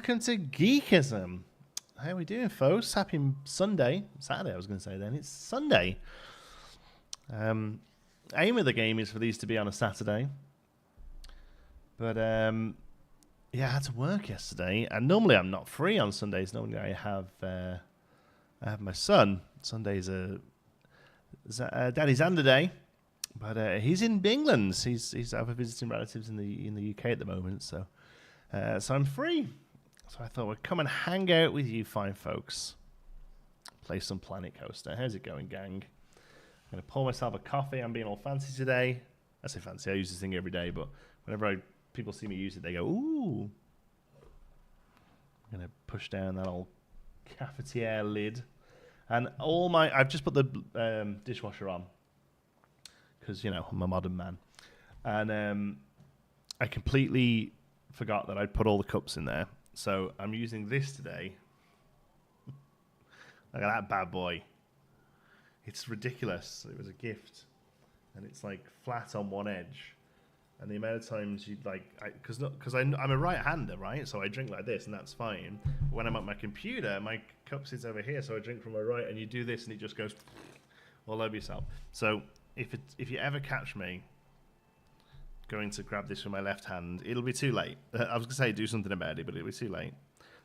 welcome to Geekism. How are we doing, folks? Happy Sunday. Saturday, I was going to say then. It's Sunday. Aim of the game is for these to be on a Saturday. But, yeah, I had to work yesterday. And normally I'm not free on Sundays. Normally I have my son. Sunday's Daddy Xander Day. But he's in England. He's over visiting relatives in the UK at the moment. So I'm free. So I thought we'd come and hang out with you fine folks. Play some Planet Coaster. How's it going, gang? I'm going to pour myself a coffee. I'm being all fancy today. I say fancy. I use this thing every day. But whenever people see me use it, they go, ooh. I'm going to push down that old cafetiere lid. And I've just put the dishwasher on. Because, you know, I'm a modern man. And I completely forgot that I'd put all the cups in there. So I'm using this today. Look at that bad boy. It's ridiculous. It was a gift. And it's like flat on one edge. And the amount of times you'd like... Because I'm a right-hander, right? So I drink like this and that's fine. But when I'm at my computer, my cup sits over here. So I drink from my right and you do this and it just goes all over yourself. So if you ever catch me going to grab this with my left hand, it'll be too late. I was going to say do something about it, but it'll be too late.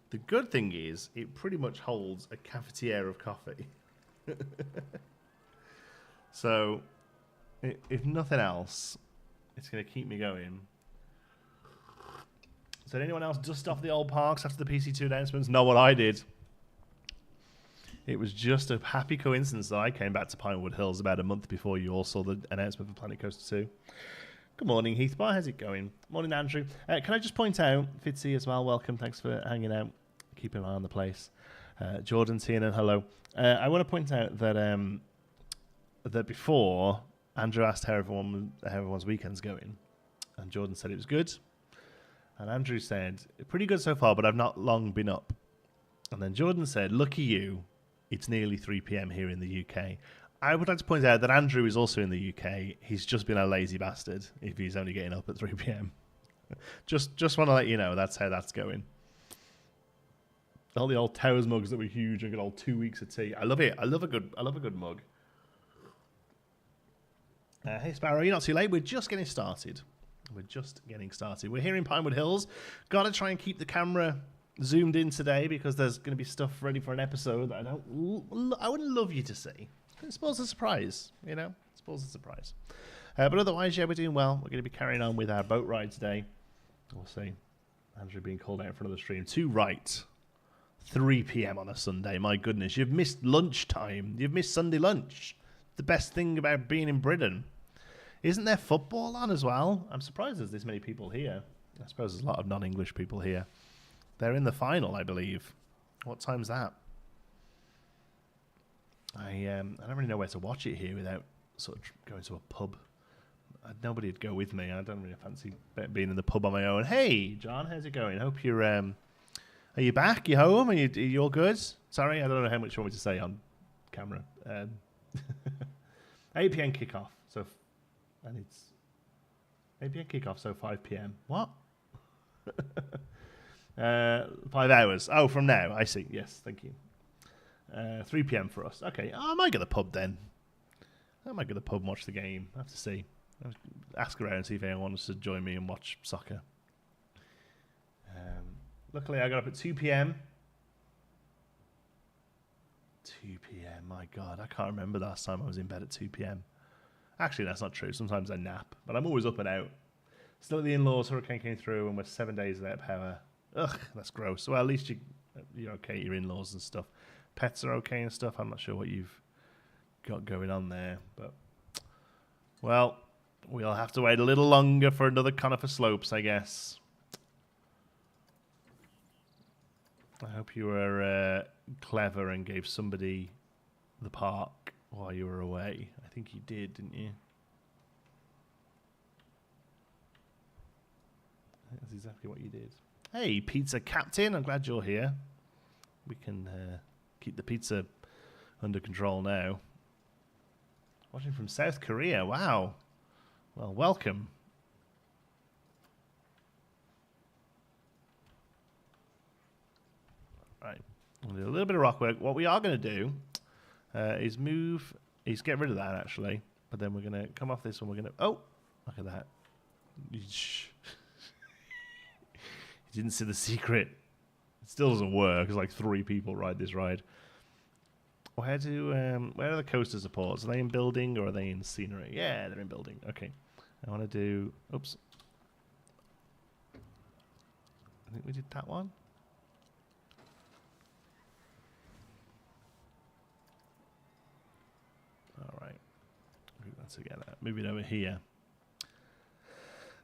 The good thing is it pretty much holds a cafetiere of coffee. So, if nothing else, it's going to keep me going. So did anyone else dust off the old parks after the PC2 announcements? Not what I did. It was just a happy coincidence that I came back to Pinewood Hills about a month before you all saw the announcement for Planet Coaster 2. Good morning, Heathbar. How's it going? Morning, Andrew. Can I just point out, Fitzy as well, welcome. Thanks for hanging out. Keeping an eye on the place. Jordan, Tina, hello. I want to point out that that before, Andrew asked how everyone's weekend's going. And Jordan said it was good. And Andrew said, pretty good so far, but I've not long been up. And then Jordan said, lucky you, it's nearly 3 p.m. here in the UK. I would like to point out that Andrew is also in the UK. He's just been a lazy bastard if he's only getting up at 3 p.m. just want to let you know that's how that's going. All the old Towers mugs that were huge and got all 2 weeks of tea. I love it. I love a good mug. Hey Sparrow, you're not too late. We're just getting started. We're here in Pinewood Hills. Got to try and keep the camera zoomed in today because there's going to be stuff ready for an episode that I would love you to see. I suppose a surprise, you know? But otherwise, yeah, we're doing well. We're going to be carrying on with our boat ride today. We'll see. Andrew being called out in front of the stream. Too right. 3 p.m. on a Sunday. My goodness, you've missed lunchtime. You've missed Sunday lunch. The best thing about being in Britain. Isn't there football on as well? I'm surprised there's this many people here. I suppose there's a lot of non-English people here. They're in the final, I believe. What time's that? I don't really know where to watch it here without sort of going to a pub. Nobody would go with me. I don't really fancy being in the pub on my own. Hey, John, how's it going? Hope you're... Are you back? You home? Are you all good? Sorry, I don't know how much you want me to say on camera. 8 p.m. kickoff. And it's 8 p.m. kickoff, so 5 p.m. What? 5 hours. Oh, from now. I see. Yes, thank you. 3 p.m. for us. Okay, I might go to the pub then. I might go to the pub and watch the game. I have to see. Ask around and see if anyone wants to join me and watch soccer. Luckily, I got up at 2 p.m. 2 p.m. My God, I can't remember the last time I was in bed at 2 p.m. Actually, that's not true. Sometimes I nap, but I'm always up and out. Still at the in-laws, hurricane came through, and we're 7 days without power. Ugh, that's gross. Well, at least you're okay, your in-laws and stuff. Pets are okay and stuff. I'm not sure what you've got going on there, but well, we'll have to wait a little longer for another Conifer Slopes, I guess. I hope you were clever and gave somebody the park while you were away. I think you did, didn't you? That's exactly what you did. Hey, Pizza Captain, I'm glad you're here. We can keep the pizza under control now. Watching from South Korea, wow. Well, welcome. We'll do a little bit of rock work. What we are going to do is get rid of that, actually. But then we're going to come off this one. We're going to... Oh, look at that. Shh. You didn't see the secret. It still doesn't work. It's like 3 people ride this ride. Where are the coaster supports? Are they in building or are they in scenery? Yeah, they're in building. Okay. I want to do... Oops. I think we did that one. All right. Move that together. Move it over here.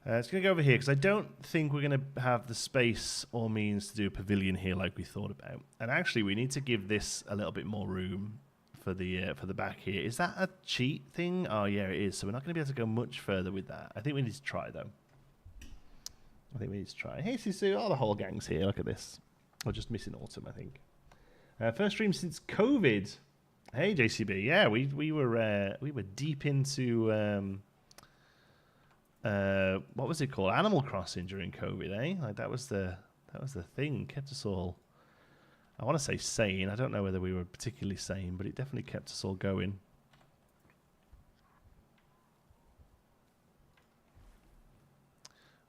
It's going to go over here because I don't think we're going to have the space or means to do a pavilion here like we thought about. And actually, we need to give this a little bit more room for the back here. Is that a cheat thing? Oh, yeah, it is. So we're not going to be able to go much further with that. I think we need to try, though. I think we need to try. Hey, Sisu, the whole gang's here. Look at this. We're just missing Autumn, I think. First stream since COVID. Hey, JCB. Yeah, we were deep into... what was it called? Animal Crossing during COVID, eh? Like that was the thing. Kept us all, I want to say sane. I don't know whether we were particularly sane, but it definitely kept us all going.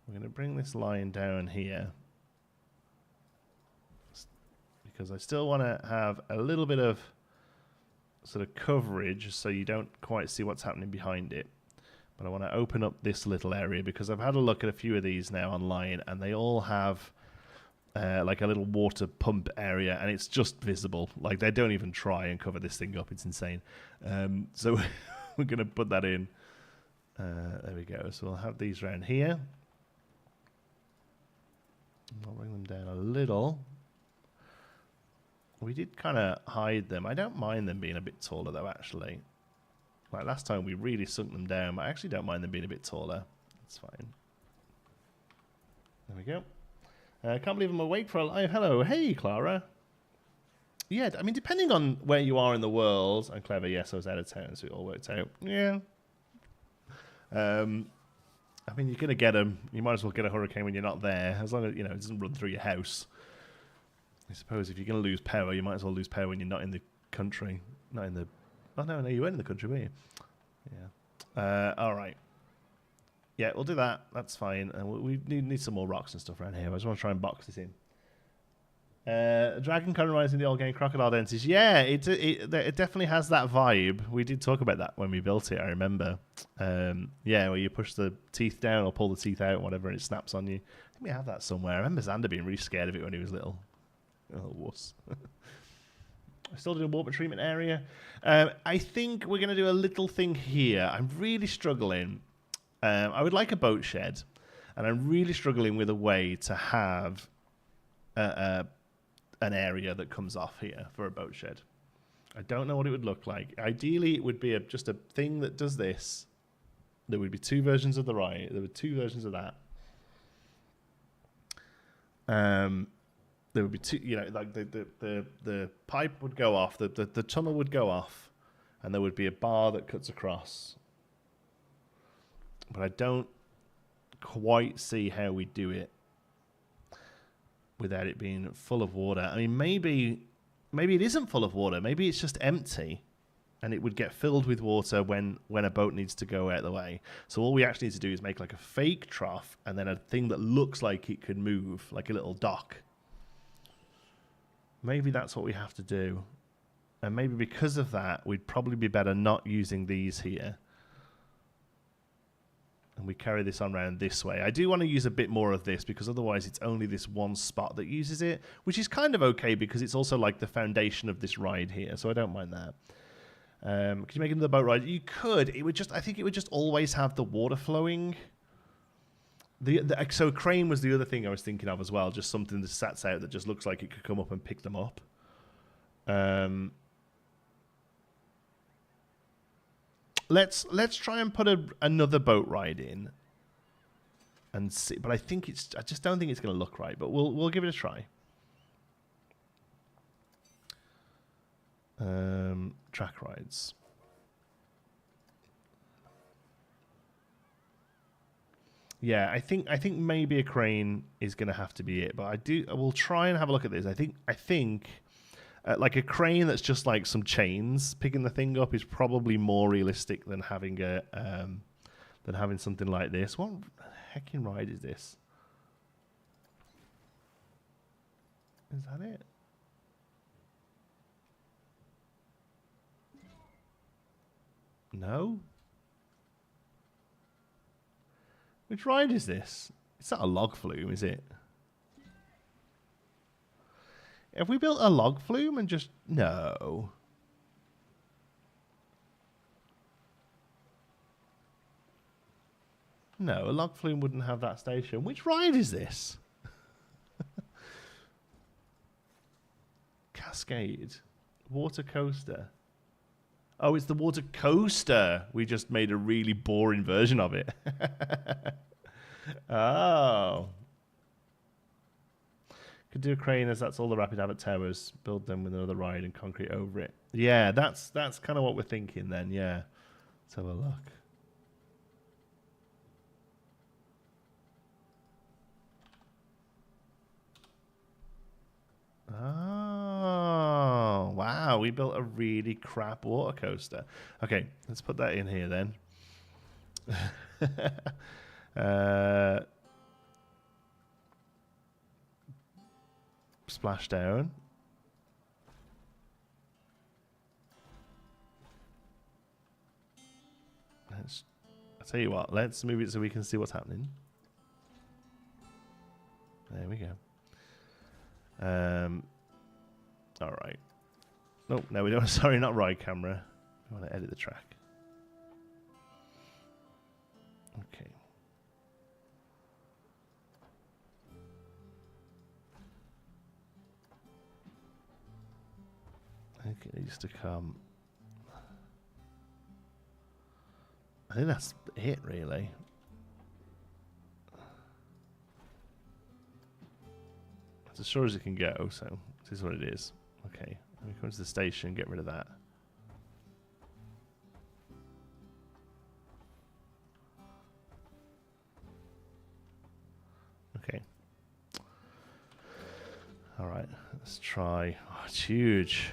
We're going to bring this line down here because I still want to have a little bit of sort of coverage so you don't quite see what's happening behind it. But I want to open up this little area because I've had a look at a few of these now online and they all have like a little water pump area and it's just visible. Like they don't even try and cover this thing up. It's insane. So we're going to put that in. There we go. So we'll have these around here. I'll bring them down a little. We did kind of hide them. I don't mind them being a bit taller though, actually. Like last time we really sunk them down. I actually don't mind them being a bit taller. That's fine. There we go. I can't believe I'm awake for a live. Hello. Hey, Clara. Yeah, I mean, depending on where you are in the world. I'm clever. Yes, I was out of town, so it all worked out. Yeah. I mean, you're going to get them. You might as well get a hurricane when you're not there. As long as, you know, it doesn't run through your house. I suppose if you're going to lose power, you might as well lose power when you're not in the country. Not in the... Oh, no, you weren't in the country, were you? Yeah. All right. Yeah, we'll do that. That's fine. And we need some more rocks and stuff around here. I just want to try and box this in. Dragon kind of reminds me of the old game Crocodile Dentist. Yeah, it definitely has that vibe. We did talk about that when we built it, I remember. Yeah, where you push the teeth down or pull the teeth out, whatever, and it snaps on you. I think we have that somewhere. I remember Xander being really scared of it when he was little. Oh, wuss. I still doing a water treatment area. I think we're going to do a little thing here. I'm really struggling. I would like a boat shed, and I'm really struggling with a way to have an area that comes off here for a boat shed. I don't know what it would look like. Ideally, it would be just a thing that does this. There would be 2 versions of the right. There were 2 versions of that. There would be 2, you know, like the pipe would go off, the tunnel would go off, and there would be a bar that cuts across. But I don't quite see how we do it without it being full of water. I mean, maybe it isn't full of water. Maybe it's just empty, and it would get filled with water when a boat needs to go out of the way. So all we actually need to do is make like a fake trough, and then a thing that looks like it could move, like a little dock. Maybe that's what we have to do. And maybe because of that, we'd probably be better not using these here. And we carry this on around this way. I do want to use a bit more of this because otherwise it's only this one spot that uses it, which is kind of okay because it's also like the foundation of this ride here. So I don't mind that. Could you make another boat ride? You could. It would just, I think it would just always have the water flowing. So a crane was the other thing I was thinking of as well, just something that sats out that just looks like it could come up and pick them up. Let's try and put another boat ride in and see. But I just don't think it's going to look right. But we'll give it a try. Track rides. Yeah, I think maybe a crane is going to have to be it, but I will try and have a look at this. I think Like a crane that's just like some chains picking the thing up is probably more realistic than having something like this. What heckin' ride is this? Is that it? No. Which ride is this? It's not a log flume, is it? Have we built a log flume and just... No. No, a log flume wouldn't have that station. Which ride is this? Cascade. Water coaster. Oh, it's the water coaster. We just made a really boring version of it. Oh. Could do a crane as that's all the Rapid Abbott towers. Build them with another ride and concrete over it. Yeah, that's kind of what we're thinking then, yeah. Let's have a look. Oh, wow. We built a really crap water coaster. Okay, let's put that in here then. Splashdown. I'll tell you what, let's move it so we can see what's happening. There we go. All right. No, we don't. Sorry, not ride camera. We want to edit the track. Okay. I think it needs to come. I think that's it, really. It's as sure as it can go, so this is what it is. Okay, let me come to the station, get rid of that. Okay. Alright, let's try. Oh, it's huge.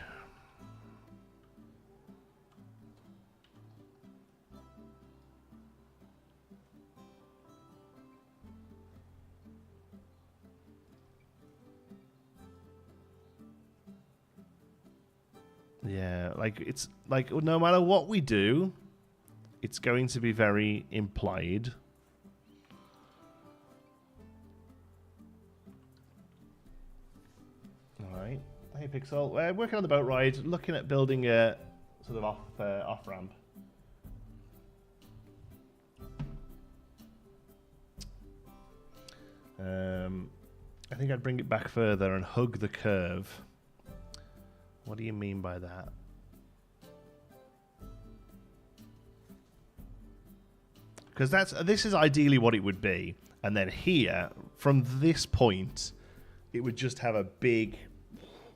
Yeah, like it's like no matter what we do, it's going to be very implied. All right. Hey, Pixel. We're working on the boat ride, looking at building a sort of off ramp. I think I'd bring it back further and hug the curve. What do you mean by that? Because this is ideally what it would be, and then here, from this point, it would just have a big,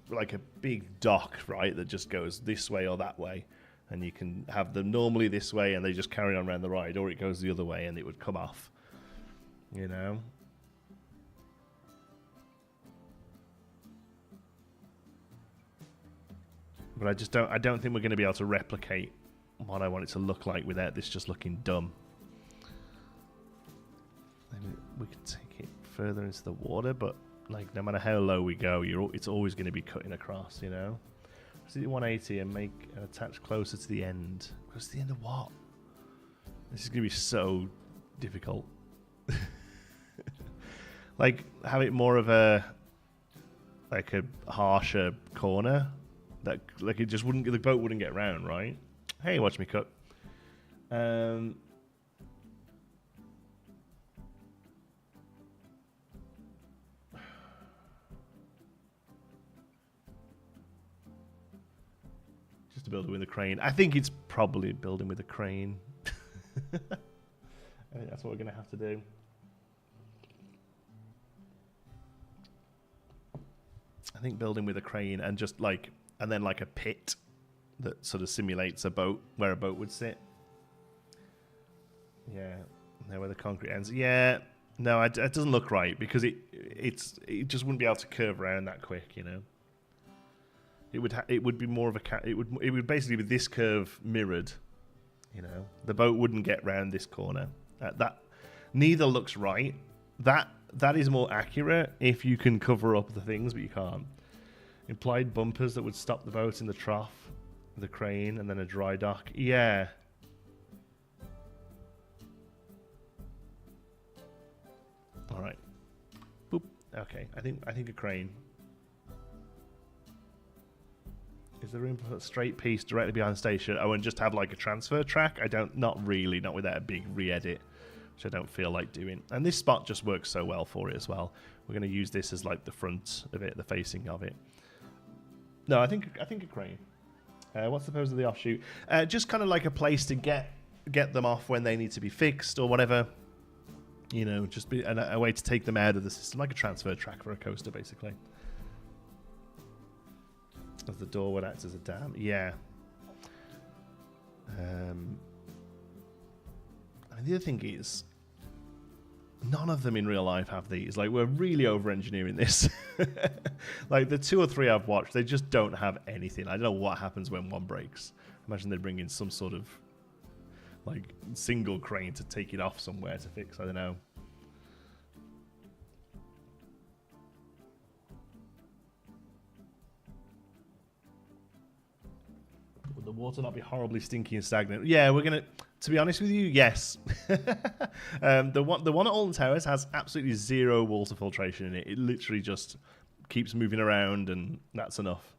like a big dock, right, that just goes this way or that way, and you can have them normally this way, and they just carry on around the ride, or it goes the other way, and it would come off, you know. But I don't think we're going to be able to replicate what I want it to look like without this just looking dumb. Maybe we could take it further into the water, but like no matter how low we go, it's always going to be cutting across, you know. Let's do 180 and make attach closer to the end. Close to the end of what? This is going to be so difficult. Like have it more of a like a harsher corner. That like it just wouldn't, the boat wouldn't get round, right? Hey, watch me cook. Just to build it with a crane. I think it's probably building with a crane. I think that's what we're gonna have to do. I think building with a crane and just like. And then like a pit that sort of simulates a boat, where a boat would sit. Yeah, there where the concrete ends. Yeah, no, it doesn't look right because it just wouldn't be able to curve around that quick, you know. it would be more of a it would basically be this curve mirrored. You know, the boat wouldn't get round this corner. That neither looks right. That is more accurate if you can cover up the things, but you can't. Implied bumpers that would stop the boat in the trough, the crane, and then a dry dock. Yeah. All right. Boop. Okay. I think a crane. Is there room for a straight piece directly behind the station? Oh, and just have like a transfer track? Not really, not without a big re-edit, which I don't feel like doing. And this spot just works so well for it as well. We're going to use this as like the front of it, the facing of it. No, I think a crane. What's the pose of the offshoot? Just kind of like a place to get them off when they need to be fixed or whatever. You know, just be a way to take them out of the system, like a transfer track for a coaster, basically. As the door would act as a dam. Yeah. And the other thing is, none of them in real life have these. Like, we're really over-engineering this. Like, the 2 or 3 I've watched, they just don't have anything. I don't know what happens when one breaks. Imagine they bring in some sort of, like, single crane to take it off somewhere to fix. I don't know. Would the water not be horribly stinky and stagnant? Yeah, we're going to... To be honest with you, yes. The one at Alton Towers has absolutely zero water filtration in it. It literally just keeps moving around, and that's enough.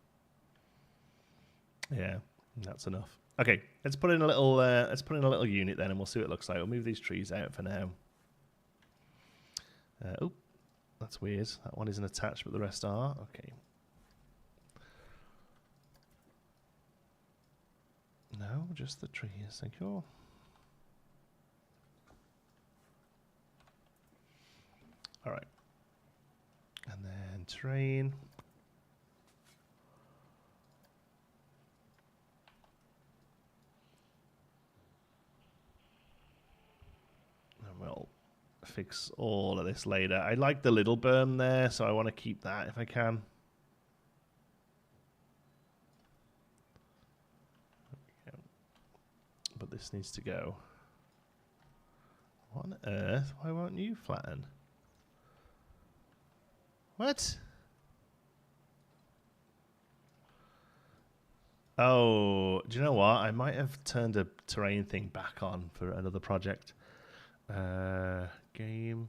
Yeah, that's enough. Okay, let's put in a little unit then, and we'll see what it looks like. We'll move these trees out for now. Oh, that's weird. That one isn't attached, but the rest are. Okay. No, just the trees. Thank you. All right. And then train. And we'll fix all of this later. I like the little berm there, so I want to keep that if I can. But this needs to go. What on earth? Why won't you flatten? What? Oh, do you know what? I might have turned a terrain thing back on for another project. Game.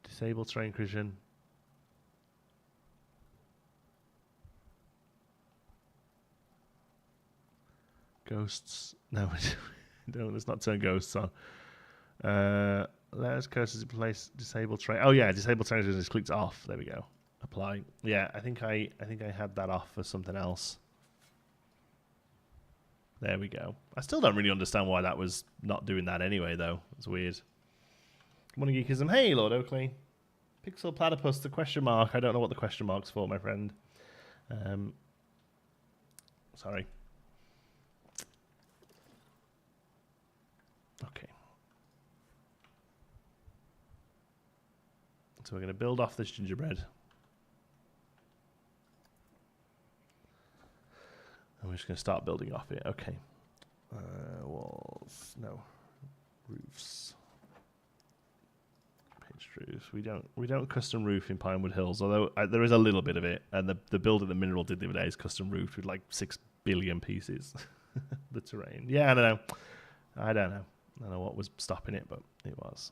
Disable terrain collision. Ghosts. No, no, let's not turn ghosts on. Let's coasters in place. Disable terrain. Oh yeah, disable terrain is clicked off. There we go. Apply. Yeah, I think I had that off for something else. There we go. I still don't really understand why that was not doing that anyway, though. It's weird. Morning Geekism. Hey, Lord Oakley. Pixel Platypus, the question mark. I don't know what the question mark's for, my friend. Sorry. Okay. So we're going to build off this gingerbread. And we're just going to start building off it. Okay. Walls. No. Roofs. Pitched roofs. We don't custom roof in Pinewood Hills, although there is a little bit of it. And the build that Mineral did the other day is custom roofed with like 6 billion pieces. The terrain. Yeah, I don't know. I don't know what was stopping it, but it was.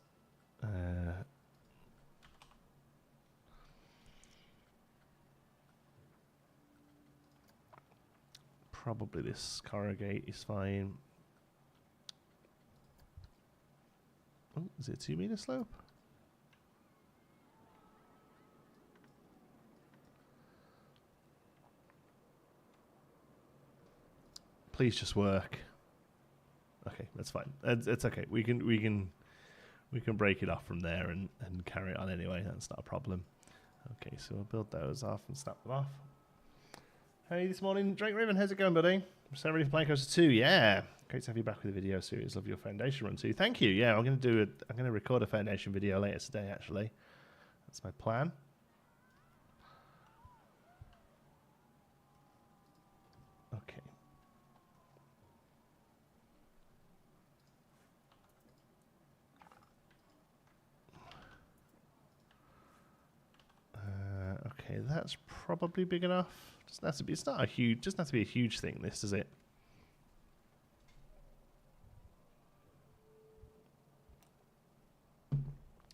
Probably this corrugate is fine. Oh, is it a 2 meter slope? Please just work. Okay, that's fine. It's okay. We can break it off from there and carry it on anyway. That's not a problem. Okay, so we'll build those off and snap them off. Hey, this morning, Drake Raven, how's it going, buddy? So ready for Planet Coaster 2? Yeah, great to have you back with the video series. Love your foundation run too. Thank you. Yeah, I'm gonna record a foundation video later today. Actually, that's my plan. That's probably big enough. Doesn't have to be. It's not a huge. Doesn't have to be a huge thing. This does it.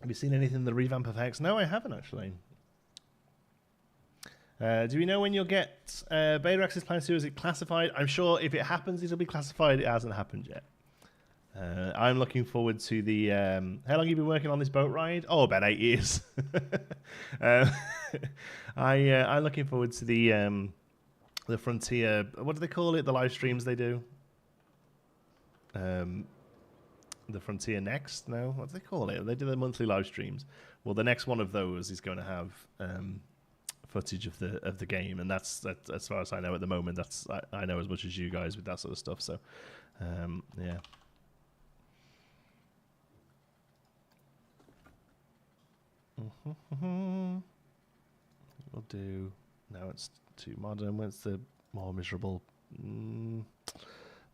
Have you seen anything in the revamp effects? No, I haven't actually. Do we know when you'll get Beta Access Plan 2? Is it classified? I'm sure if it happens, it'll be classified. It hasn't happened yet. I'm looking forward to the... how long have you been working on this boat ride? Oh, about 8 years. I'm looking forward to the Frontier... What do they call it? The live streams they do? The Frontier Next? No? What do they call it? They do the monthly live streams. Well, the next one of those is going to have... footage of the game, and that's as far as I know at the moment. I know as much as you guys with that sort of stuff. So, yeah. We'll do. No, it's too modern. Where's the more miserable?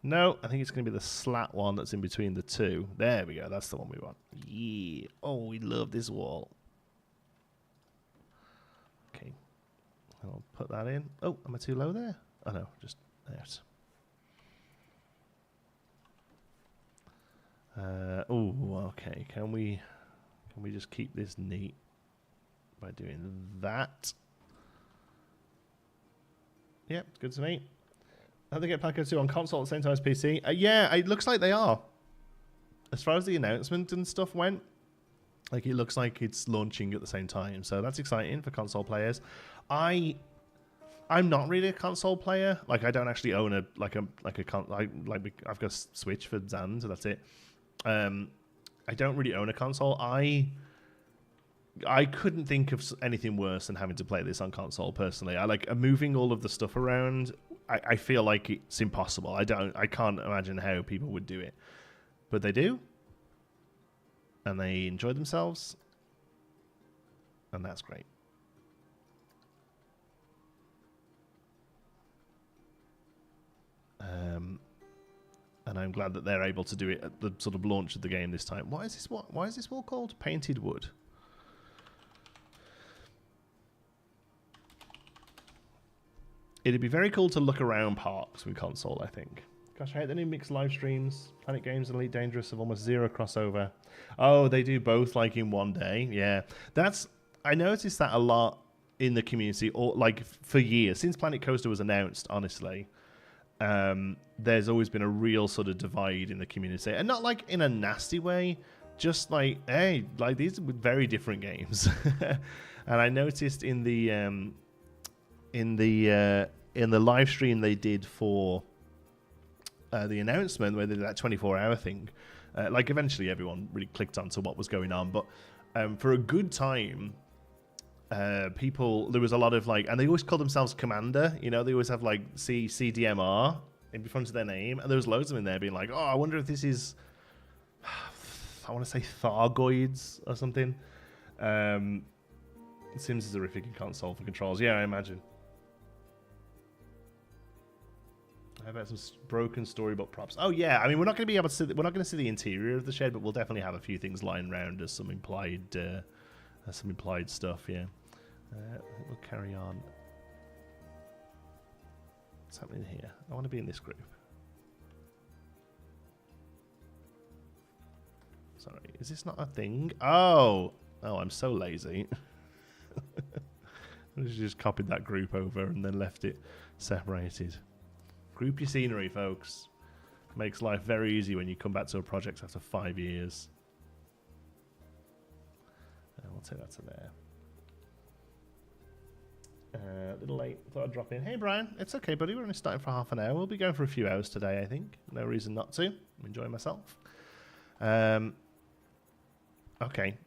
No, I think it's going to be the slat one that's in between the two. There we go. That's the one we want. Yeah. Oh, we love this wall. Okay. I'll put that in. Oh, am I too low there? Oh no, just there. Oh, okay. Can we just keep this neat by doing that? Yep, it's good to me. How they get Paco 2 on console at the same time as PC? Yeah, it looks like they are. As far as the announcement and stuff went, like it looks like it's launching at the same time, so that's exciting for console players. I'm not really a console player. Like I don't actually own I've got a Switch for Zan, so that's it. I don't really own a console. I couldn't think of anything worse than having to play this on console personally. I like moving all of the stuff around. I feel like it's impossible. I can't imagine how people would do it, but they do, and they enjoy themselves, and that's great. And I'm glad that they're able to do it at the sort of launch of the game this time. Why is this wall called? Painted Wood. It'd be very cool to look around parks with console, I think. Gosh, I hate the new mixed live streams. Planet Games and Elite Dangerous have almost zero crossover. Oh, they do both like in one day. Yeah, I noticed that a lot in the community, or like for years since Planet Coaster was announced. Honestly, there's always been a real sort of divide in the community, and not like in a nasty way, just like, hey, like these are very different games. And I noticed in the live stream they did for the announcement, where they did that 24-hour thing, like eventually everyone really clicked onto what was going on, but for a good time, there was a lot of like, and they always call themselves Commander, you know, they always have like CDMR in front of their name, and there was loads of them in there being like, oh, I wonder if this is, I want to say Thargoids or something. Sims is horrific in console for controls. Yeah, I imagine. How about some broken storybook props? Oh yeah, I mean we're not going to be able to see. We're not going to see the interior of the shed, but we'll definitely have a few things lying around as some implied stuff. Yeah, we'll carry on. What's happening here? I want to be in this group. Sorry, is this not a thing? Oh, I'm so lazy. I just copied that group over and then left it separated. Group your scenery, folks. Makes life very easy when you come back to a project after 5 years. We'll take that to there. A little late. Thought I'd drop in. Hey, Brian. It's okay, buddy. We're only starting for half an hour. We'll be going for a few hours today, I think. No reason not to. I'm enjoying myself. Okay.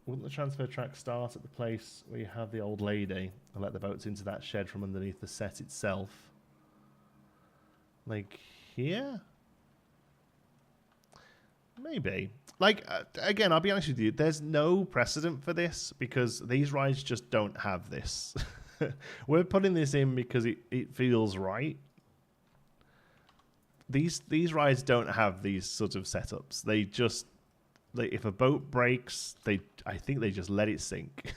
Wouldn't the transfer track start at the place where you have the old lady and let the boats into that shed from underneath the set itself? Like here? Maybe. Like, again, I'll be honest with you, there's no precedent for this because these rides just don't have this. We're putting this in because it feels right. These rides don't have these sort of setups. They just... if a boat breaks, I think they just let it sink.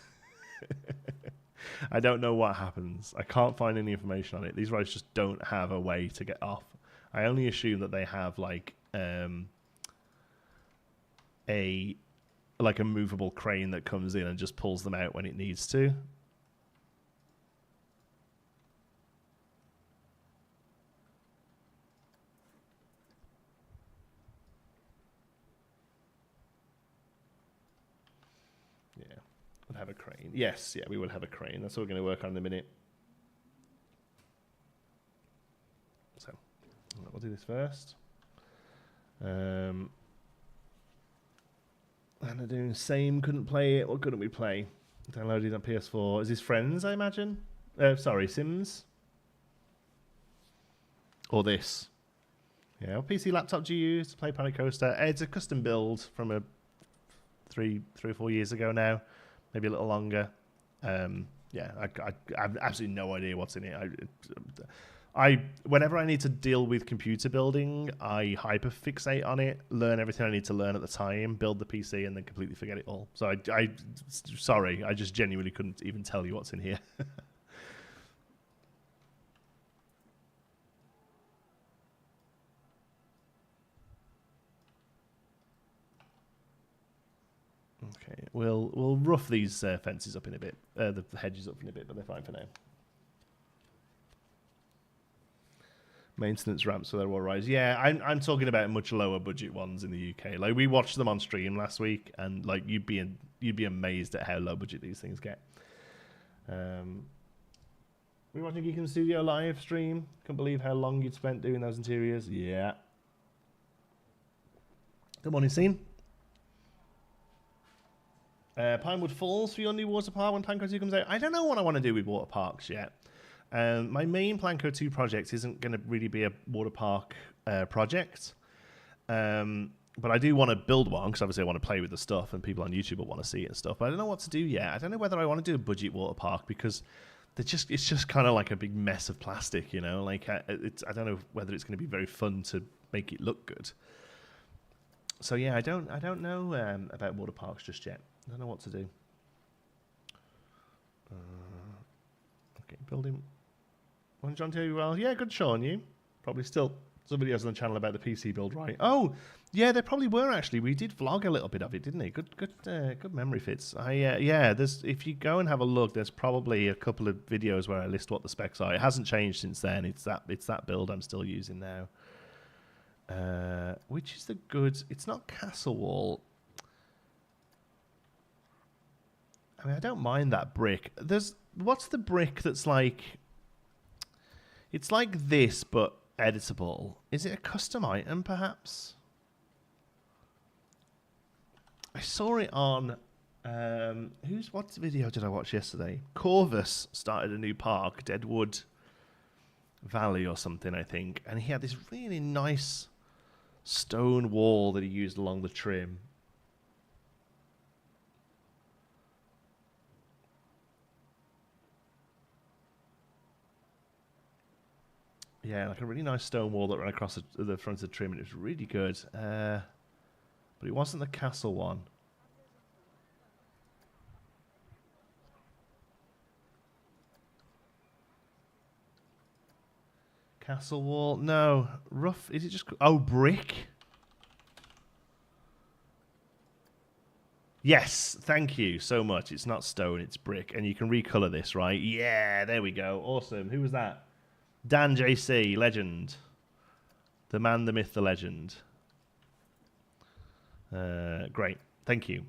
I don't know what happens. I can't find any information on it. These roads just don't have a way to get off. I only assume that they have like a movable crane that comes in and just pulls them out when it needs to. Yeah, we'll have a crane. Yes, yeah, we will have a crane. That's what we're going to work on in a minute. So, we'll do this first. And I'm doing same, couldn't play it. What couldn't we play? Downloaded on PS4. Is this Friends, I imagine? Sorry, Sims? Or this? Yeah, what PC laptop do you use to play Planet Coaster? It's a custom build from a 3 or 4 years ago now. Maybe a little longer. Yeah, I have absolutely no idea what's in it. Whenever I need to deal with computer building, I hyperfixate on it, learn everything I need to learn at the time, build the PC, and then completely forget it all. So sorry, I just genuinely couldn't even tell you what's in here. Okay, we'll rough these fences up in a bit, the hedges up in a bit, but they're fine for now. Maintenance ramps, so they're all right. Yeah, I'm talking about much lower budget ones in the UK. Like we watched them on stream last week, and like you'd be amazed at how low budget these things get. We watching Geekum Studio live stream. Can't believe how long you'd spent doing those interiors. Yeah. Good morning, scene. Pinewood Falls for your new water park when Planco 2 comes out. I don't know what I want to do with water parks yet. My main Planco 2 project isn't going to really be a water park project. But I do want to build one, because obviously I want to play with the stuff, and people on YouTube will want to see it and stuff. But I don't know what to do yet. I don't know whether I want to do a budget water park, because it's just kind of like a big mess of plastic, you know? Like, I don't know whether it's going to be very fun to make it look good. So yeah, I don't know about water parks just yet. I don't know what to do. Okay, building. Well, John Terry, well, yeah, good show on you. Probably still some videos on the channel about the PC build, right? Oh, yeah, there probably were actually. We did vlog a little bit of it, didn't we? Good memory fits. Yeah, there's, if you go and have a look, there's probably a couple of videos where I list what the specs are. It hasn't changed since then. It's that build I'm still using now. Which is the good? It's not Castle Wall. I mean, I don't mind that brick. What's the brick that's like? It's like this, but editable. Is it a custom item, perhaps? I saw it on what video did I watch yesterday? Corvus started a new park, Deadwood Valley or something, I think, and he had this really nice stone wall that he used along the trim. Yeah, like a really nice stone wall that ran across the front of the trim, and it was really good. But it wasn't the castle one. Castle wall? No. Rough? Is it just... Oh, brick? Yes, thank you so much. It's not stone, it's brick. And you can recolor this, right? Yeah, there we go. Awesome. Who was that? Dan JC, legend. The man, the myth, the legend. Great. Thank you.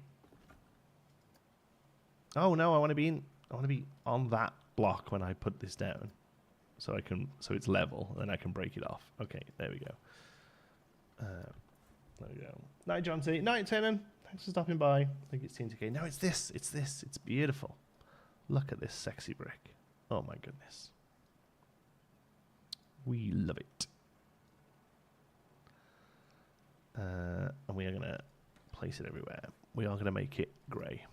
Oh no, I want to be on that block when I put this down. So it's level, and then I can break it off. Okay, there we go. There we go. Night, John T. Night, Tannen. Thanks for stopping by. I think it's TNTK. No, it's this. It's this. It's beautiful. Look at this sexy brick. Oh my goodness. We love it. And we are going to place it everywhere. We are going to make it grey.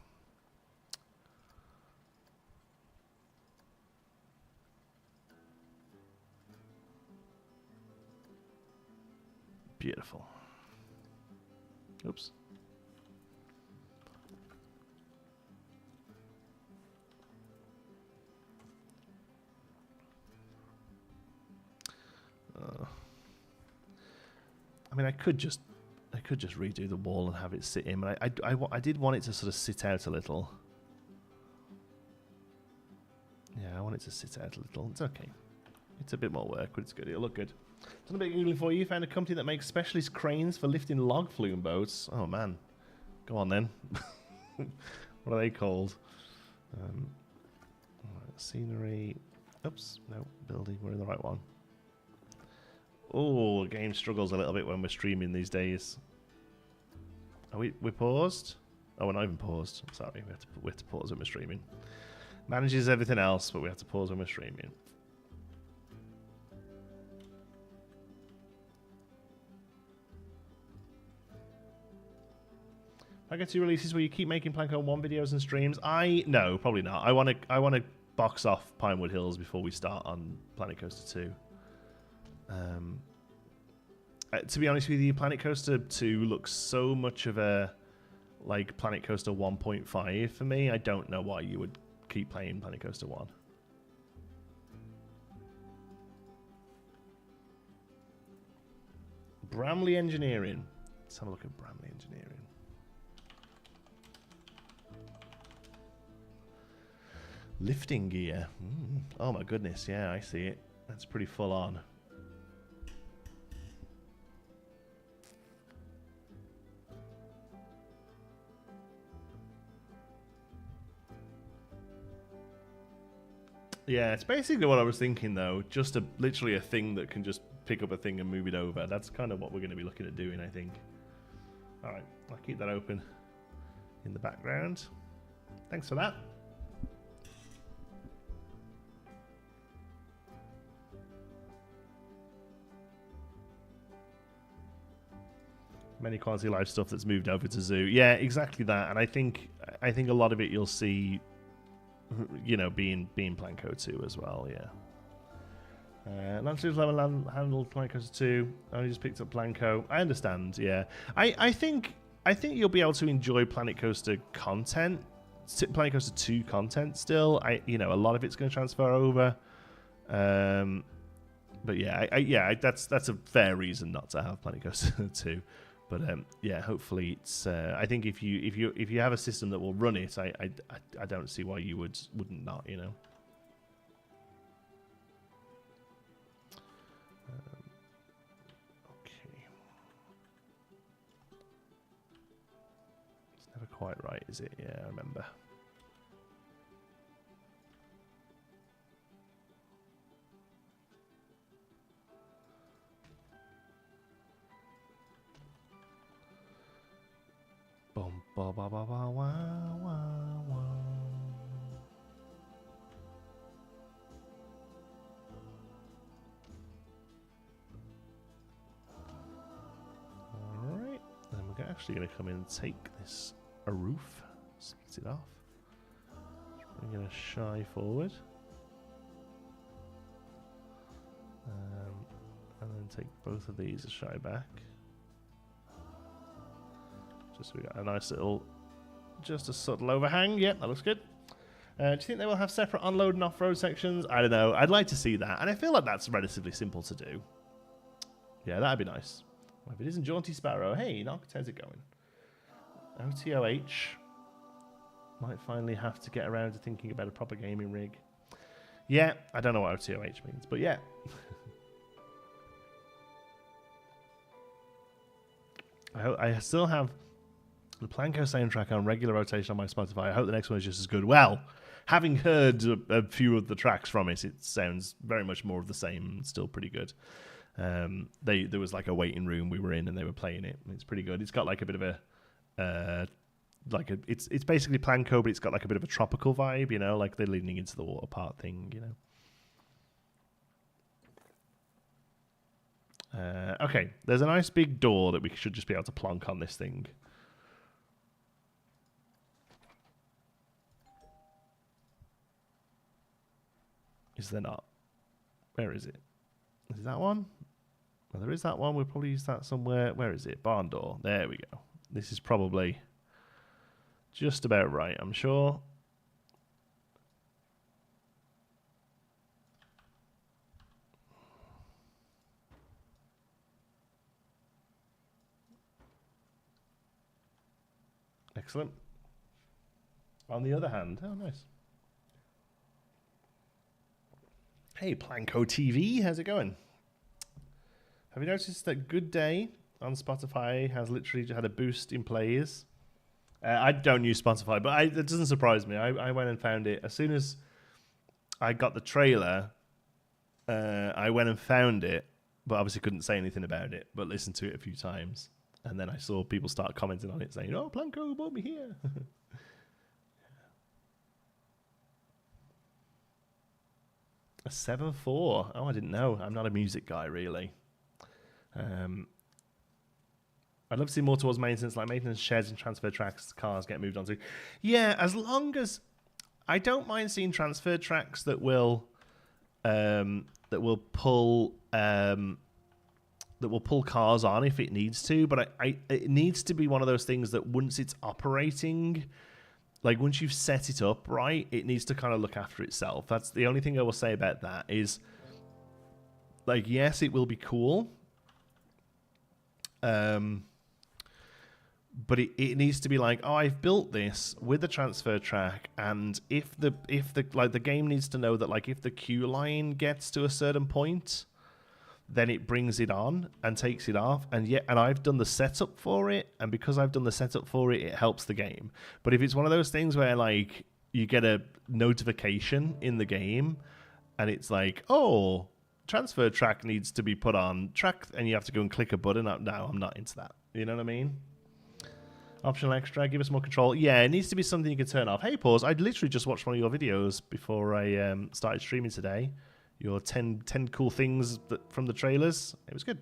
Beautiful. Oops. mean, I could just redo the wall and have it sit in, but I did want it to sort of sit out a little. Yeah, I want it to sit out a little. It's okay. It's a bit more work, but it's good. It'll look good. Done a bit of Googling for you. Found a company that makes specialist cranes for lifting log flume boats. Oh, man. Go on, then. What are they called? Scenery. Oops. No, building. We're in the right one. Oh, the game struggles a little bit when we're streaming these days. Are we paused? Oh, we're not even paused. I'm sorry. We have to pause when we're streaming. Manages everything else, but we have to pause when we're streaming. I get to releases where you keep making Planko 1 videos and streams. No, probably not. I want to box off Pinewood Hills before we start on Planet Coaster 2. To be honest with you, Planet Coaster 2 looks so much of a like Planet Coaster 1.5 for me. I don't know why you would keep playing Planet Coaster 1. Bramley Engineering. Let's have a look at Bramley Engineering. Lifting gear. Oh my goodness, yeah, I see it. That's pretty full on. Yeah, it's basically what I was thinking though. Just literally a thing that can just pick up a thing and move it over. That's kind of what we're going to be looking at doing, I think. Alright, I'll keep that open in the background. Thanks for that. Many quality life stuff that's moved over to Zoo. Yeah, exactly that. And I think a lot of it you'll see, you know, being Planko 2 as well. Yeah. Lancelot's level handled Planko 2. I only just picked up Planko. I understand. Yeah. I think you'll be able to enjoy Planet Coaster content, Planet Coaster 2 content still. You know, a lot of it's going to transfer over. But yeah, that's a fair reason not to have Planet Coaster 2. But yeah, hopefully it's. I think if you have a system that will run it, I don't see why you wouldn't not. You know. Okay. It's never quite right, is it? Yeah, I remember. Bum, ba, ba, ba, ba, wah, wah, wah. Alright, then we're actually going to come in and take this a roof, split it off. We're going to shy forward. And then take both of these a shy back. Just so we got a nice little, just a subtle overhang. Yep, that looks good. Do you think they will have separate on-road and off-road sections? I don't know. I'd like to see that. And I feel like that's relatively simple to do. Yeah, that'd be nice. Well, if it isn't Jaunty Sparrow, hey, Noct, how's it going? OTOH. Might finally have to get around to thinking about a proper gaming rig. Yeah, I don't know what OTOH means, but yeah. I still have the Planko soundtrack on regular rotation on my Spotify. I hope the next one is just as good. Well, having heard a few of the tracks from it, it sounds very much more of the same. It's still pretty good. There was like a waiting room we were in, and they were playing it. It's pretty good. It's got like a bit of a it's basically Planko, but it's got like a bit of a tropical vibe, you know, like they're leaning into the water park thing, you know. Okay, there's a nice big door that we should just be able to plonk on this thing. Is there not? Where is it? Is that one? Well, there is that one. We'll probably use that somewhere. Where is it? Barn door. There we go. This is probably just about right, I'm sure. Excellent. On the other hand, oh, nice. Hey, Planko TV, how's it going? Have you noticed that Good Day on Spotify has literally had a boost in plays? I don't use Spotify, but it doesn't surprise me. I went and found it. As soon as I got the trailer, I went and found it, but obviously couldn't say anything about it, but listened to it a few times. And then I saw people start commenting on it saying, oh, Planko bought me here. A 7.4. Oh, I didn't know. I'm not a music guy, really. I'd love to see more towards maintenance, like maintenance sheds and transfer tracks cars get moved onto. Yeah, as long as I don't mind seeing transfer tracks that will pull cars on if it needs to, but it needs to be one of those things that once it's operating, like once you've set it up right, it needs to kind of look after itself. That's the only thing I will say about that is, like, yes, it will be cool. But it needs to be like, oh, I've built this with the transfer track, and if the game needs to know that, like, if the queue line gets to a certain point, then it brings it on and takes it off, and I've done the setup for it, and because I've done the setup for it, it helps the game. But if it's one of those things where, like, you get a notification in the game, and it's like, oh, transfer track needs to be put on track, and you have to go and click a button. No, I'm not into that. You know what I mean? Optional extra, give us more control. Yeah, it needs to be something you can turn off. Hey, Pause, I literally just watched one of your videos before I started streaming today. Your 10 cool things from the trailers. It was good.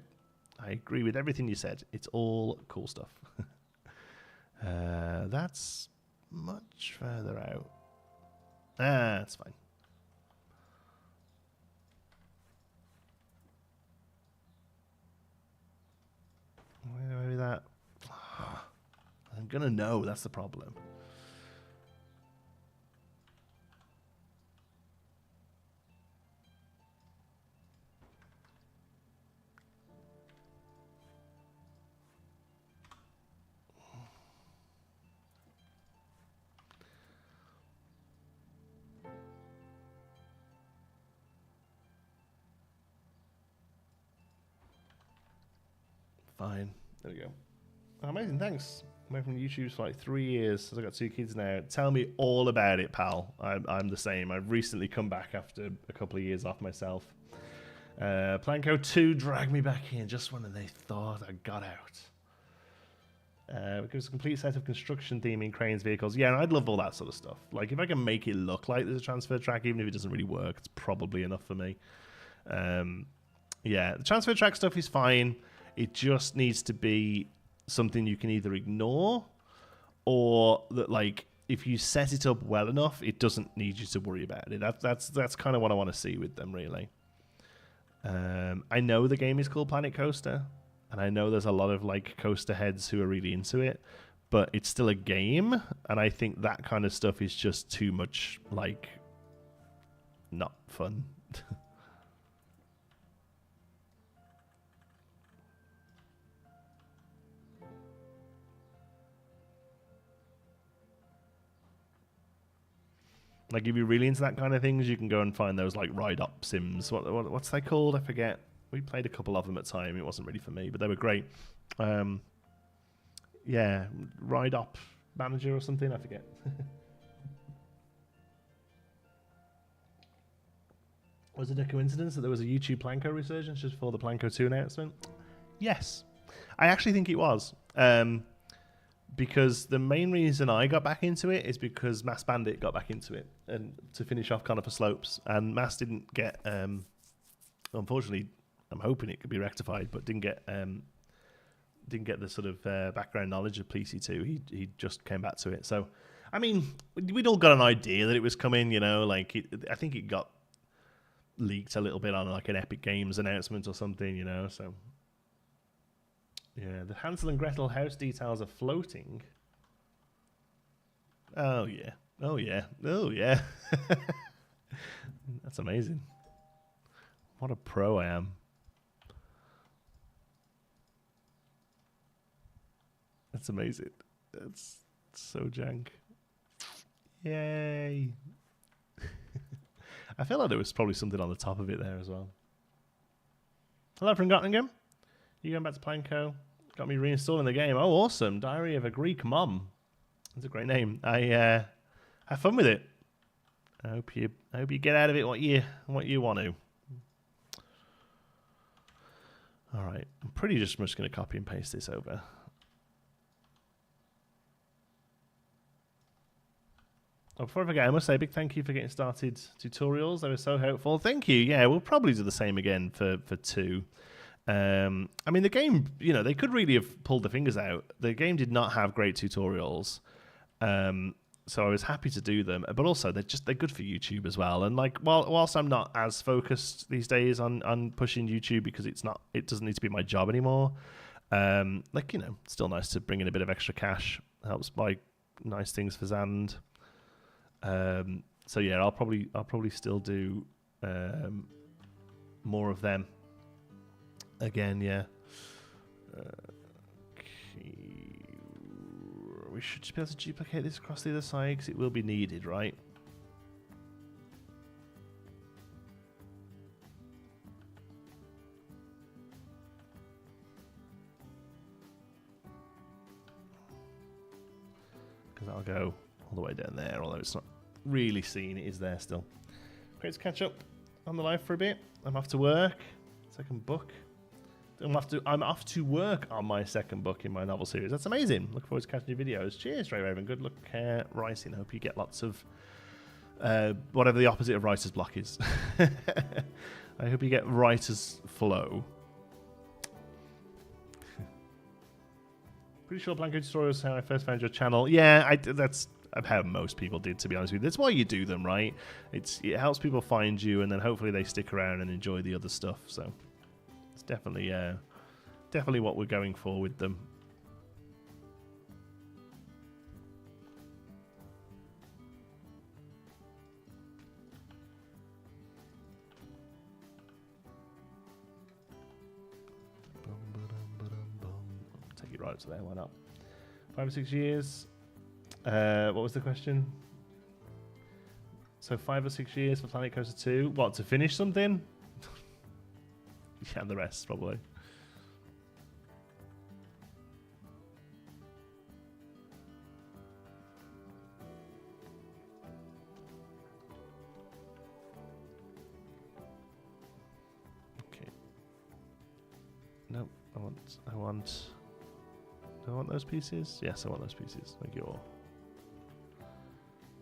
I agree with everything you said. It's all cool stuff. That's much further out. That's fine. Maybe that. I'm gonna know. That's the problem. Fine. There we go. Amazing. Thanks. I'm from YouTube for like 3 years. I've got 2 kids now. Tell me all about it, pal. I'm the same. I've recently come back after a couple of years off myself. Planko 2 dragged me back in just when they thought I got out. It gives a complete set of construction theming, cranes, vehicles. Yeah, and I'd love all that sort of stuff. Like, if I can make it look like there's a transfer track, even if it doesn't really work, it's probably enough for me. Yeah, the transfer track stuff is fine. It just needs to be something you can either ignore, or that, like, if you set it up well enough, it doesn't need you to worry about it. That's kind of what I want to see with them, really. I know the game is called Planet Coaster, and I know there's a lot of, like, coaster heads who are really into it, but it's still a game, and I think that kind of stuff is just too much, like, not fun. Like, if you're really into that kind of things, you can go and find those, like, ride-up sims. What's they called? I forget. We played a couple of them at time. It wasn't really for me, but they were great. Yeah, ride-up manager or something. I forget. Was it a coincidence that there was a YouTube Planko resurgence just before the Planko 2 announcement? Yes. I actually think it was. Because the main reason I got back into it is because Mass Bandit got back into it, and to finish off Conifer Slopes, and Mass didn't get, unfortunately, I'm hoping it could be rectified, but didn't get the sort of background knowledge of PC2. He just came back to it. So, I mean, we'd all got an idea that it was coming, you know, like, I think it got leaked a little bit on, like, an Epic Games announcement or something, you know, so... Yeah, the Hansel and Gretel house details are floating. Oh, yeah. Oh, yeah. Oh, yeah. That's amazing. What a pro I am. That's amazing. So jank. Yay. I feel like there was probably something on the top of it there as well. Hello from Gottingen. You going back to Planco? Got me reinstalling the game. Oh, awesome. Diary of a Greek Mom. That's a great name. I have fun with it. I hope you get out of it what you want to. All right. I'm pretty just going to copy and paste this over. Oh, before I forget, I must say a big thank you for getting started tutorials. They were so helpful. Thank you. Yeah, we'll probably do the same again for 2. I mean, the game, they could really have pulled their fingers out. The game did not have great tutorials. So I was happy to do them. But also, they're good for YouTube as well. And like, whilst I'm not as focused these days on pushing YouTube because it doesn't need to be my job anymore. Still nice to bring in a bit of extra cash. Helps buy nice things for Zand. So yeah, I'll probably still do more of them again. Yeah. We should just be able to duplicate this across the other side because it will be needed, right? Because that'll go all the way down there, although it's not really seen. It is there still. Great to catch up on the live for a bit. I'm off to work. Second book. I'm off to work on my second book in my novel series. That's amazing. Look forward to catching your videos. Cheers, Ray Raven. Good luck writing. Hope you get lots of whatever the opposite of writer's block is. I hope you get writer's flow. Pretty sure Blanco Tutorials is how I first found your channel. Yeah, that's how most people did, to be honest with you. That's why you do them, right? It helps people find you, and then hopefully they stick around and enjoy the other stuff. So it's definitely what we're going for with them. Take it right up to there, why not? 5 or 6 years. What was the question? So 5 or 6 years for Planet Coaster 2. What, to finish something? Yeah, and the rest, probably. Okay. No, I want... Do I want those pieces? Yes, I want those pieces. Thank you all.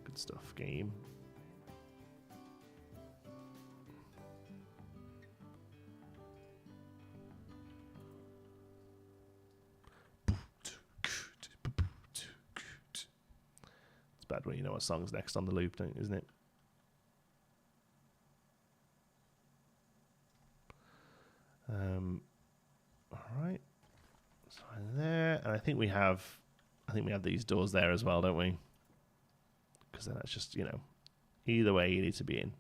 Good stuff, game. It's bad when you know what song's next on the loop, isn't it? All right. So there, and I think we have these doors there as well, don't we? Because then that's just, either way you need to be in.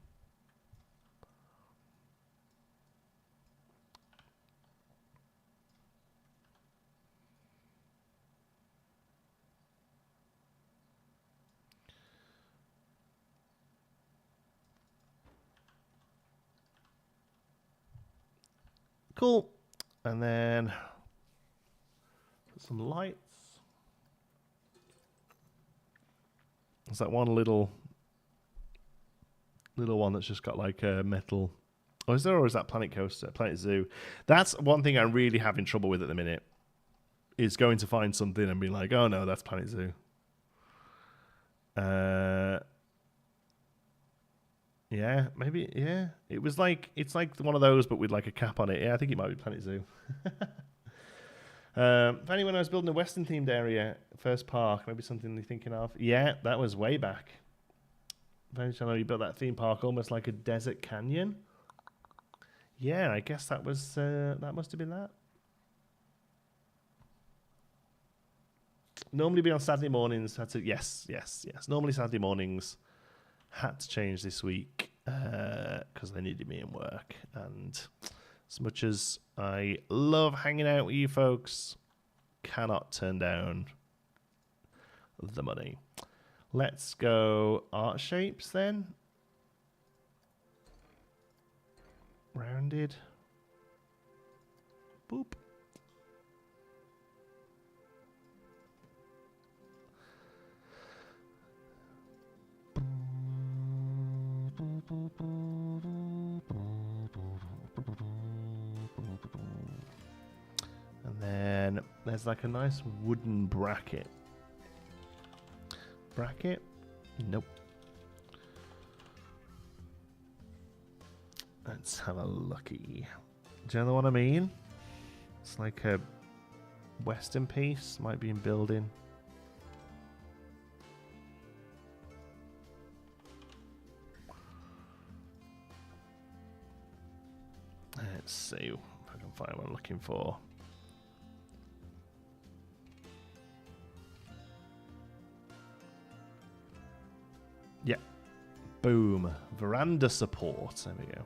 Cool. And then put some lights. It's that one little one that's just got like a metal. Oh, is there, or is that Planet Coaster, Planet Zoo? That's one thing I'm really having trouble with at the minute. Is going to find something and be like, oh no, that's Planet Zoo. Yeah, maybe. Yeah, it's like one of those, but with like a cap on it. Yeah, I think it might be Planet Zoo. Funny when I was building a Western themed area, first park, maybe something you're thinking of. Yeah, that was way back. Funny, I know you built that theme park almost like a desert canyon. Yeah, I guess that was that must have been that. Normally be on Saturday mornings. Yes. Normally Saturday mornings. Had to change this week because they needed me in work. And as much as I love hanging out with you folks, cannot turn down the money. Let's go art shapes then. Rounded. Boop. And then there's like a nice wooden bracket. Bracket? Nope. Let's have a looky. Do you know what I mean? It's like a western piece. Might be in building. Let's see if I can find what I'm looking for. Yeah. Boom. Veranda support. There we go.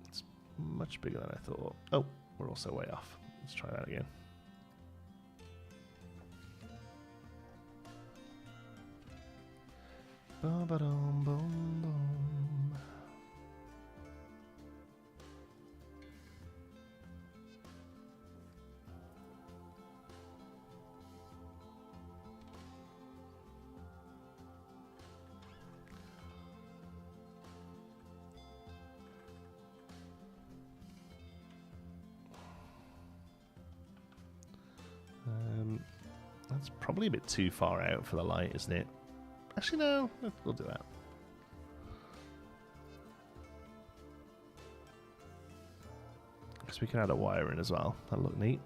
It's much bigger than I thought. Oh, we're also way off. Let's try that again. Ba-ba-dum, boom, boom. That's probably a bit too far out for the light, isn't it? Actually, no. We'll do that. Because we can add a wire in as well. That'll look neat.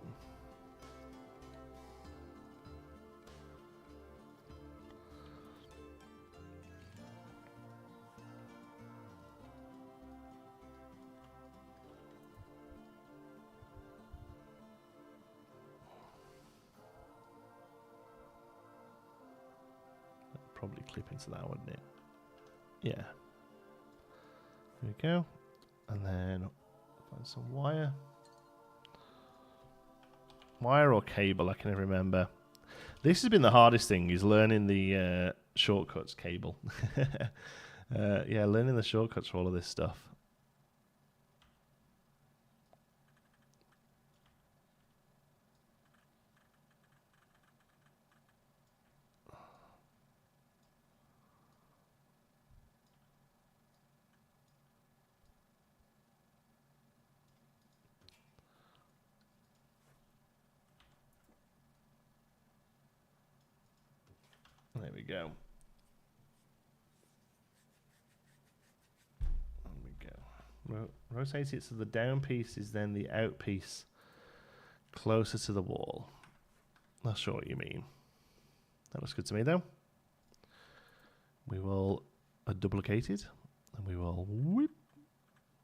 Probably clip into that, wouldn't it? Yeah. There we go. And then find some wire. Wire or cable, I can never remember. This has been the hardest thing, is learning the shortcuts cable. Yeah, learning the shortcuts for all of this stuff. There we go. There we go. Rotate it so the down piece is then the out piece closer to the wall. Not sure what you mean. That looks good to me, though. We will duplicate it, and we will whip,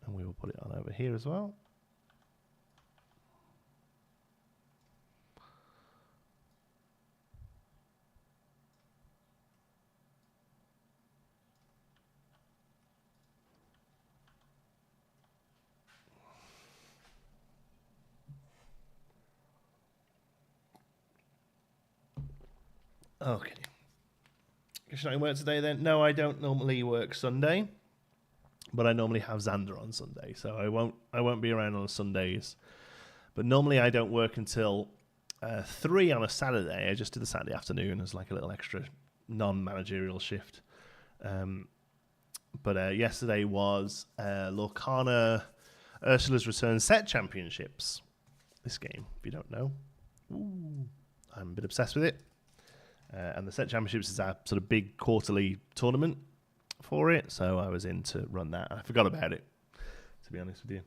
and we will put it on over here as well. Okay. Should I work today then? No, I don't normally work Sunday, but I normally have Xander on Sunday, so I won't be around on Sundays. But normally I don't work until 3 on a Saturday. I just do the Saturday afternoon as like a little extra non-managerial shift. But yesterday was Lorcana Ursula's Return Set Championships. This game, if you don't know. Ooh, I'm a bit obsessed with it. And the Set Championships is our sort of big quarterly tournament for it, so I was in to run that. I forgot about it, to be honest with you.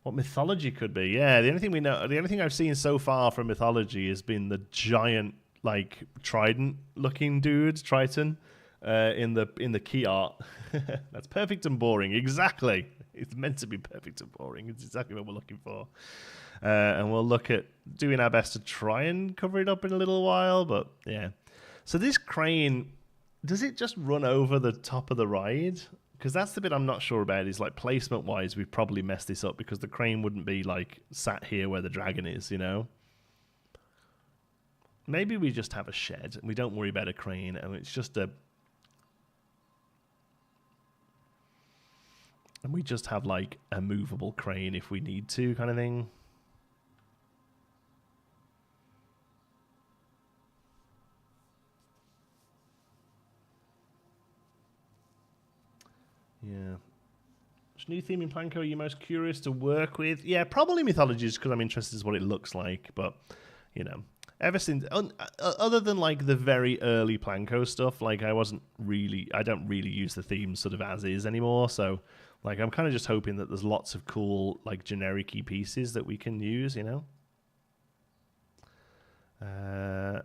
What Mythology could be? Yeah, the only thing we know, the only thing I've seen so far from Mythology has been the giant, like trident-looking dude, Triton, in the key art. That's perfect and boring. Exactly, it's meant to be perfect and boring. It's exactly what we're looking for. And we'll look at doing our best to try and cover it up in a little while, but yeah. So this crane, does it just run over the top of the ride? Because that's the bit I'm not sure about, is like placement wise, we've probably messed this up because the crane wouldn't be like sat here where the dragon is, you know? Maybe we just have a shed and we don't worry about a crane and it's just a... And we just have like a movable crane if we need to, kind of thing. Yeah. Which new theme in Planco are you most curious to work with? Yeah, probably mythology, just because I'm interested in what it looks like. But, you know, ever since... other than, like, the very early Planco stuff, like, I don't really use the themes sort of as is anymore. So, like, I'm kind of just hoping that there's lots of cool, like, generic-y pieces that we can use, you know? How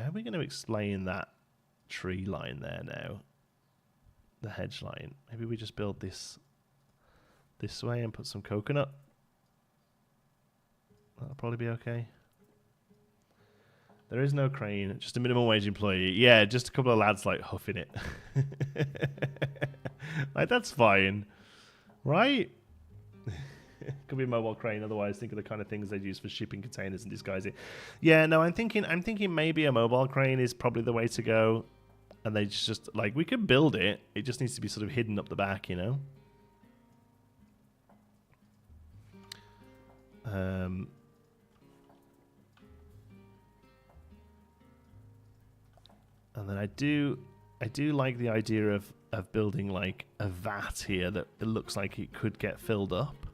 are we going to explain that tree line there now? The hedge line. Maybe we just build this way and put some coconut. That'll probably be okay. There is no crane, just a minimum wage employee. Yeah, just a couple of lads like huffing it. Like, that's fine, right? Could be a mobile crane. Otherwise, think of the kind of things they'd use for shipping containers and disguising. Yeah, no, I'm thinking maybe a mobile crane is probably the way to go. And they just, like, we could build it. It just needs to be sort of hidden up the back, you know? And then I do like the idea of building, like, a vat here that it looks like it could get filled up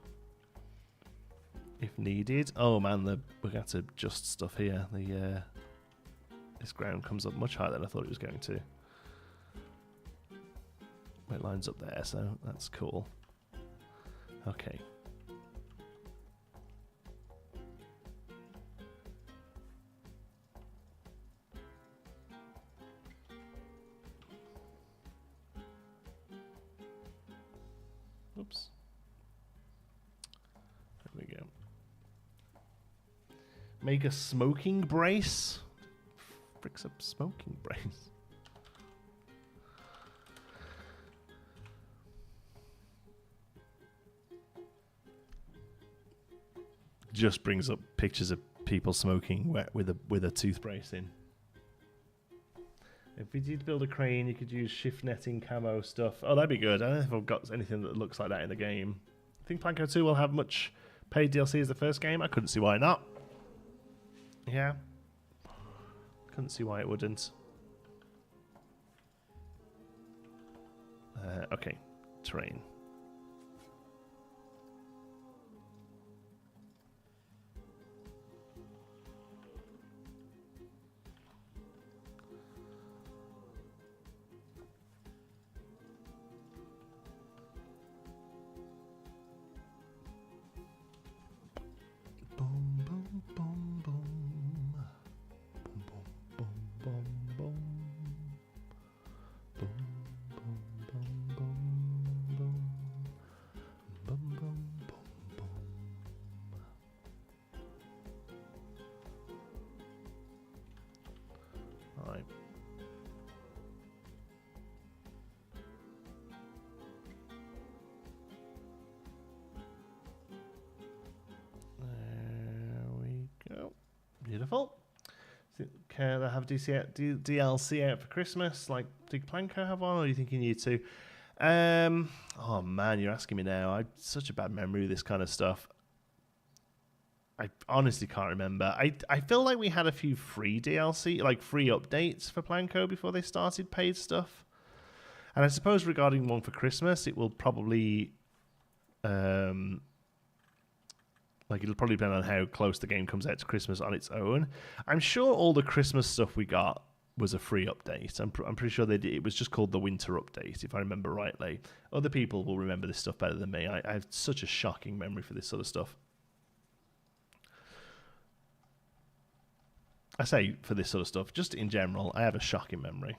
if needed. Oh, man, we're going to have to adjust stuff here. This ground comes up much higher than I thought it was going to. It lines up there, so that's cool. Okay. Oops. There we go. Make a smoking brace? Frick's a smoking brace? Just brings up pictures of people smoking with a tooth brace in. If we did build a crane, you could use shift netting camo stuff. Oh, that'd be good. I don't know if I've got anything that looks like that in the game. I think Planco 2 will have much paid DLC as the first game. I couldn't see why not. Yeah. Couldn't see why it wouldn't. Okay. Terrain. Beautiful. Care they have DLC out for Christmas? Like, did Planco have one, or are you thinking you two? Oh man, you're asking me now. I have such a bad memory of this kind of stuff. I honestly can't remember. I feel like we had a few free DLC, like free updates for Planco before they started paid stuff. And I suppose regarding one for Christmas, it will probably... like, it'll probably depend on how close the game comes out to Christmas on its own. I'm sure all the Christmas stuff we got was a free update. I'm pretty sure it was just called the Winter Update, if I remember rightly. Other people will remember this stuff better than me. I have such a shocking memory for this sort of stuff. I say for this sort of stuff, just in general, I have a shocking memory.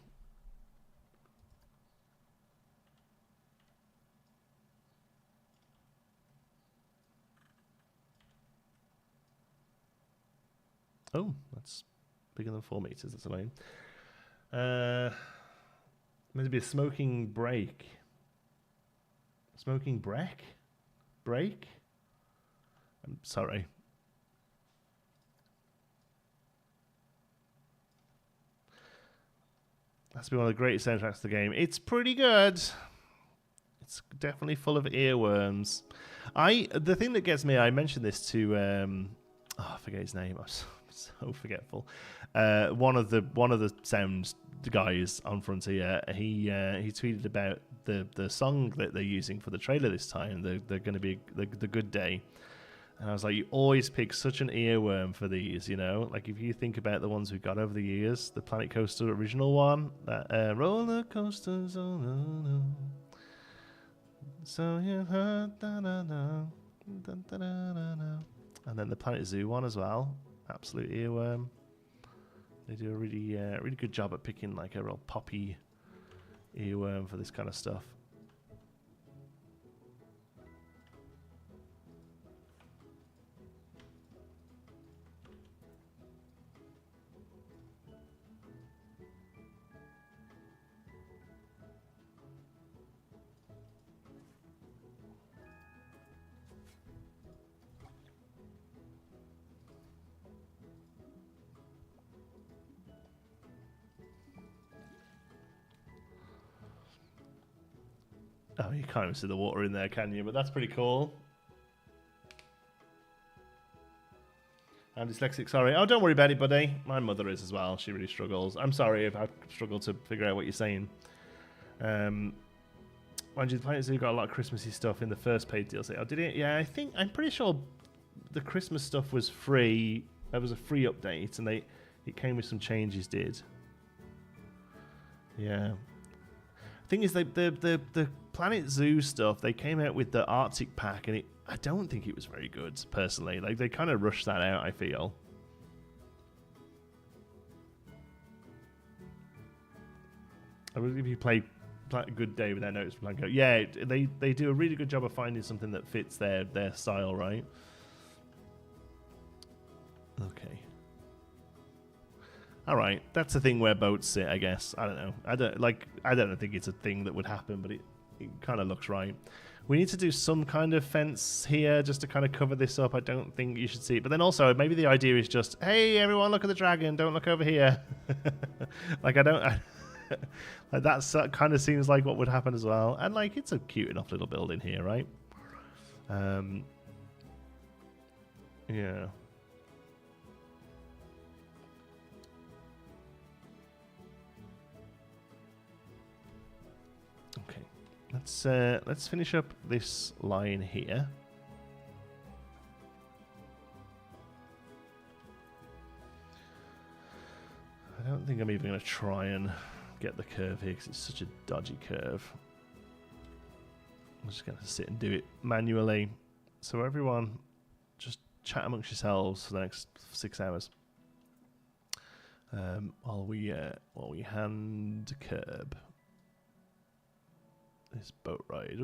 Oh, that's bigger than 4 meters. That's annoying. Meant to be a smoking break. Smoking break? Break? I'm sorry. That's been one of the greatest soundtracks of the game. It's pretty good. It's definitely full of earworms. The thing that gets me, I mentioned this to I forget his name. I'm so forgetful. One of the sound guys on Frontier, he tweeted about the song that they're using for the trailer this time. They're going to be the Good Day. And I was like, you always pick such an earworm for these, you know? Like, if you think about the ones we've got over the years, the Planet Coaster original one, that roller coasters, oh no, no. So you heard, da da da, da da da da. And then the Planet Zoo one as well. Absolute earworm. They do a really good job at picking like a real poppy earworm for this kind of stuff. Oh, you can't even see the water in there, can you? But that's pretty cool. I'm dyslexic, sorry. Oh, don't worry about it, buddy. My mother is as well. She really struggles. I'm sorry if I struggle to figure out what you're saying. Mind you, the Planet Zoo got a lot of Christmassy stuff in the first paid DLC. Oh, did it? Yeah, I'm pretty sure the Christmas stuff was free. There was a free update, and it came with some changes, did. Yeah. Thing is, the Planet Zoo stuff, they came out with the Arctic pack, and I don't think it was very good, personally. Like, they kind of rushed that out, I feel. I believe if you play Good Day without notice, yeah, they do a really good job of finding something that fits their style, right? Okay. All right, that's the thing where boats sit, I guess. I don't know. I don't think it's a thing that would happen, but it kind of looks right. We need to do some kind of fence here just to kind of cover this up. I don't think you should see it. But then also, maybe the idea is just, hey, everyone, look at the dragon. Don't look over here. Like, like, that kind of seems like what would happen as well. And, like, it's a cute enough little building here, right? Yeah. Okay, let's finish up this line here. I don't think I'm even going to try and get the curve here because it's such a dodgy curve. I'm just going to sit and do it manually. So everyone, just chat amongst yourselves for the next 6 hours. While we hand curb this boat ride.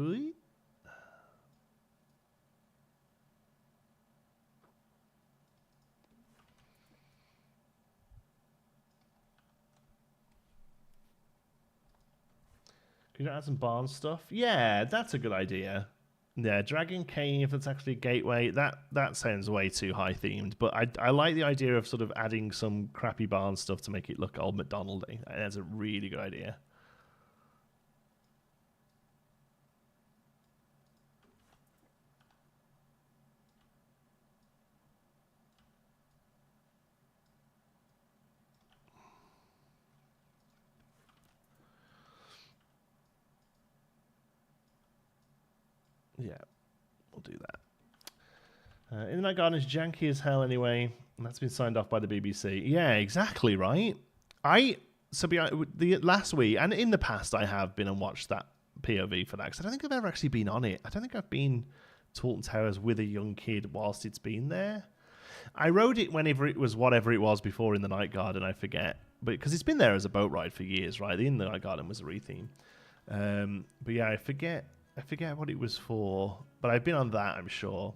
Could you add some barn stuff? Yeah, that's a good idea. Yeah, Dragon Cave, that's actually a gateway. That sounds way too high themed, but I like the idea of sort of adding some crappy barn stuff to make it look old McDonald-y. That's a really good idea. Yeah, we'll do that. In the Night Garden is janky as hell anyway, and that's been signed off by the BBC. Yeah, exactly right. The last week and in the past, I have been and watched that POV for that because I don't think I've ever actually been on it. I don't think I've been to Alton Towers with a young kid whilst it's been there. I rode it whenever it was whatever it was before in the Night Garden. I forget, but because it's been there as a boat ride for years, right? The In the Night Garden was a retheme. But yeah, I forget what it was for, but I've been on that, I'm sure.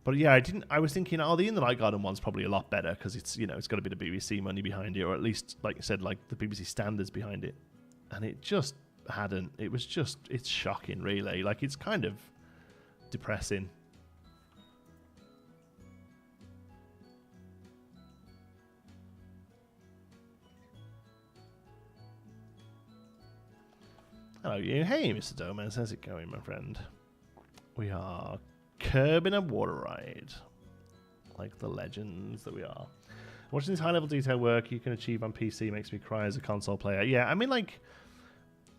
But yeah, I was thinking, the In the Night Garden one's probably a lot better because it's got a bit of BBC money behind it, or at least, like you said, like the BBC standards behind it. And it just, hadn't. It was just, it's shocking, really. Like, it's kind of depressing. Hello, you. Hey, Mr. Domas. How's it going, my friend? We are curbing a water ride. Like the legends that we are. Watching this high-level detail work you can achieve on PC makes me cry as a console player. Yeah, I mean, like,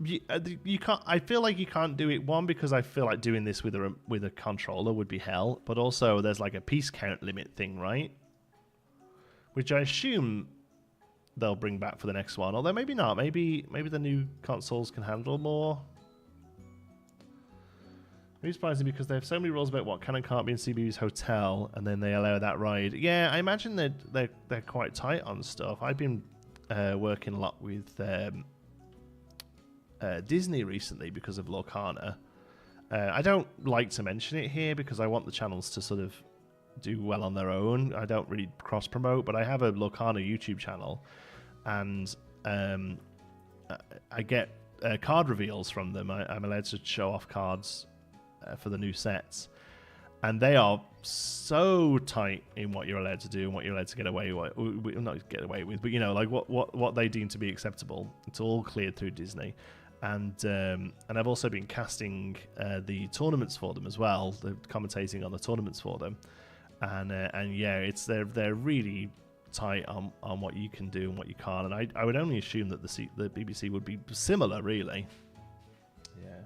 you can't. I feel like you can't do it. One, because I feel like doing this with a controller would be hell. But also, there's like a piece count limit thing, right? Which I assume they'll bring back for the next one. Although maybe not. Maybe the new consoles can handle more. Maybe surprising because they have so many rules about what can and can't be in CBU's hotel, and then they allow that ride. Yeah, I imagine they're quite tight on stuff. I've been working a lot with Disney recently because of Lorcana. I don't like to mention it here because I want the channels to sort of do well on their own. I don't really cross-promote, but I have a Lorcana YouTube channel, and I get card reveals from them. I'm allowed to show off cards for the new sets, and they are so tight in what you're allowed to do and what you're allowed to get away with. Not get away with, but you know, like what they deem to be acceptable. It's all cleared through Disney, and I've also been casting the tournaments for them as well, the commentating on the tournaments for them, and yeah, they're really tight on what you can do and what you can't, and I would only assume that the BBC would be similar, really. Yeah.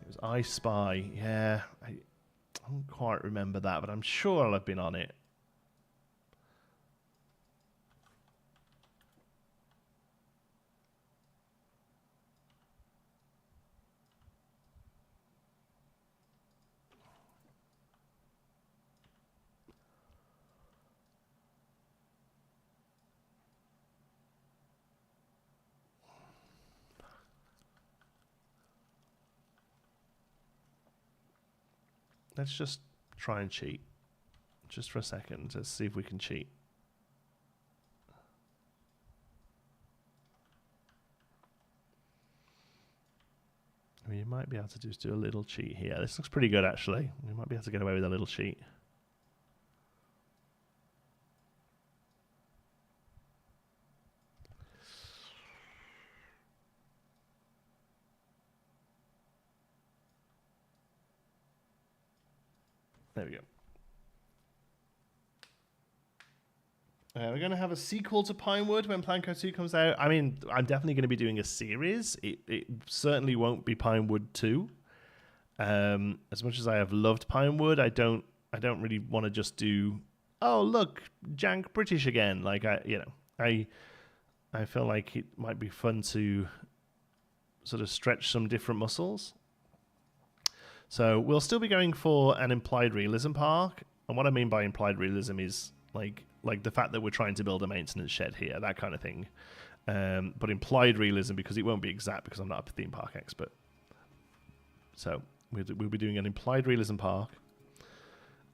It was I Spy. Yeah, I don't quite remember that, but I'm sure I'll have been on it. Let's just try and cheat. Just for a second. Let's see if we can cheat. I mean, you might be able to just do a little cheat here. This looks pretty good, actually. We might be able to get away with a little cheat. There we go. We're going to have a sequel to Pinewood when Planco 2 comes out. I mean, I'm definitely going to be doing a series. It certainly won't be Pinewood 2. As much as I have loved Pinewood, I don't really want to just do, oh, look, jank British again. Like, I feel like it might be fun to sort of stretch some different muscles. So we'll still be going for an implied realism park. And what I mean by implied realism is like the fact that we're trying to build a maintenance shed here, that kind of thing. But implied realism because it won't be exact because I'm not a theme park expert. So we'll be doing an implied realism park.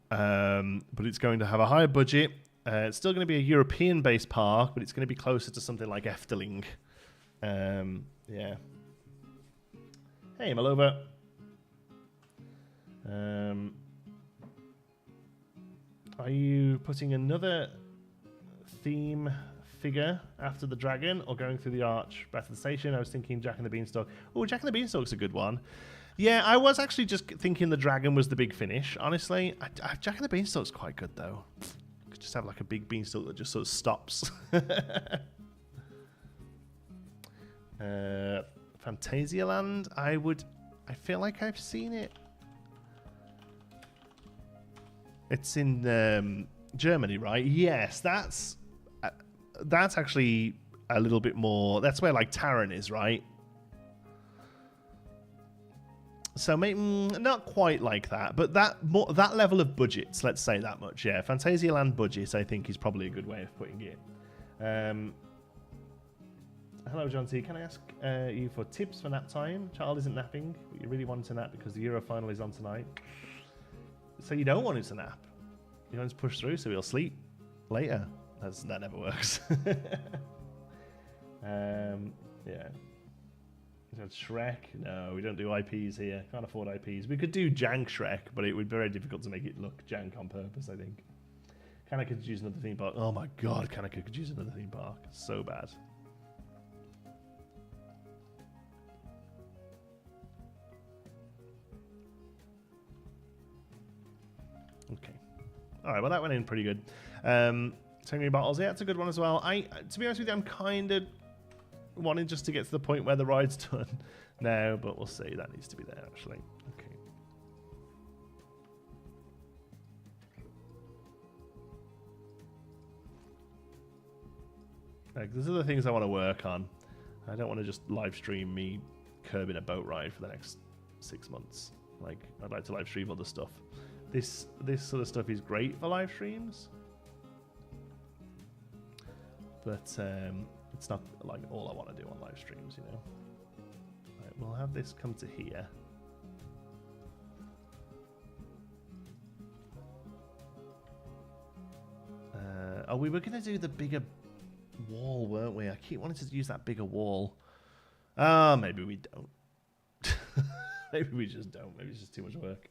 But it's going to have a higher budget. It's still going to be a European-based park, but it's going to be closer to something like Efteling. Yeah. Hey, Malova. Are you putting another theme figure after the dragon or going through the arch back to the station? I was thinking Jack and the Beanstalk. Oh, Jack and the Beanstalk's a good one. Yeah, I was actually just thinking the dragon was the big finish, honestly. Jack and the Beanstalk's quite good, though. Could just have like a big beanstalk that just sort of stops. Phantasialand, I feel like I've seen it. It's in Germany, right? Yes, that's actually a little bit more. That's where like Taron is, right? So maybe not quite like that, but that level of budgets. Let's say that much. Yeah, Phantasialand budget, I think, is probably a good way of putting it. Hello, John T. Can I ask you for tips for nap time? Child isn't napping, but you really want to nap because the Euro final is on tonight. So you don't want him to nap. You want him to push through so he'll sleep later. That never works. Yeah. Shrek? No, we don't do IPs here. Can't afford IPs. We could do Jank Shrek, but it would be very difficult to make it look jank on purpose, I think. Kanaka could use another theme park. Oh my god, Kanaka could use another theme park. It's so bad. Okay. Alright, well that went in pretty good. Tangry Bottles, yeah, that's a good one as well. To be honest with you, I'm kind of wanting just to get to the point where the ride's done now, but we'll see. That needs to be there, actually. Okay. Like, there's other things I want to work on. I don't want to just live stream me curbing a boat ride for the next 6 months. Like, I'd like to live stream other stuff. This sort of stuff is great for live streams, but it's not like all I want to do on live streams, you know. Right, we'll have this come to here. Oh, we were going to do the bigger wall, weren't we? I keep wanting to use that bigger wall. Maybe we don't. Maybe we just don't. Maybe it's just too much work.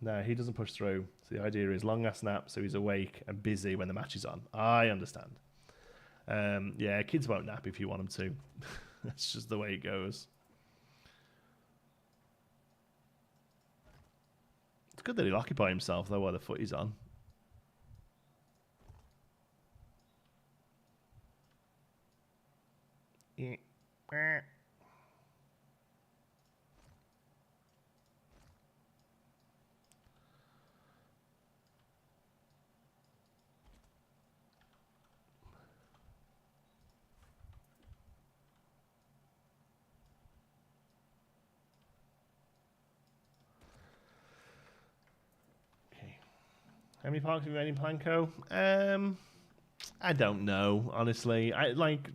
No, he doesn't push through. So the idea is long ass nap, so he's awake and busy when the match is on. I understand. Yeah, kids won't nap if you want them to. That's just the way it goes. It's good that he'll occupy himself, though, while the footy's on. Yeah. How many parks have you made in Planco? I don't know, honestly.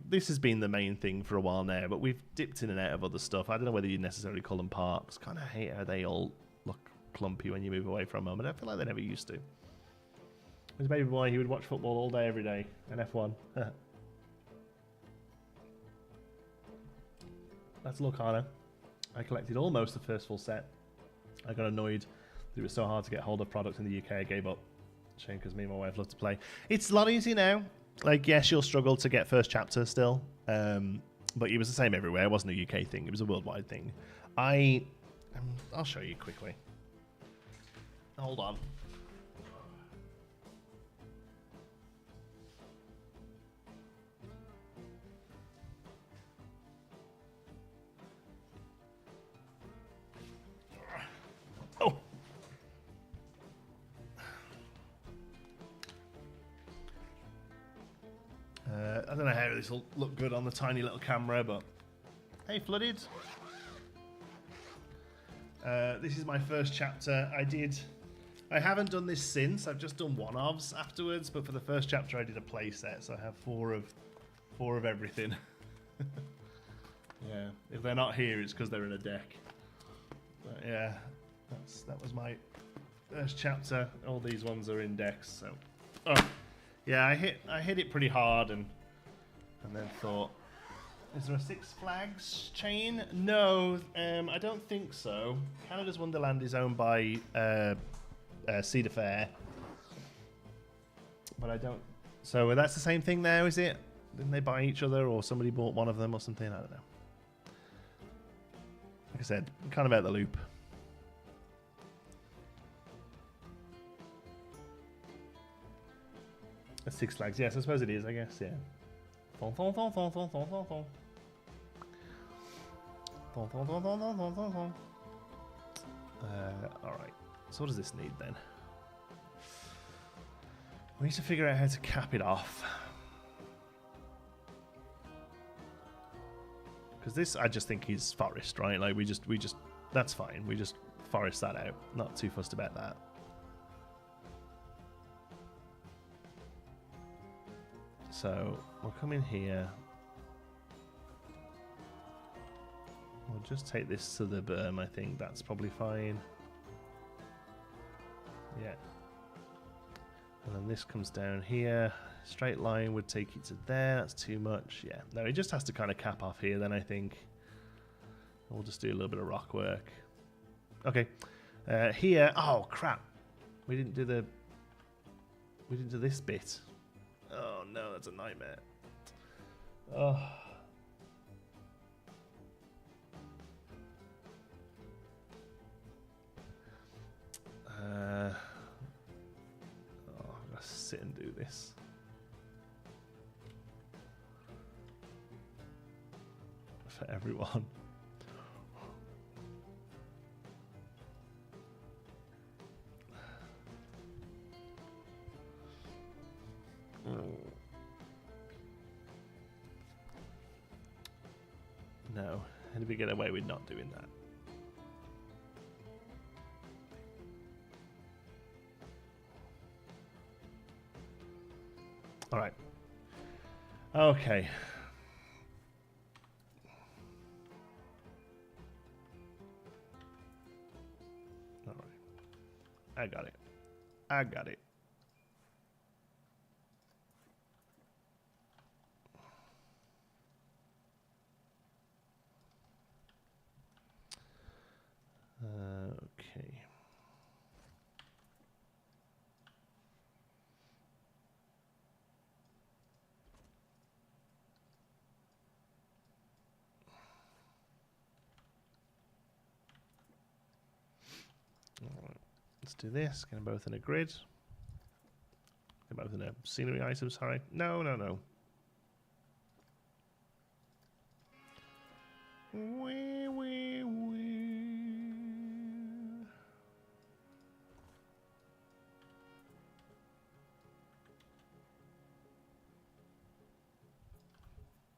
This has been the main thing for a while now, but we've dipped in and out of other stuff. I don't know whether you necessarily call them parks. Kind of hate how they all look clumpy when you move away from them, and I feel like they never used to. His baby boy, he would watch football all day, every day, and F1. That's Lorcana. I collected almost the first full set. I got annoyed that it was so hard to get hold of products in the UK. I gave up. Shame, because me and my wife love to play. It's a lot easier now. Like, yes, you'll struggle to get first chapter still, but it was the same everywhere. It wasn't a UK thing. It was a worldwide thing. I'll show you quickly. Hold on. Oh. I don't know how this will look good on the tiny little camera, but hey, Flooded. This is my first chapter. I haven't done this since. I've just done one-offs afterwards, but for the first chapter I did a play set, so I have four of everything. Yeah, if they're not here, it's because they're in a deck. But yeah, that was my first chapter. All these ones are in decks, so. Oh. Yeah, I hit it pretty hard and then thought, is there a Six Flags chain? No, I don't think so. Canada's Wonderland is owned by Cedar Fair, but I don't. So that's the same thing now, is it? Didn't they buy each other, or somebody bought one of them, or something? I don't know. Like I said, I'm kind of out the loop. Six Flags, yes, I suppose it is, I guess, yeah. Alright, so what does this need then? We need to figure out how to cap it off. Because this, I just think is forest, right? Like, we just, that's fine. We just forest that out. Not too fussed about that. So we'll come in here. We'll just take this to the berm. I think that's probably fine. Yeah. And then this comes down here. Straight line would take you to there. That's too much. Yeah. No, it just has to kind of cap off here then, I think. We'll just do a little bit of rock work. Okay. Here. Oh, crap. We didn't do this bit. Oh, no. That's a nightmare. Oh. I'm gonna sit and do this. For everyone. No, how did we get away with not doing that? All right. Okay. All right. I got it. I got it. Okay. All right. Let's do this. Get them both in a grid. Get them both in a scenery item, sorry. No, no, no.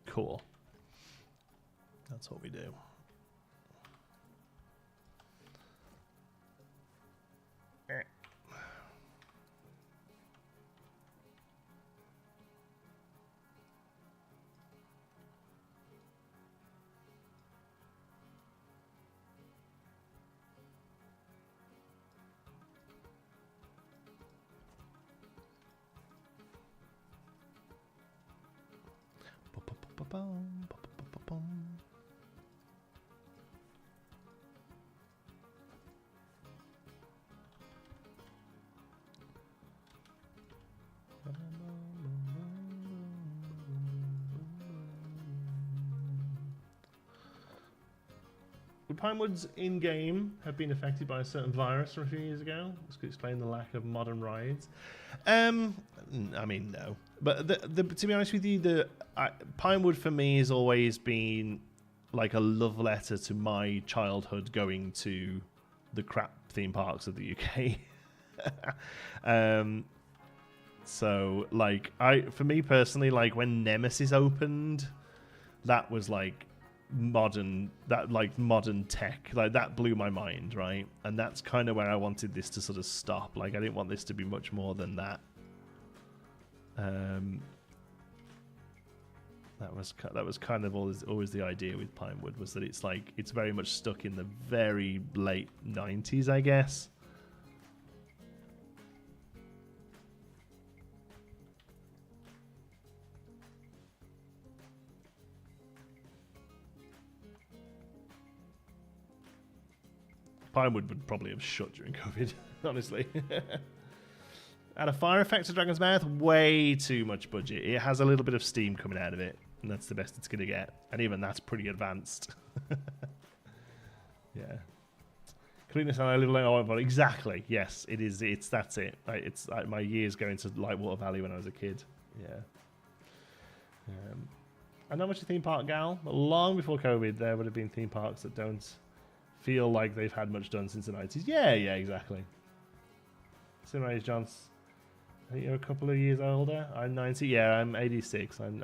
Cool. That's what we do. The Pinewoods in-game have been affected by a certain virus from a few years ago. This could explain the lack of modern rides. I mean, no. But to be honest with you, Pinewood for me has always been like a love letter to my childhood going to the crap theme parks of the UK. So, like, for me personally, like when Nemesis opened, that was like modern tech, like that blew my mind, right? And that's kind of where I wanted this to sort of stop. Like I didn't want this to be much more than that. That was kind of always the idea with Pinewood, was that it's like it's very much stuck in the very late 90s, I guess. Pinewood would probably have shut during COVID, honestly. Add a fire effect to Dragon's Mouth, way too much budget. It has a little bit of steam coming out of it, and that's the best it's going to get. And even that's pretty advanced. Yeah. Cleanness and I live alone. Oh, exactly. Yes, it is. That's it. Like, it's like my years going to Lightwater Valley when I was a kid. Yeah. I know much a theme park gal, but long before COVID, there would have been theme parks that don't feel like they've had much done since the 90s. Yeah, exactly. Similar age, Johns. I think you're a couple of years older. I'm 90. Yeah, I'm 86. I'm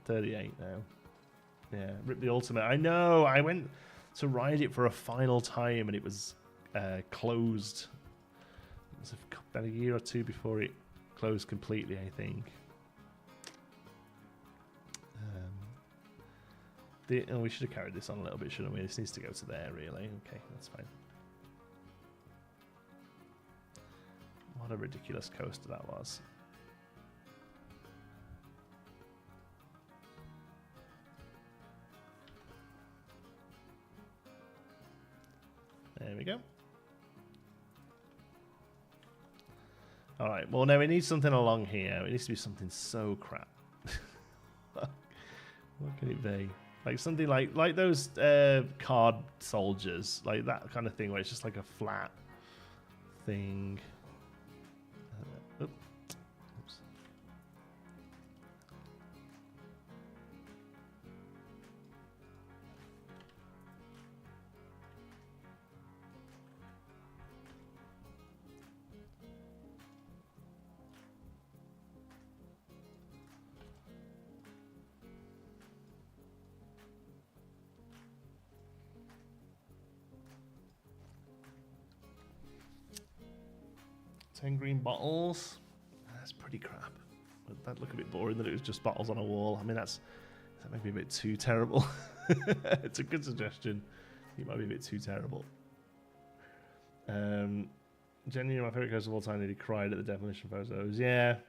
38 now. Yeah, Rip the Ultimate. I know. I went to ride it for a final time, and it was closed. It was about a year or two before it closed completely, I think. We should have carried this on a little bit, shouldn't we? This needs to go to there, really. Okay, that's fine. What a ridiculous coaster that was. There we go. Alright, well now we need something along here. It needs to be something so crap. What can it be? Like something like those card soldiers. Like that kind of thing where it's just like a flat thing. Oops. Ten green bottles. That's pretty crap. But that'd look a bit boring that it was just bottles on a wall. I mean, that might be a bit too terrible. It's a good suggestion. It might be a bit too terrible. Genuinely, my favorite coaster of all time. Nearly cried at the demolition photos. Yeah, it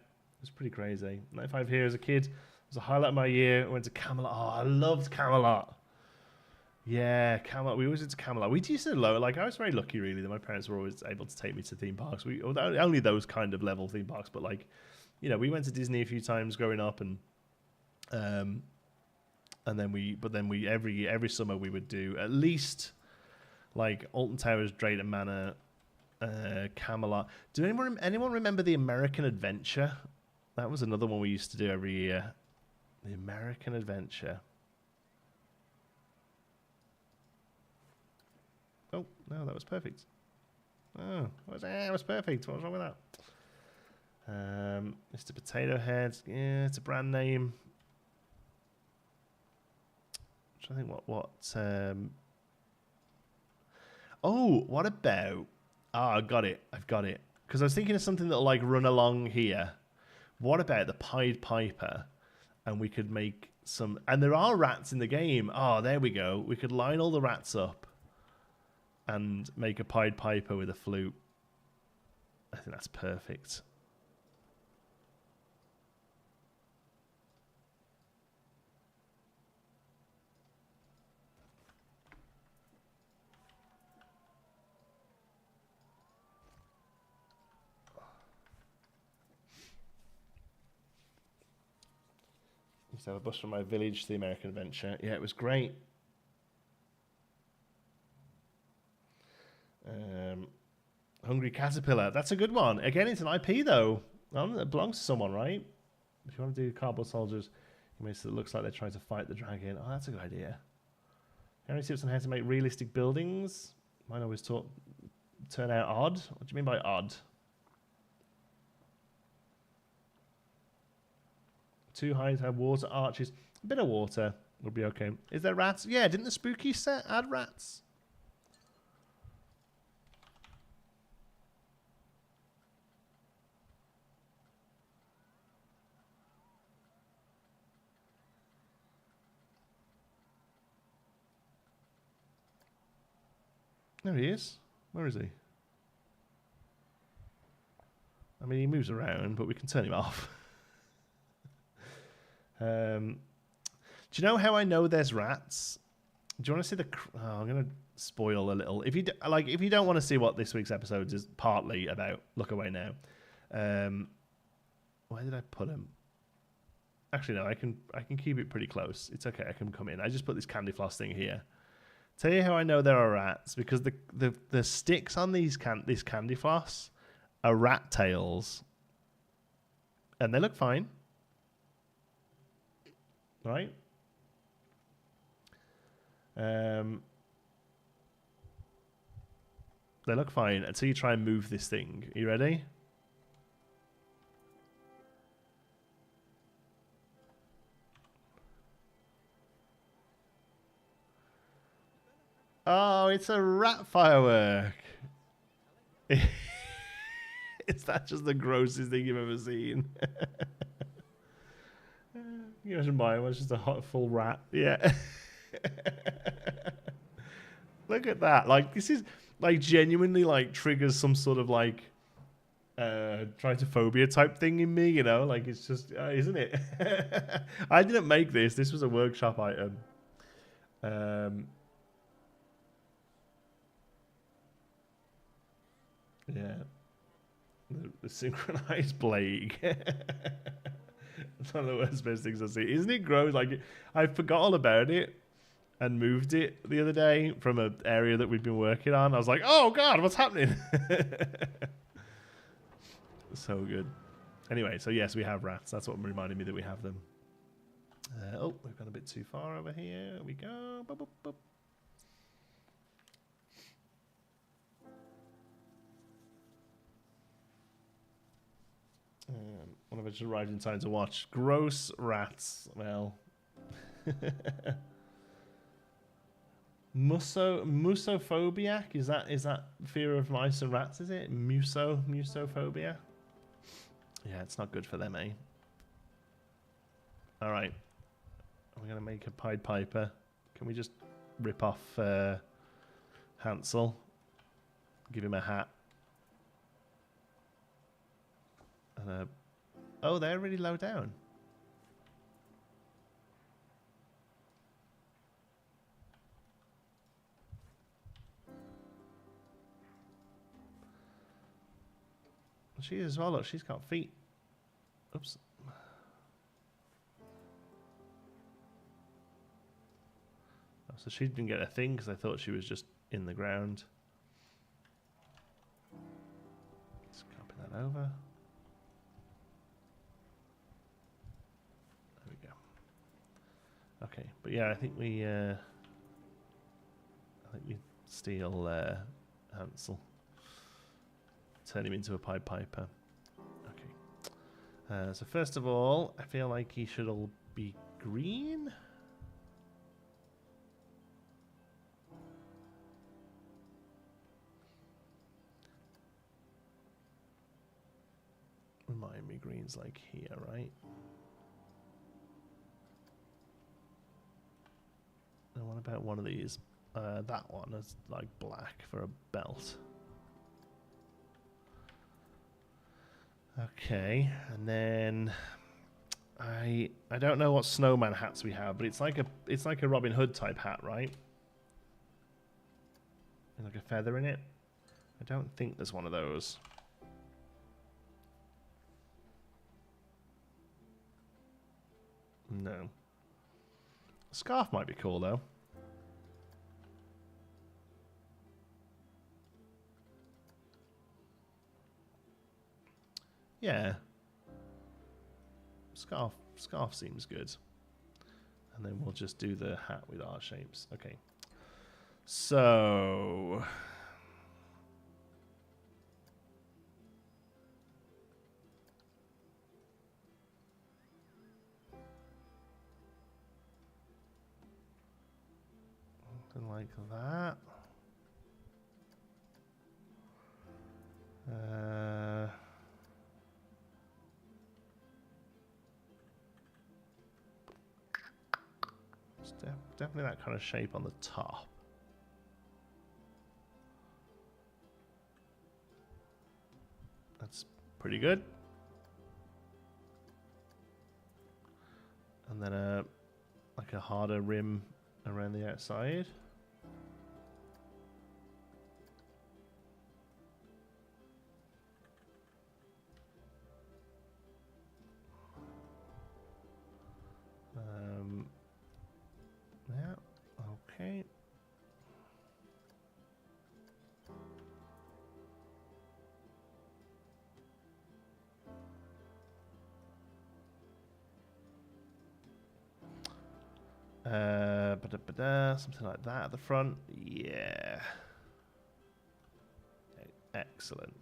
was pretty crazy. 95 here as a kid. It was a highlight of my year. I went to Camelot. Oh, I loved Camelot. Yeah, Camelot. We always went to Camelot. We used to like. I was very lucky, really, that my parents were always able to take me to theme parks. Only those kind of level theme parks, but like, you know, we went to Disney a few times growing up, and then we every summer we would do at least like Alton Towers, Drayton Manor, Camelot. Do anyone remember the American Adventure? That was another one we used to do every year. The American Adventure. Oh, no, that was perfect. Oh, it was perfect. What was wrong with that? Mr. Potato Head. Yeah, it's a brand name. I'm trying to think what oh, what about... I've got it. Because I was thinking of something that'll like run along here. What about the Pied Piper? And we could make some... And there are rats in the game. Oh, there we go. We could line all the rats up and make a Pied Piper with a flute. I think that's perfect. I used to have a bus from my village to the American Adventure. Yeah, it was great. Hungry Caterpillar. That's a good one. Again, it's an IP, though. It belongs to someone, right? If you want to do cardboard soldiers, you make it looks like they're trying to fight the dragon. Oh, that's a good idea. Any tips on how to make realistic buildings? Mine always turn out odd. What do you mean by odd? Too high to have water arches. A bit of water would be okay. Is there rats? Yeah, didn't the spooky set add rats? There he is. Where is he? I mean, he moves around, but we can turn him off. Do you know how I know there's rats? Do you want to see the... I'm going to spoil a little. If you don't want to see what this week's episode is partly about, look away now. Where did I put him? Actually, no, I can keep it pretty close. It's okay, I can come in. I just put this candy floss thing here. Tell you how I know there are rats, because the sticks on this candy floss are rat tails, and they look fine, right? They look fine until you try and move this thing. Are you ready? Oh, it's a rat firework. Is that just the grossest thing you've ever seen? You imagine buying one, it's just a hot full rat. Yeah. Look at that. Like, this is like genuinely like triggers some sort of like trypophobia type thing in me, you know, like it's just, isn't it? I didn't make this. This was a workshop item. Yeah, the synchronized plague. It's one of the worst best things I've seen. Isn't it gross? Like, I forgot all about it and moved it the other day from an area that we've been working on. I was like, oh god, what's happening? So good. Anyway, so yes, we have rats. That's what reminded me that we have them. Oh, we've gone a bit too far over here. There we go. Boop, boop, boop. One of us arrived in time to watch. Gross rats. Well. Musophobiac? Is that fear of mice and rats, is it? Musophobia? Yeah, it's not good for them, eh? Alright. We're gonna make a Pied Piper. Can we just rip off Hansel? Give him a hat. And oh, they're really low down. She is as well, look, she's got feet. Oops. Oh, so she didn't get a thing because I thought she was just in the ground. Let's copy that over. There we go. Okay, but yeah, I think we steal Hansel. Turn him into a Pied Piper. Okay. So first of all, I feel like he should all be green. Remind me, green's like here, right? And what about one of these? That one is like black for a belt. Okay, and then I don't know what snowman hats we have, but it's like a Robin Hood type hat, right? And like a feather in it. I don't think there's one of those. No. A scarf might be cool though. Yeah. Scarf seems good. And then we'll just do the hat with our shapes. Okay. So something like that. Definitely that kind of shape on the top. That's pretty good. And then like a harder rim around the outside. Yeah, okay. Something like that at the front. Yeah. Excellent.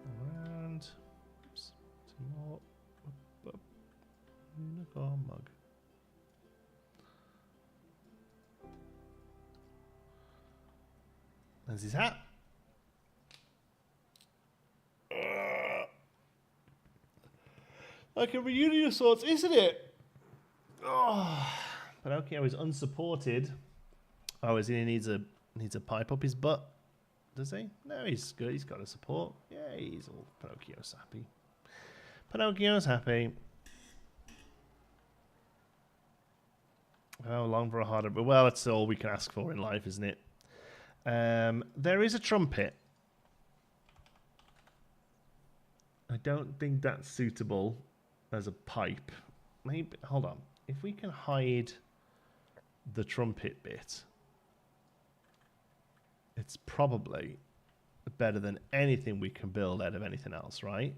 Around. Oops. Some more. Unicorn mug. There's his hat. Like a reunion of sorts, isn't it? Oh, Pinocchio is unsupported. Oh, is he needs a pipe up his butt? Does he? No, he's good. He's got a support. Yeah, he's all Pinocchio's happy. Pinocchio's happy. Oh, long for a harder, but well, that's all we can ask for in life, isn't it? There is a trumpet. I don't think that's suitable as a pipe. Maybe, hold on. If we can hide the trumpet bit, it's probably better than anything we can build out of anything else, right?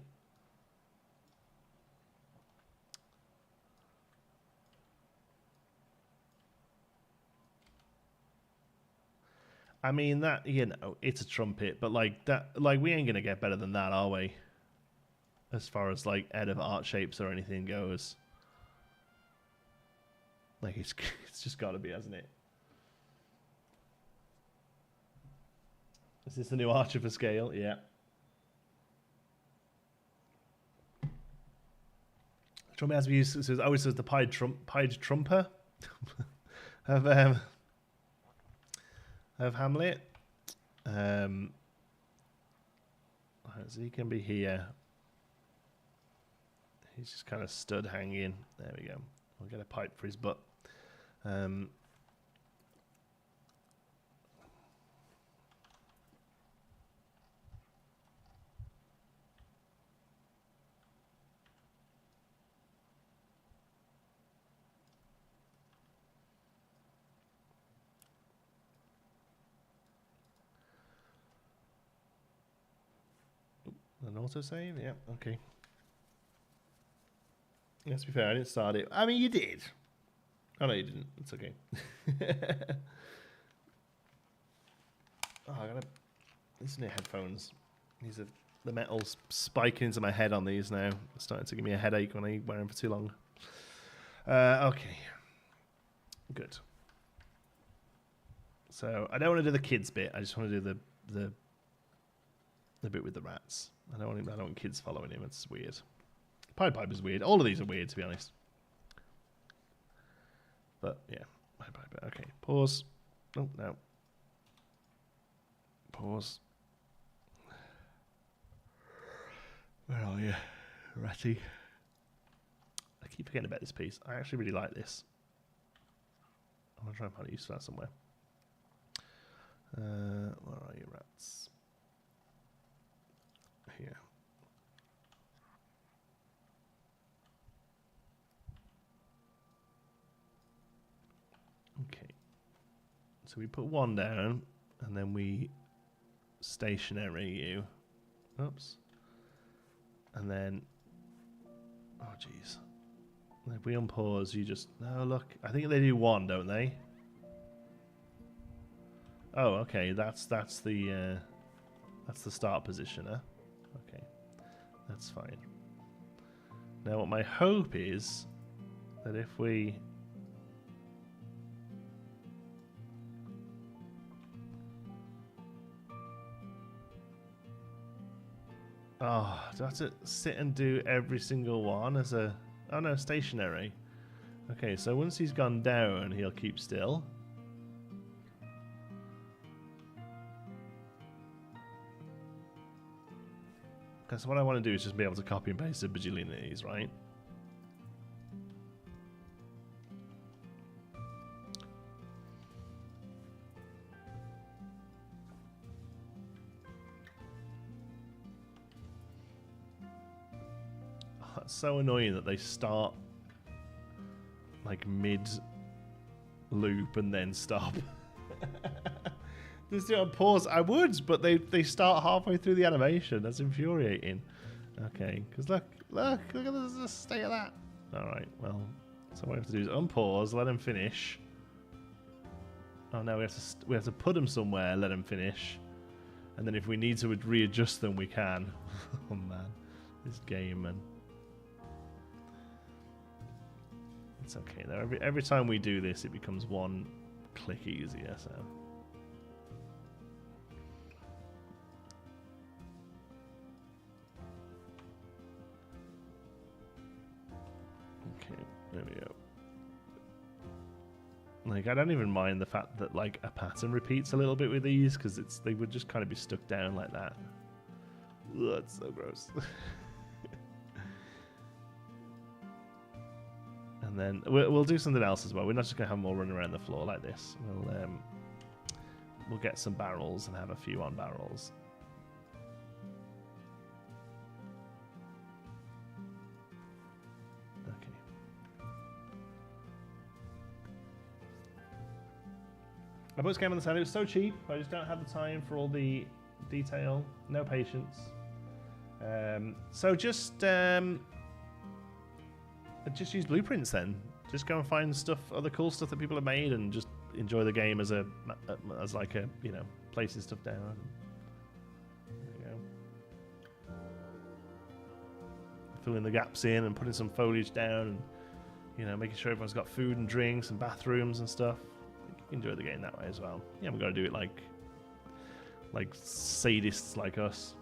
I mean, that, you know, it's a trumpet, but like that, like we ain't gonna get better than that, are we? As far as like out of art shapes or anything goes. Like it's just gotta be, hasn't it? Is this the new Archer for scale? Yeah. Trumpet has to be used. So it always says the pied trumper of Hamlet. So he can be here. He's just kind of stood hanging. There we go. We'll get a pipe for his butt. An autosave? Yeah, okay. Let's be fair, I didn't start it. I mean, you did. Oh, no, you didn't. It's okay. Oh, I gotta listen to headphones. These are the metal's spiking into my head on these now. It's starting to give me a headache when I wear them for too long. Okay. Good. So I don't want to do the kids bit. I just want to do the bit with the rats. I don't want kids following him. It's weird. Pied Pipe is weird. All of these are weird, to be honest. But yeah, Pied Pipe. Okay, pause. Oh no. Pause. Where are you, Ratty? I keep forgetting about this piece. I actually really like this. I'm gonna try and find a use for that somewhere. Where are you, rats? Here. Okay. So we put one down, and then we stationary you. Oops. And then, oh jeez. If we unpause, you just, no, look. I think they do one, don't they? Oh, okay. That's the start position, huh? Okay, that's fine. Now, what my hope is that if we do I have to sit and do every single one as a... Oh no, stationary. Okay, so once he's gone down, he'll keep still. Because what I want to do is just be able to copy and paste a bajillion of these, right? It's so annoying that they start like mid loop and then stop. Just do a pause. I would, but they start halfway through the animation. That's infuriating. Okay, because look at the state of that. All right, well, so what we have to do is unpause, let them finish. Oh no, we have to put them somewhere, let them finish, and then if we need to readjust them, we can. Oh man, this game, man. It's okay though. Every time we do this, it becomes one click easier. So. Like, I don't even mind the fact that like a pattern repeats a little bit with these, because they would just kind of be stuck down like that. Ugh, that's so gross. And then we'll do something else as well. We're not just gonna have them all running around the floor like this. We'll get some barrels and have a few on barrels. I bought this game on the side. It was so cheap. I just don't have the time for all the detail. No patience. So just use blueprints then. Just go and find stuff, other cool stuff that people have made, and just enjoy the game as like a, you know, placing stuff down. There you go. Filling the gaps in and putting some foliage down, and, you know, making sure everyone's got food and drinks and bathrooms and stuff. Enjoy the game that way as well. You haven't got to do it like sadists like us.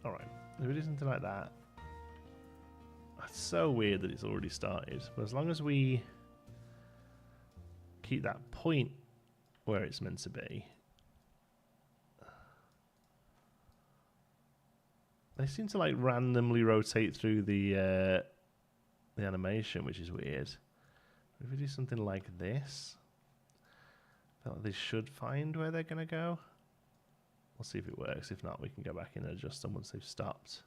Alright, if we do something like that, that's so weird that it's already started, but as long as we keep that point where it's meant to be, they seem to like randomly rotate through the animation, which is weird. If we do something like this, I feel like they should find where they're going to go. We'll see if it works. If not, we can go back in and adjust them once they've stopped.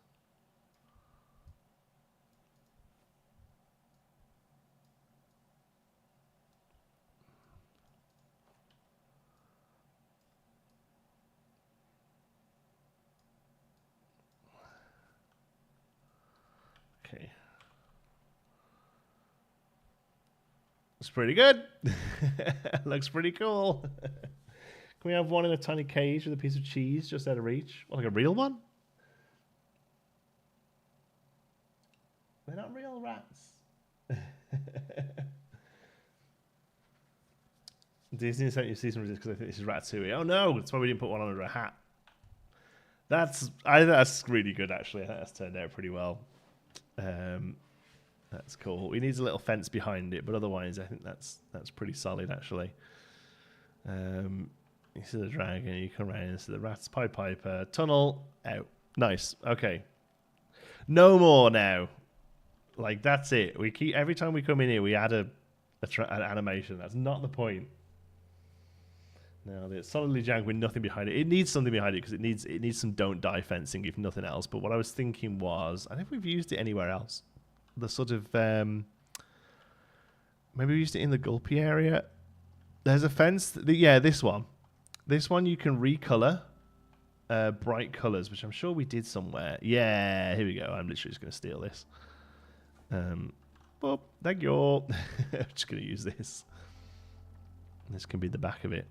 Okay. It's pretty good. Looks pretty cool. Can we have one in a tiny cage with a piece of cheese just out of reach? Well, like a real one? They're not real rats. Disney sent you season resist because I think this is Ratatouille. Oh no, that's why we didn't put one under a hat. That's really good actually. I think that's turned out pretty well. That's cool. We need a little fence behind it, but otherwise I think that's pretty solid actually. You see the dragon, you come around and see the rats, Pied Piper, tunnel, out. Nice. Okay. No more now. Like, that's it. We keep, every time we come in here, we add an animation. That's not the point. No, it's solidly jagged with nothing behind it. It needs something behind it because it needs some don't die fencing, if nothing else. But what I was thinking was, I don't know if we've used it anywhere else. The sort of, maybe we used it in the Gulpy area. There's a fence. Yeah, this one. This one you can recolor bright colors, which I'm sure we did somewhere. Yeah, here we go. I'm literally just going to steal this. Oh, thank you. I'm just going to use this. This can be the back of it.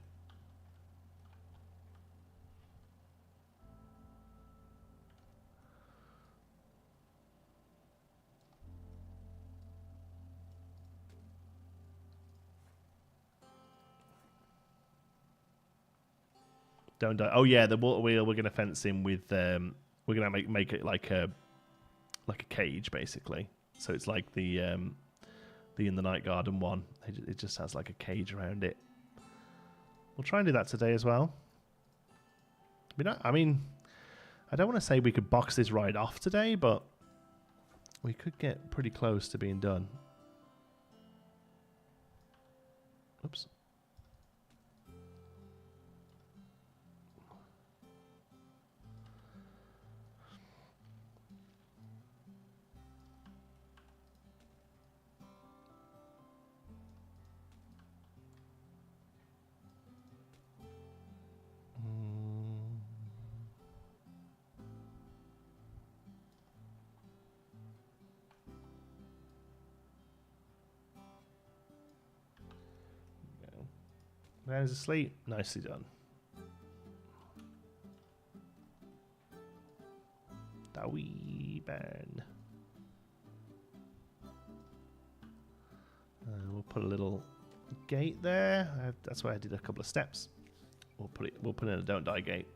Don't die. Oh yeah, the water wheel. We're gonna fence in with. We're gonna make it like a cage basically. So it's like the In the Night Garden one. It just has like a cage around it. We'll try and do that today as well. I mean, I don't want to say we could box this ride off today, but we could get pretty close to being done. Oops. Man is asleep. Nicely done. Dowie burn. We'll put a little gate there. That's why I did a couple of steps. We'll put in a don't die gate.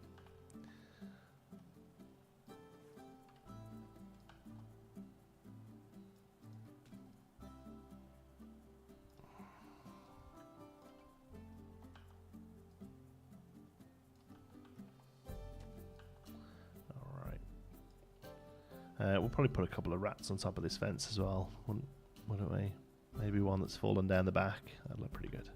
We'll probably put a couple of rats on top of this fence as well, wouldn't we? Maybe one that's fallen down the back. That'd look pretty good.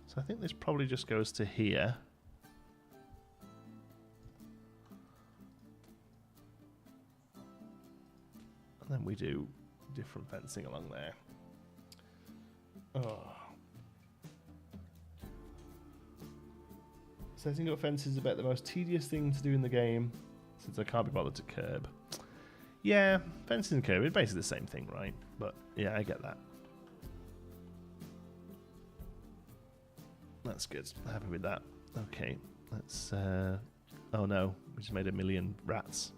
So I think this probably just goes to here. And then we do different fencing along there. Oh. Setting up fences is about the most tedious thing to do in the game, since I can't be bothered to curb. Yeah, fencing and curb is basically the same thing, right? But yeah, I get that. That's good. Happy with that. Okay, let's... oh no, we just made 1 million rats.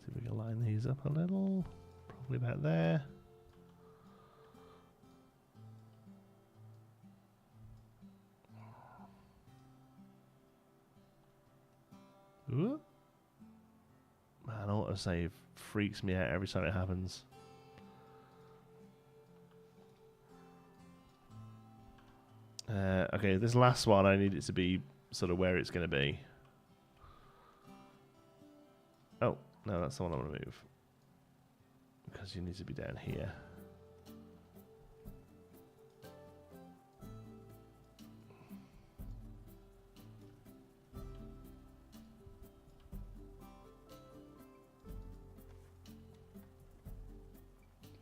See if we can line these up a little. Probably about there. Ooh. Man, autosave freaks me out every time it happens. Okay, this last one, I need it to be sort of where it's going to be. Oh, no, that's the one I want to move. Because you need to be down here.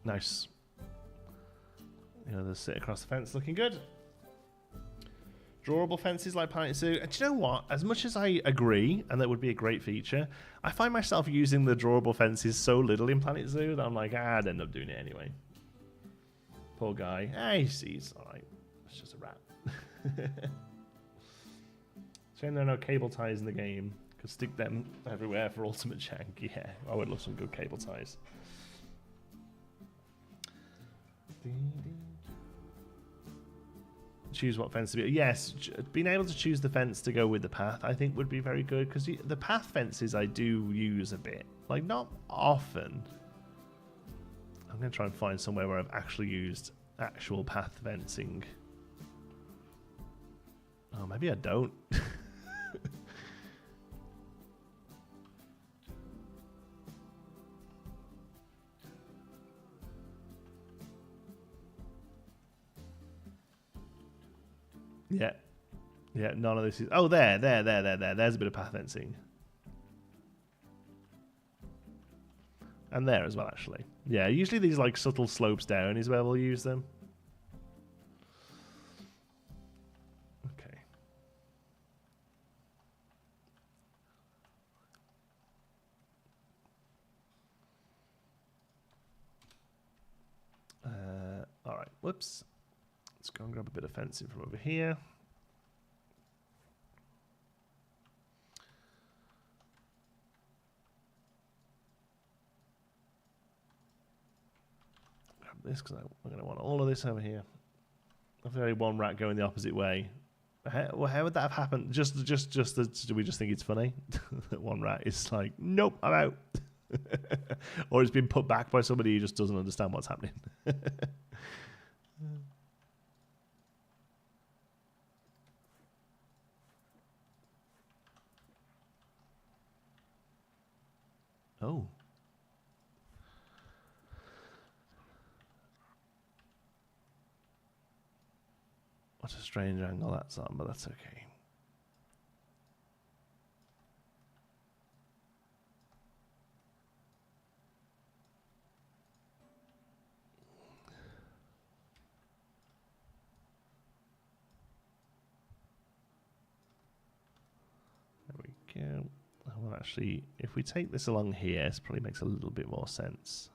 Nice. You know, they sit across the fence looking good. Drawable fences like Planet Zoo. And do you know what? As much as I agree, and that would be a great feature, I find myself using the drawable fences so little in Planet Zoo that I'm like, I'd end up doing it anyway. Poor guy. He's alright. It's just a rat. Shame there are no cable ties in the game. Could stick them everywhere for ultimate jank. Yeah, I would love some good cable ties. Choose what fence to be. Yes, being able to choose the fence to go with the path, I think would be very good, because the path fences I do use a bit, like not often. I'm going to try and find somewhere where I've actually used actual path fencing. Oh, maybe I don't. Yeah. Yeah, none of this is... Oh, there. There's a bit of path fencing. And there as well, actually. Yeah, usually these like subtle slopes down is where we'll use them. Okay. All right, whoops. Let's go and grab a bit of fencing from over here. Grab this, because I'm going to want all of this over here. If there's only one rat going the opposite way, how would that have happened? Do we just think it's funny that one rat is like, nope, I'm out, or it's been put back by somebody who just doesn't understand what's happening? Oh. What a strange angle that's on, but that's okay. There we go. Well, actually, if we take this along here, it probably makes a little bit more sense.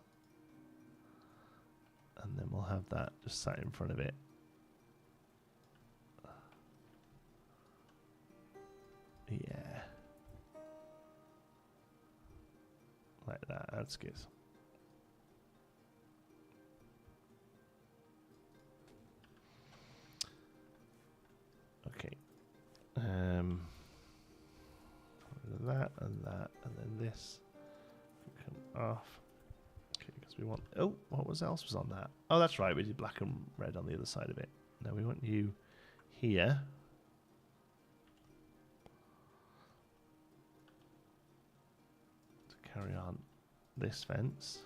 And then we'll have that just sat in front of it. Yeah. Like that, that's good. Okay. That and that, and then this come off. Okay, because we want. Oh, what else was on that? Oh, that's right. We did black and red on the other side of it. No, we want you here. To carry on this fence.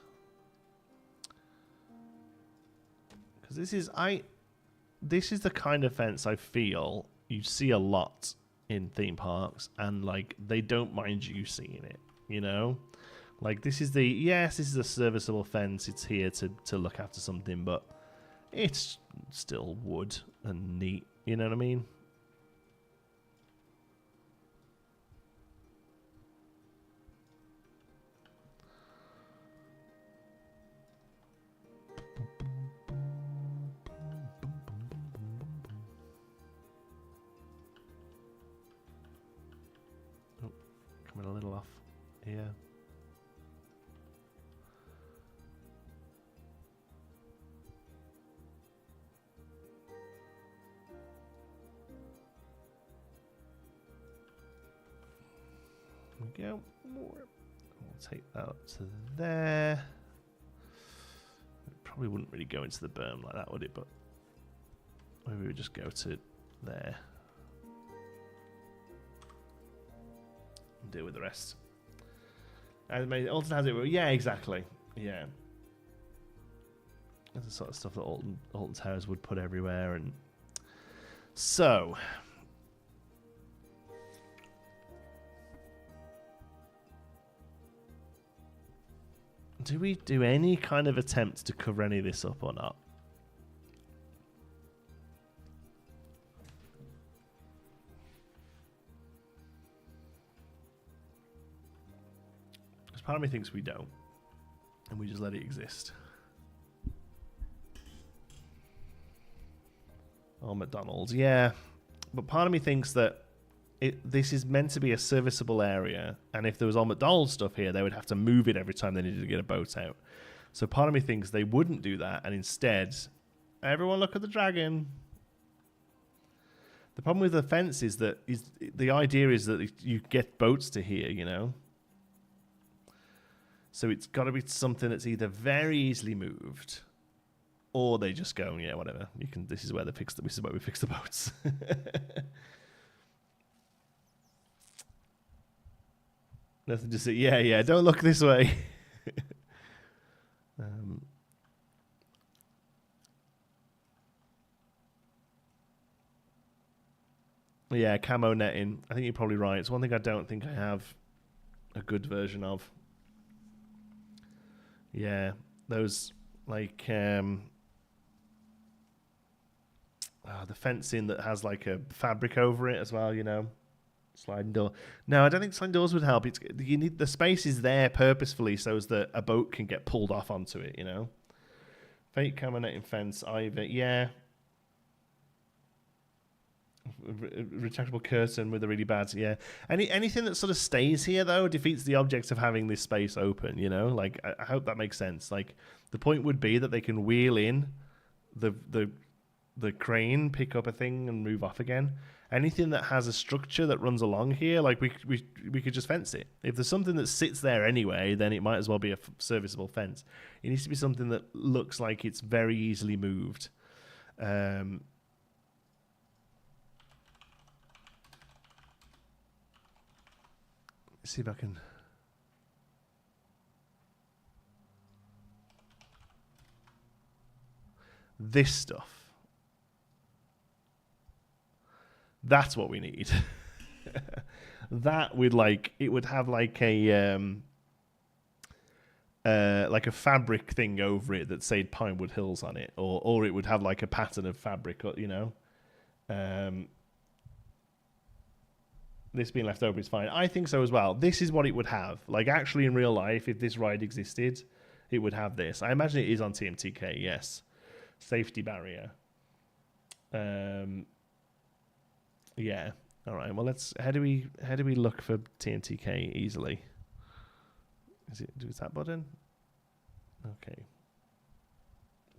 Because this is the kind of fence I feel you see a lot in theme parks, and like they don't mind you seeing it, you know? Like this is this is a serviceable fence, it's here to look after something, but it's still wood and neat, you know what I mean? A little off here. There we go. We'll take that up to there. It probably wouldn't really go into the berm like that, would it? But maybe we would just go to there. Deal with the rest. And Alton has it. Yeah, exactly. Yeah, that's the sort of stuff that Alton Towers would put everywhere. And so, do we do any kind of attempt to cover any of this up or not? Part of me thinks we don't, and we just let it exist. Oh, McDonald's, yeah. But part of me thinks that this is meant to be a serviceable area, and if there was all McDonald's stuff here, they would have to move it every time they needed to get a boat out. So part of me thinks they wouldn't do that, and instead, everyone look at the dragon. The problem with the fence is that the idea is that you get boats to here, you know? So it's got to be something that's either very easily moved, or they just go, yeah, whatever. You can. This is where we fix the boats. Nothing to say. Yeah. Don't look this way. Yeah, camo netting. I think you're probably right. It's one thing I don't think I have a good version of. Yeah, those like the fencing that has like a fabric over it as well, you know. Sliding door. No, I don't think sliding doors would help. You need the space is there purposefully so as that a boat can get pulled off onto it, you know. Fake camo netting fence, either retractable curtain with a really bad anything that sort of stays here though defeats the object of having this space open, you know. Like I hope that makes sense. Like the point would be that they can wheel in the crane, pick up a thing and move off again. Anything that has a structure that runs along here, like we could just fence it. If there's something that sits there anyway, then it might as well be a serviceable fence. It needs to be something that looks like it's very easily moved. See if I can. this stuff. That's what we need. That would like it would have like a fabric thing over it that said Pinewood Hills on it, or it would have like a pattern of fabric, you know. This being left over is fine. I think so as well. This is what it would have. Like actually in real life, if this ride existed, it would have this. I imagine it is on TMTK. Yes, safety barrier. Yeah. All right. Well, let's. How do we look for TMTK easily? Is that button? Okay.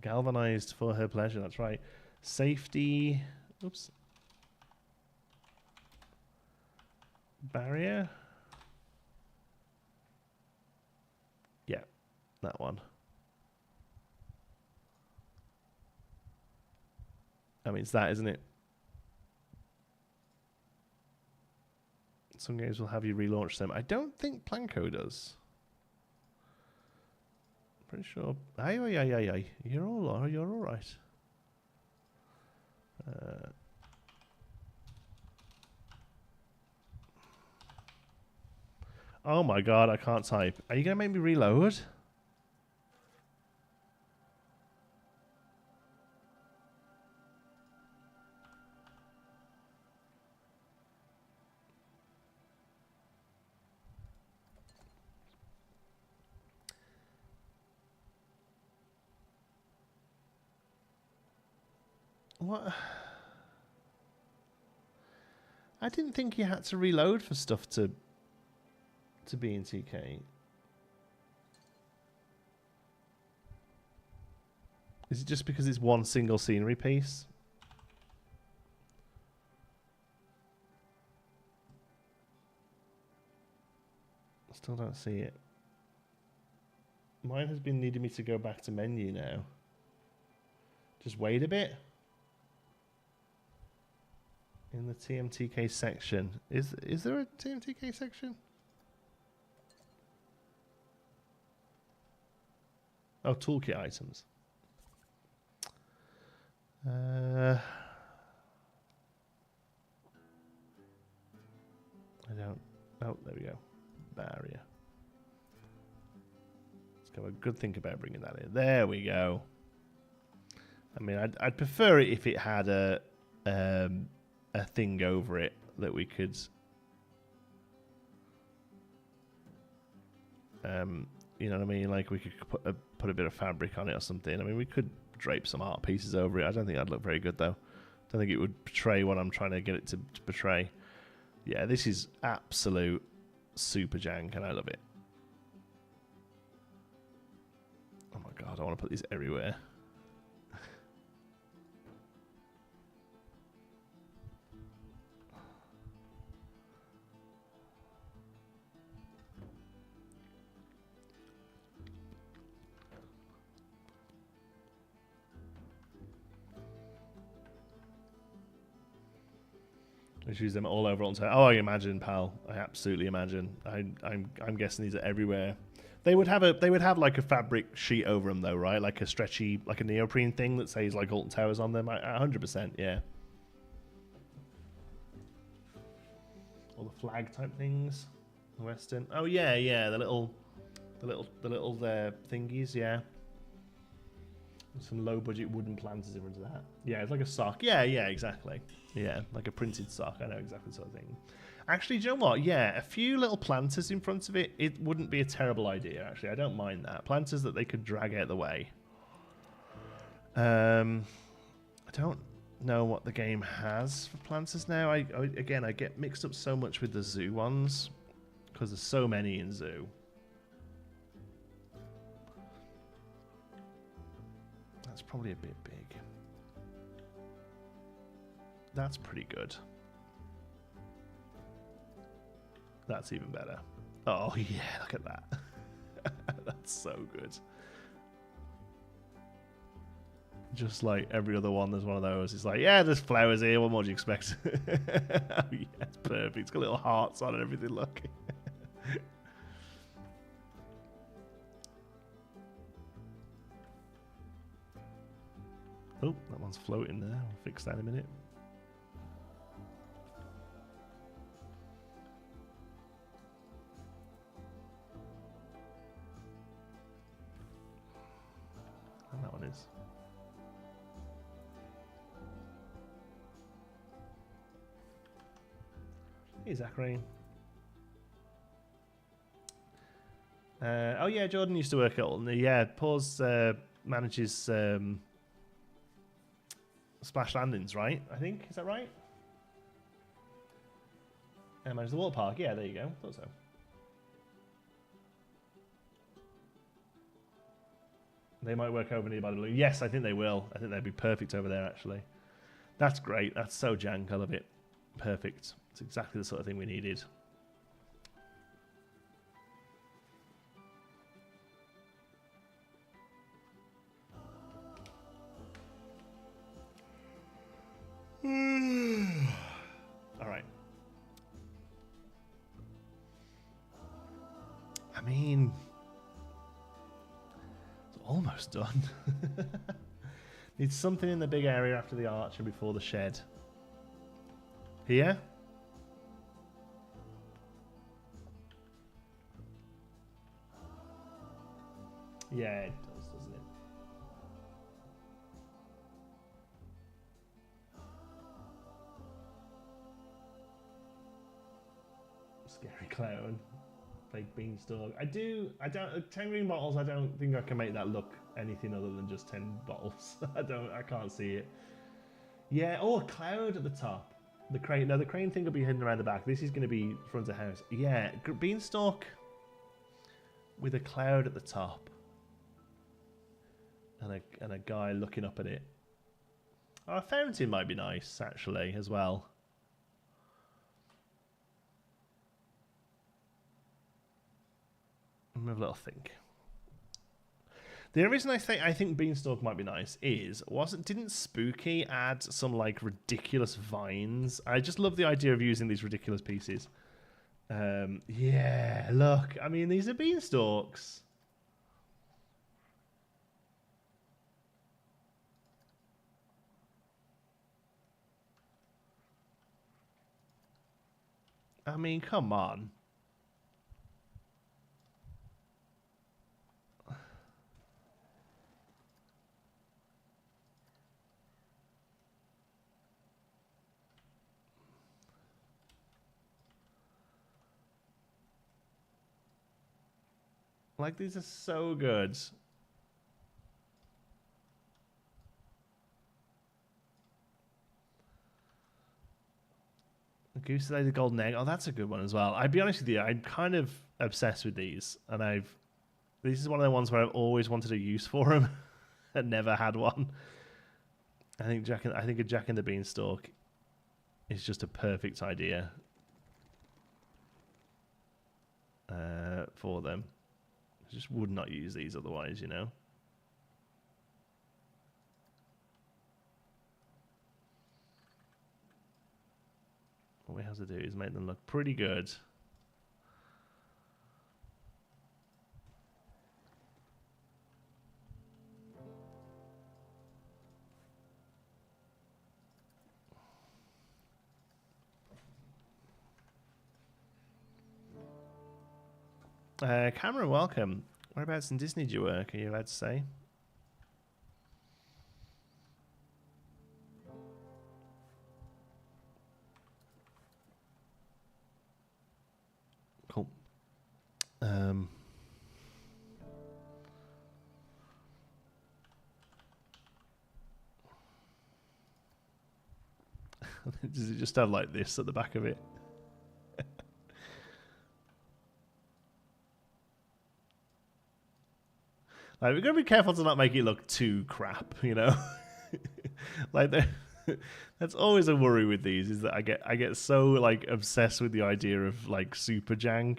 Galvanized for her pleasure. That's right. Safety. Oops. Barrier. Yeah, that one. I mean, it's that, isn't it? Some games will have you relaunch them. I don't think Planco does. Pretty sure. Aye. You're all right. Oh my god, I can't type. Are you gonna make me reload? What? I didn't think you had to reload for stuff to be in TK. Is it just because it's one single scenery piece? I still don't see it. Mine has been needing me to go back to menu now. Just wait a bit. In the TMTK section. Is there a TMTK section? Oh, toolkit items. I don't. Oh, there we go. Barrier. Let's have a good think about bringing that in. There we go. I mean, I'd prefer it if it had a thing over it that we could. You know what I mean? Like we could put a bit of fabric on it or something. I mean, we could drape some art pieces over it. I don't think that'd look very good though. I don't think it would portray what I'm trying to get it to portray. Yeah, this is absolute super jank, and I love it. Oh my god, I want to put these everywhere. Let's use them all over on time. Oh, I imagine, pal. I absolutely imagine. I'm guessing these are everywhere. They would have like a fabric sheet over them though, right? Like a stretchy, like a neoprene thing that says like Alton Towers on them. 100%, yeah. All the flag type things, the Western. Oh yeah, the little thingies, yeah. Some low budget wooden planters in front of that. Yeah, it's like a sock. Yeah, exactly. Yeah, like a printed sock. I know exactly the sort of thing. Actually, do you know what? Yeah, a few little planters in front of it, it wouldn't be a terrible idea, actually. I don't mind that. Planters that they could drag out the way. I don't know what the game has for planters now. Again, I get mixed up so much with the zoo ones because there's so many in zoo. That's probably a bit big. That's pretty good. That's even better. Oh yeah, look at that. That's so good. Just like every other one, there's one of those. It's like, yeah, there's flowers here. What more do you expect? Oh yeah, it's perfect. It's got little hearts on and everything. Look. Oh, that one's floating there. I'll fix that in a minute. And that one is. Hey, Zachary. Oh yeah, Jordan used to work at Alton. Yeah, Paul's manages Splash Landings, right? I think, is that right? And manages the water park. Yeah, there you go. Thought so. They might work over nearby the balloon. Yes, I think they will. I think they'd be perfect over there, actually. That's great. That's so jank. I love it. Perfect. It's exactly the sort of thing we needed. All right. I mean, it's almost done. Need something in the big area after the arch and before the shed. Here? Yeah, it does, doesn't it? Scary clown. Fake beanstalk. I don't 10 green bottles, I don't think I can make that look anything other than just 10 bottles. I can't see it. Yeah, oh, a cloud at the top. The crane, no, the crane thing will be hidden around the back. This is going to be front of house. Yeah, beanstalk with a cloud at the top. And a guy looking up at it. Oh, a fountain might be nice, actually, as well. Have a little think. The only reason I think beanstalk might be nice is didn't Spooky add some like ridiculous vines? I just love the idea of using these ridiculous pieces. Yeah, look, I mean these are beanstalks. I mean, come on. Like, these are so good. Goose laid the golden egg. Oh, that's a good one as well. I'd be honest with you, I'm kind of obsessed with these, and this is one of the ones where I've always wanted a use for them, and never had one. I think a Jack and the Beanstalk is just a perfect idea for them. I just would not use these otherwise, you know. What we have to do is make them look pretty good. Cameron, welcome. Whereabouts in Disney do you work? Are you allowed to say? Cool. Does it just have like this at the back of it? Like, we're going to be careful to not make it look too crap, you know? Like, that's always a worry with these, is that I get so, like, obsessed with the idea of, like, super jank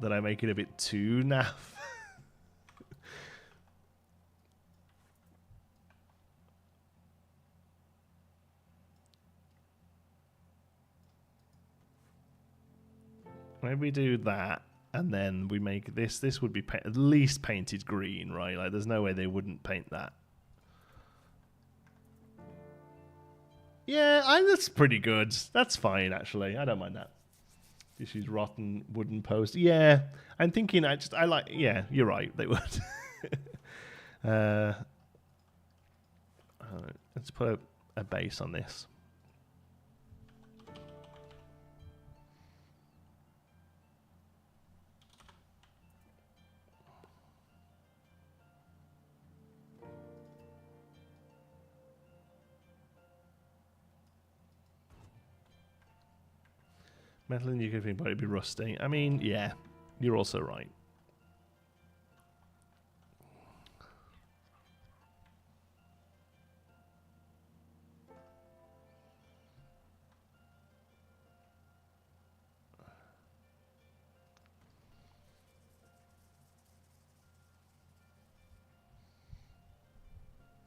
that I make it a bit too naff. Maybe we do that. And then we make this. This would be at least painted green, right? Like, there's no way they wouldn't paint that. Yeah, that's pretty good. That's fine, actually. I don't mind that. Just use rotten wooden post. Yeah, I'm thinking. I like. Yeah, you're right. They would. uh, let's put a base on this. Metal and you could think it'd be rusty. I mean, yeah, you're also right.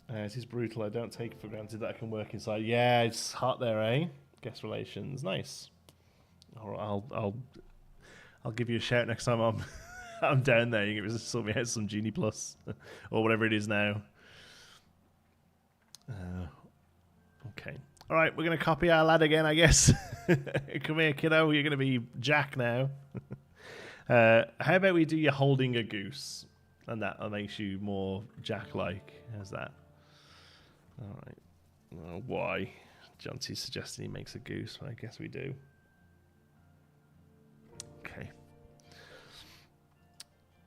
It is brutal. I don't take it for granted that I can work inside. Yeah, it's hot there, eh? Guest relations, nice. I'll give you a shout next time I'm down there. You can sort me out some Genie Plus or whatever it is now. Okay. All right, we're gonna copy our lad again, I guess. Come here, kiddo. You're gonna be Jack now. How about we do you holding a goose, and that makes you more Jack-like. How's that? All right. Why? John-T's suggesting he makes a goose. Well, I guess we do. Okay.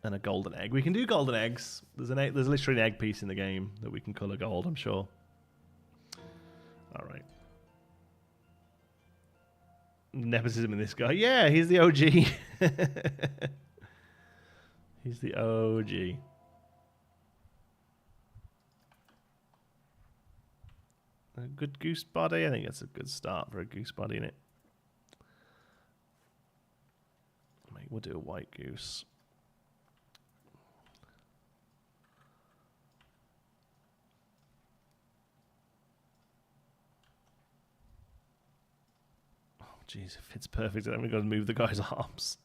And a golden egg. We can do golden eggs. There's an egg. There's literally an egg piece in the game that we can color gold, I'm sure. All right. Nepotism in this guy. Yeah, he's the OG. He's the OG. A good goose body. I think that's a good start for a goose body, innit? Mate, we'll do a white goose. Oh, jeez, it fits perfect. Then we've got to move the guy's arms.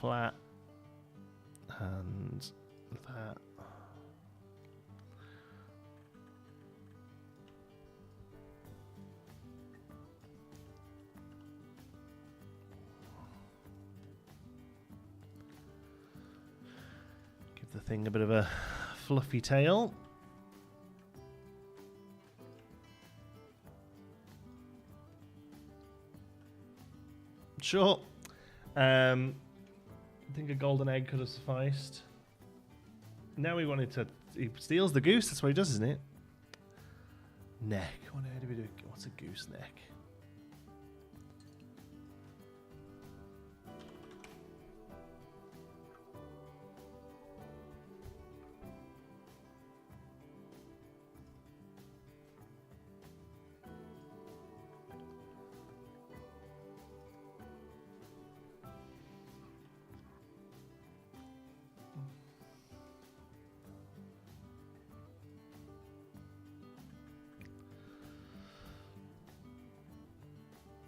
Flat. And that. Give the thing a bit of a fluffy tail. Sure. I think a golden egg could have sufficed. Now we wanted to... He steals the goose. That's what he does, isn't it? Neck. What do we do? What's a goose neck?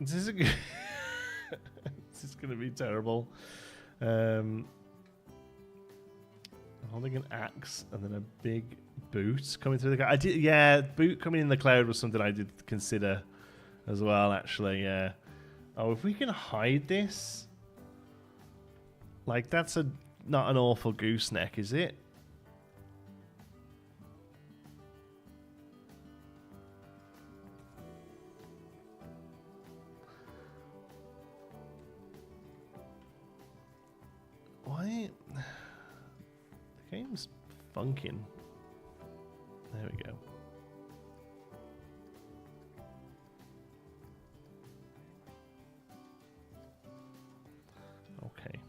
This is this is going to be terrible. Holding an axe and then a big boot coming through the cloud. Yeah, boot coming in the cloud was something I did consider as well, actually, yeah. Oh, if we can hide this... Like, that's not an awful gooseneck, is it? Why? The game's funking. There we go. Okay.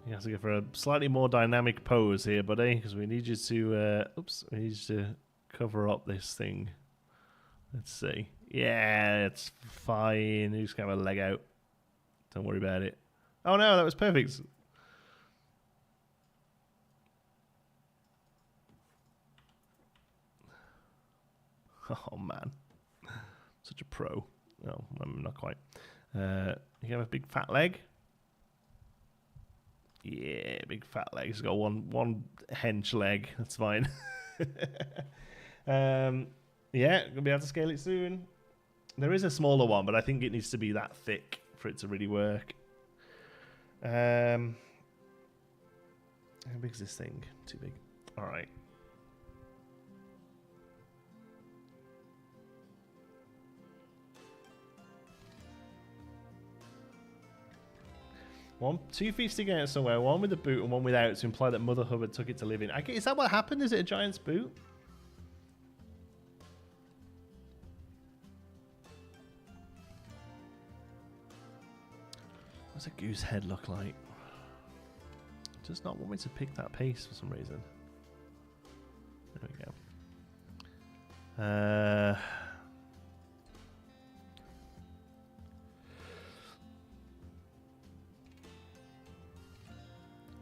You have to go for a slightly more dynamic pose here, buddy, because we need you to... we need you to cover up this thing. Let's see. Yeah, it's fine. You just got a leg out. Don't worry about it. Oh no, that was perfect. Oh man, such a pro. No, I'm not quite. You have a big fat leg. Yeah, big fat legs. Got one hench leg. That's fine. Yeah, gonna be able to scale it soon. There is a smaller one, but I think it needs to be that thick for it to really work. How big is this thing? Too big. All right. Two feet sticking out somewhere, one with a boot and one without, to imply that Mother Hubbard took it to live in. Is that what happened? Is it a giant's boot? What's a goose head look like? It does not want me to pick that pace for some reason. There we go.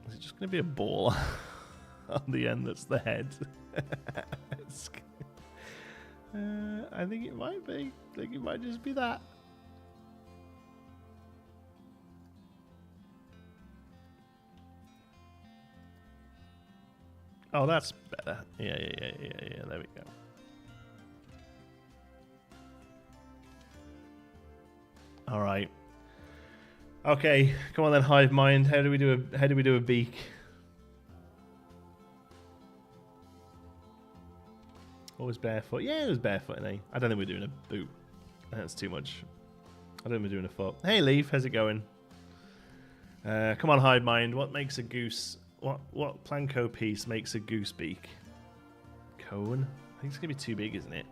Is it just going to be a ball on the end that's the head? I think it might be. I think it might just be that. Oh, that's better. Yeah. There we go. All right. Okay, come on then, hive mind. How do we do a beak? Always barefoot. Yeah, it was barefoot, eh? I don't think we're doing a boot. That's too much. I don't think we're doing a foot. Hey, Leaf, how's it going? Come on, hive mind. What makes a goose? What Planko piece makes a goose beak? Cone? I think it's gonna be too big, isn't it?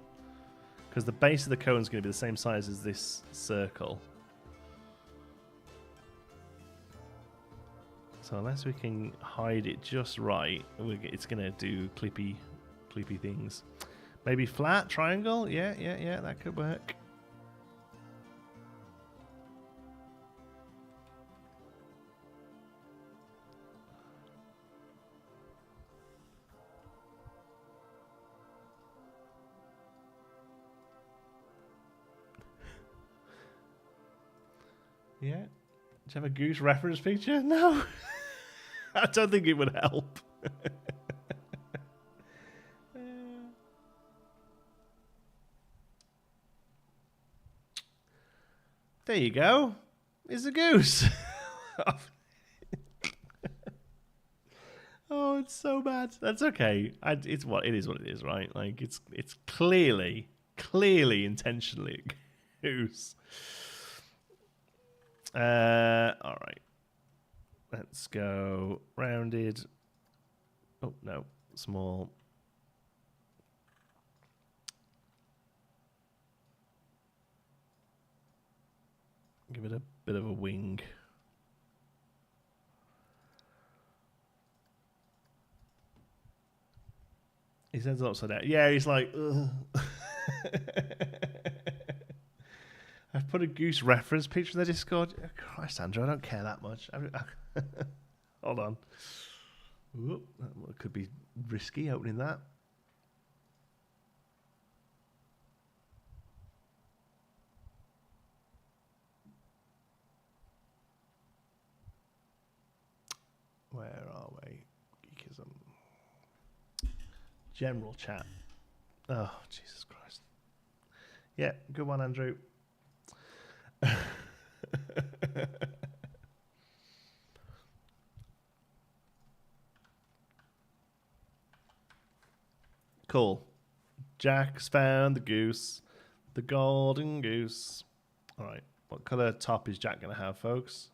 Because the base of the cone is gonna be the same size as this circle. So unless we can hide it just right, it's gonna do clippy things. Maybe flat triangle. Yeah, that could work. Yeah. Do you have a goose reference picture? No. I don't think it would help. There you go. It's a goose. Oh, it's so bad. That's okay. It's what it is. What it is, right? Like it's clearly intentionally a goose. All right. Let's go rounded. Oh no, small. Give it a bit of a wing. His head's upside down. Yeah, he's like, ugh. I've put a goose reference picture in the Discord. Oh, Christ, Andrew, I don't care that much. Hold on. Oop, that could be risky opening that. Where are we? Geekism. General chat. Oh, Jesus Christ. Yeah, good one, Andrew. Cool. Jack's found the goose. The golden goose. All right. What colour top is Jack going to have, folks?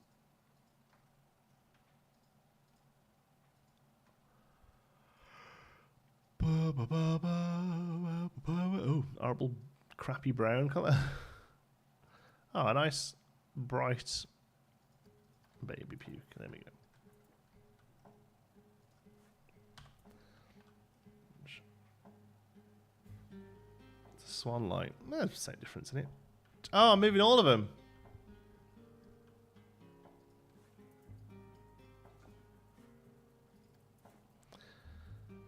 Oh, horrible, crappy brown colour. Oh, a nice, bright baby puke. There we go. It's a swan light. There's the same difference in it. Oh, I'm moving all of them.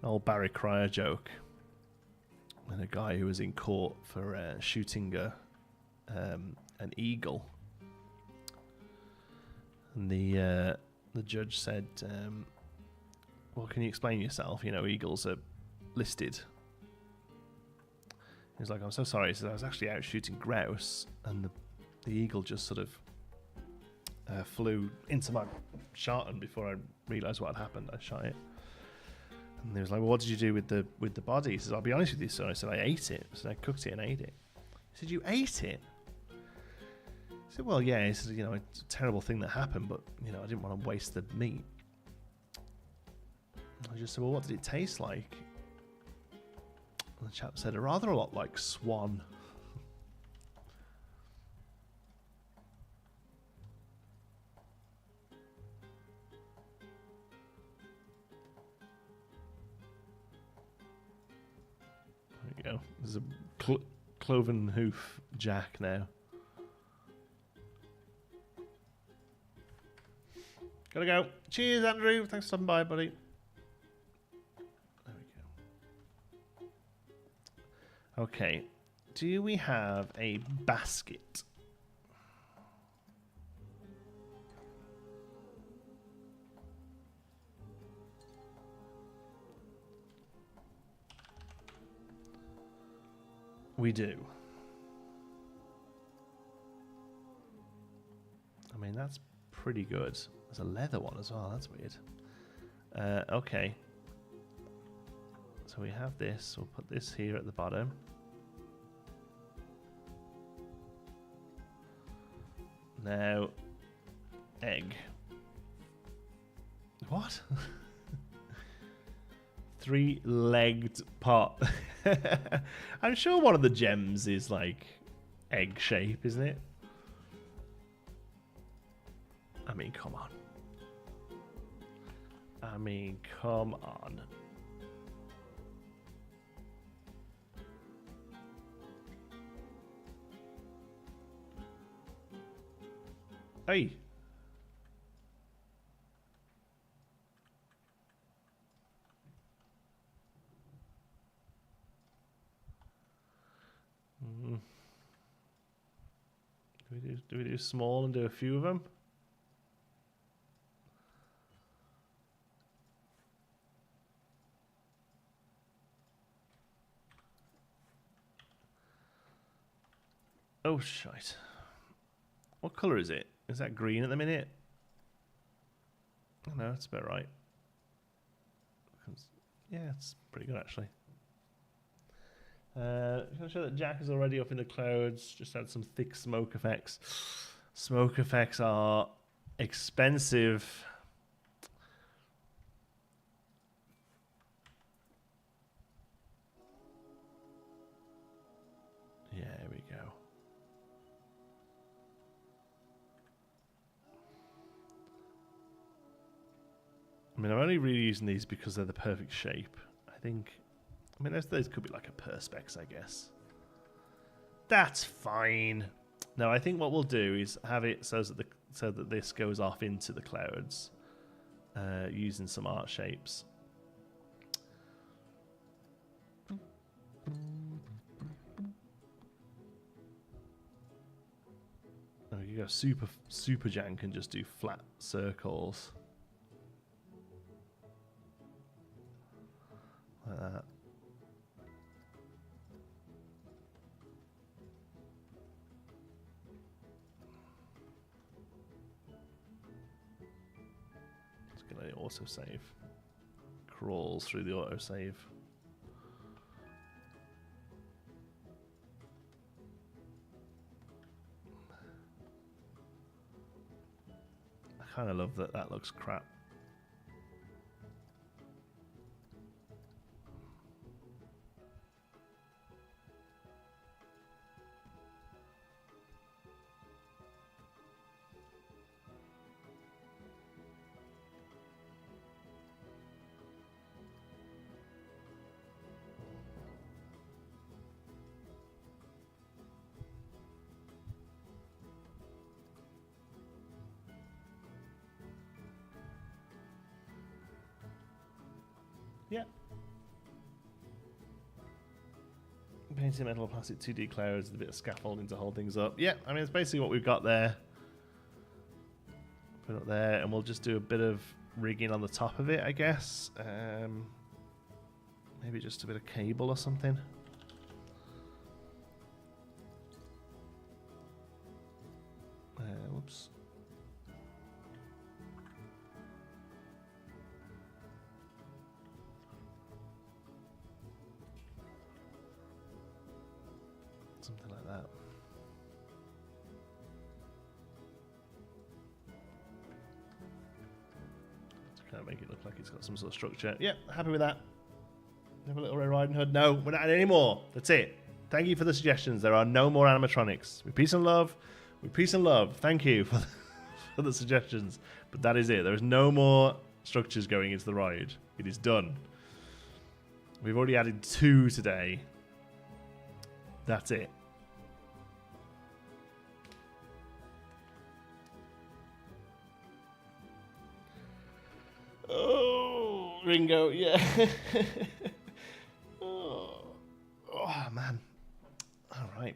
Old Barry Cryer joke. And a guy who was in court for shooting an eagle. And the the judge said, well, can you explain yourself? You know, eagles are listed. He was like, I'm so sorry. He said, I was actually out shooting grouse, and the eagle just sort of flew into my shotgun before I realised what had happened. I shot it. And he was like, well, what did you do with the body? He says, I'll be honest with you, sir. I said, I ate it. I said, I cooked it and ate it. He said, you ate it? I said, well, yeah. He said, you know, it's a terrible thing that happened, but, you know, I didn't want to waste the meat. I just said, well, what did it taste like? And the chap said, rather a lot like swan. There we go. There's a cloven hoof jack now. Gotta go. Cheers, Andrew. Thanks for stopping by, buddy. There we go. Okay. Do we have a basket? We do. I mean, that's pretty good. There's a leather one as well. That's weird. Okay. So we have this. We'll put this here at the bottom. Now, egg. What? Three-legged pot. I'm sure one of the gems is like egg shape, isn't it? I mean, come on. I mean, come on. Hey. Do we do small and do a few of them? Oh, shite. What colour is it? Is that green at the minute? Oh, no, that's about right. Yeah, it's pretty good, actually. I'm going to show that Jack is already up in the clouds. Just had some thick smoke effects. Smoke effects are expensive. Yeah, here we go. I mean, I'm only really using these because they're the perfect shape. I mean, those could be like a perspex, I guess. That's fine. No, I think what we'll do is have it so that this goes off into the clouds, using some art shapes. Oh, you go super jank and just do flat circles. Like that. It's going to autosave. Crawls through the autosave. I kind of love that. That looks crap. Yeah. Painting metal plastic 2D clouds with a bit of scaffolding to hold things up. Yeah, I mean, it's basically what we've got there. Put it up there, and we'll just do a bit of rigging on the top of it, I guess. Maybe just a bit of cable or something. Whoops. Something like that. To kind of make it look like it's got some sort of structure. Yeah, happy with that. Have a little Red Riding Hood. No, we're not adding any more. That's it. Thank you for the suggestions. There are no more animatronics. With peace and love. With peace and love. Thank you for the suggestions. But that is it. There is no more structures going into the ride. It is done. We've already added 2 today. That's it. Oh, Ringo, yeah. Oh, man. All right.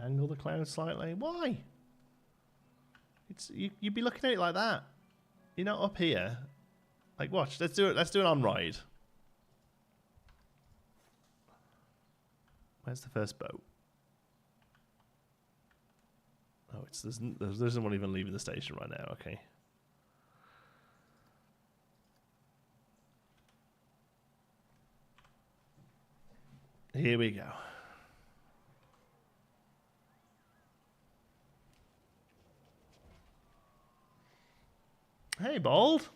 Angle the cloud slightly. Why? You'd be looking at it like that. You're not up here. Like, watch. Let's do it. Let's do an on ride. Where's the first boat? Oh, there's no one even leaving the station right now. Okay. Here we go. Hey, Bald.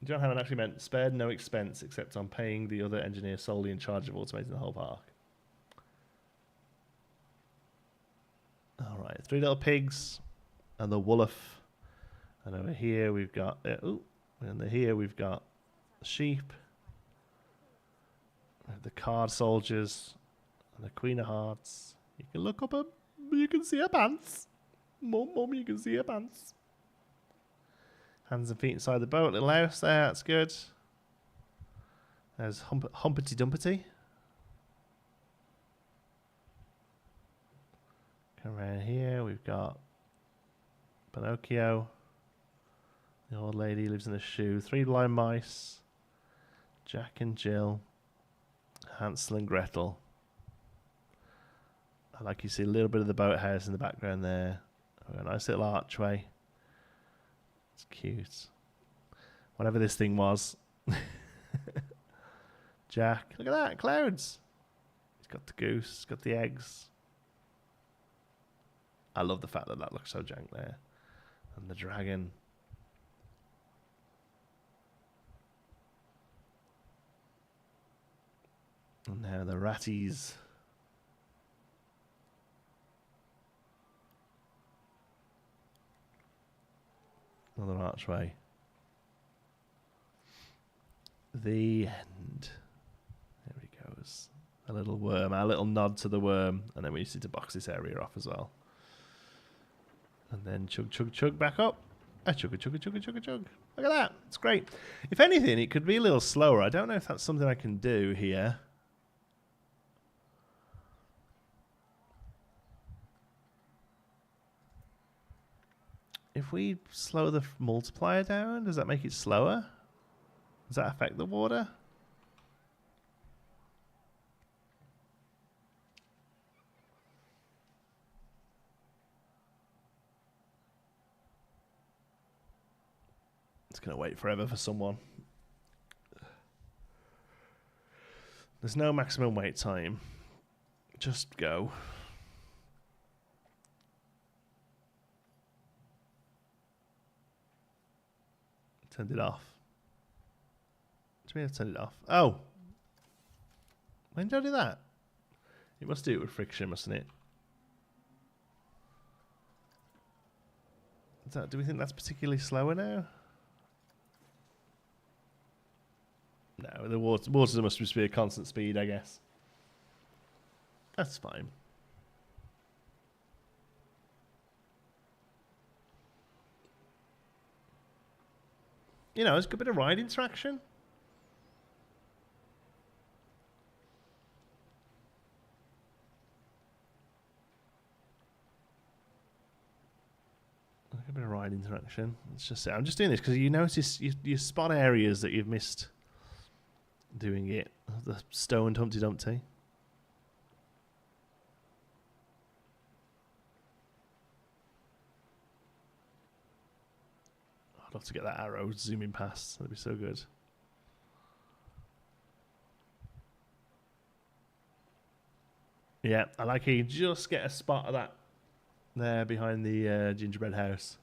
John Hammond actually meant spared no expense except on paying the other engineer solely in charge of automating the whole park. All right, 3 little pigs and the wolf. And over here we've got here we've got the sheep, the card soldiers, and the Queen of Hearts. You can look up you can see her pants. Mum, you can see her pants. Hands and feet inside the boat. Little house there. That's good. There's Humpty Dumpty. Come around here. We've got Pinocchio. The old lady lives in a shoe. 3 blind mice. Jack and Jill. Hansel and Gretel. I like you see a little bit of the boathouse in the background there. A nice little archway. It's cute. Whatever this thing was. Jack. Look at that. Clouds. He's got the goose. He's got the eggs. I love the fact that looks so jank there. And the dragon. And now the ratties. Another archway. The end. There he goes. A little worm. A little nod to the worm. And then we just need to box this area off as well. And then chug, chug, chug back up. Chugga, chugga, chugga, chugga, chug. Look at that. It's great. If anything, it could be a little slower. I don't know if that's something I can do here. If we slow the multiplier down, does that make it slower? Does that affect the water? It's going to wait forever for someone. There's no maximum wait time. Just go. Turned it off. What do you mean I turned it off? Oh. When did I do that? It must do it with friction, mustn't it? Do we think that's particularly slower now? No, the water must just be a constant speed, I guess. That's fine. You know, it's a good bit of ride interaction. interaction. Let's just say I'm just doing this because you notice you spot areas that you've missed doing it. The stoned Humpty Dumpty. I'd love to get that arrow zooming past. That'd be so good. Yeah, I like how you just get a spot of that there behind the gingerbread house.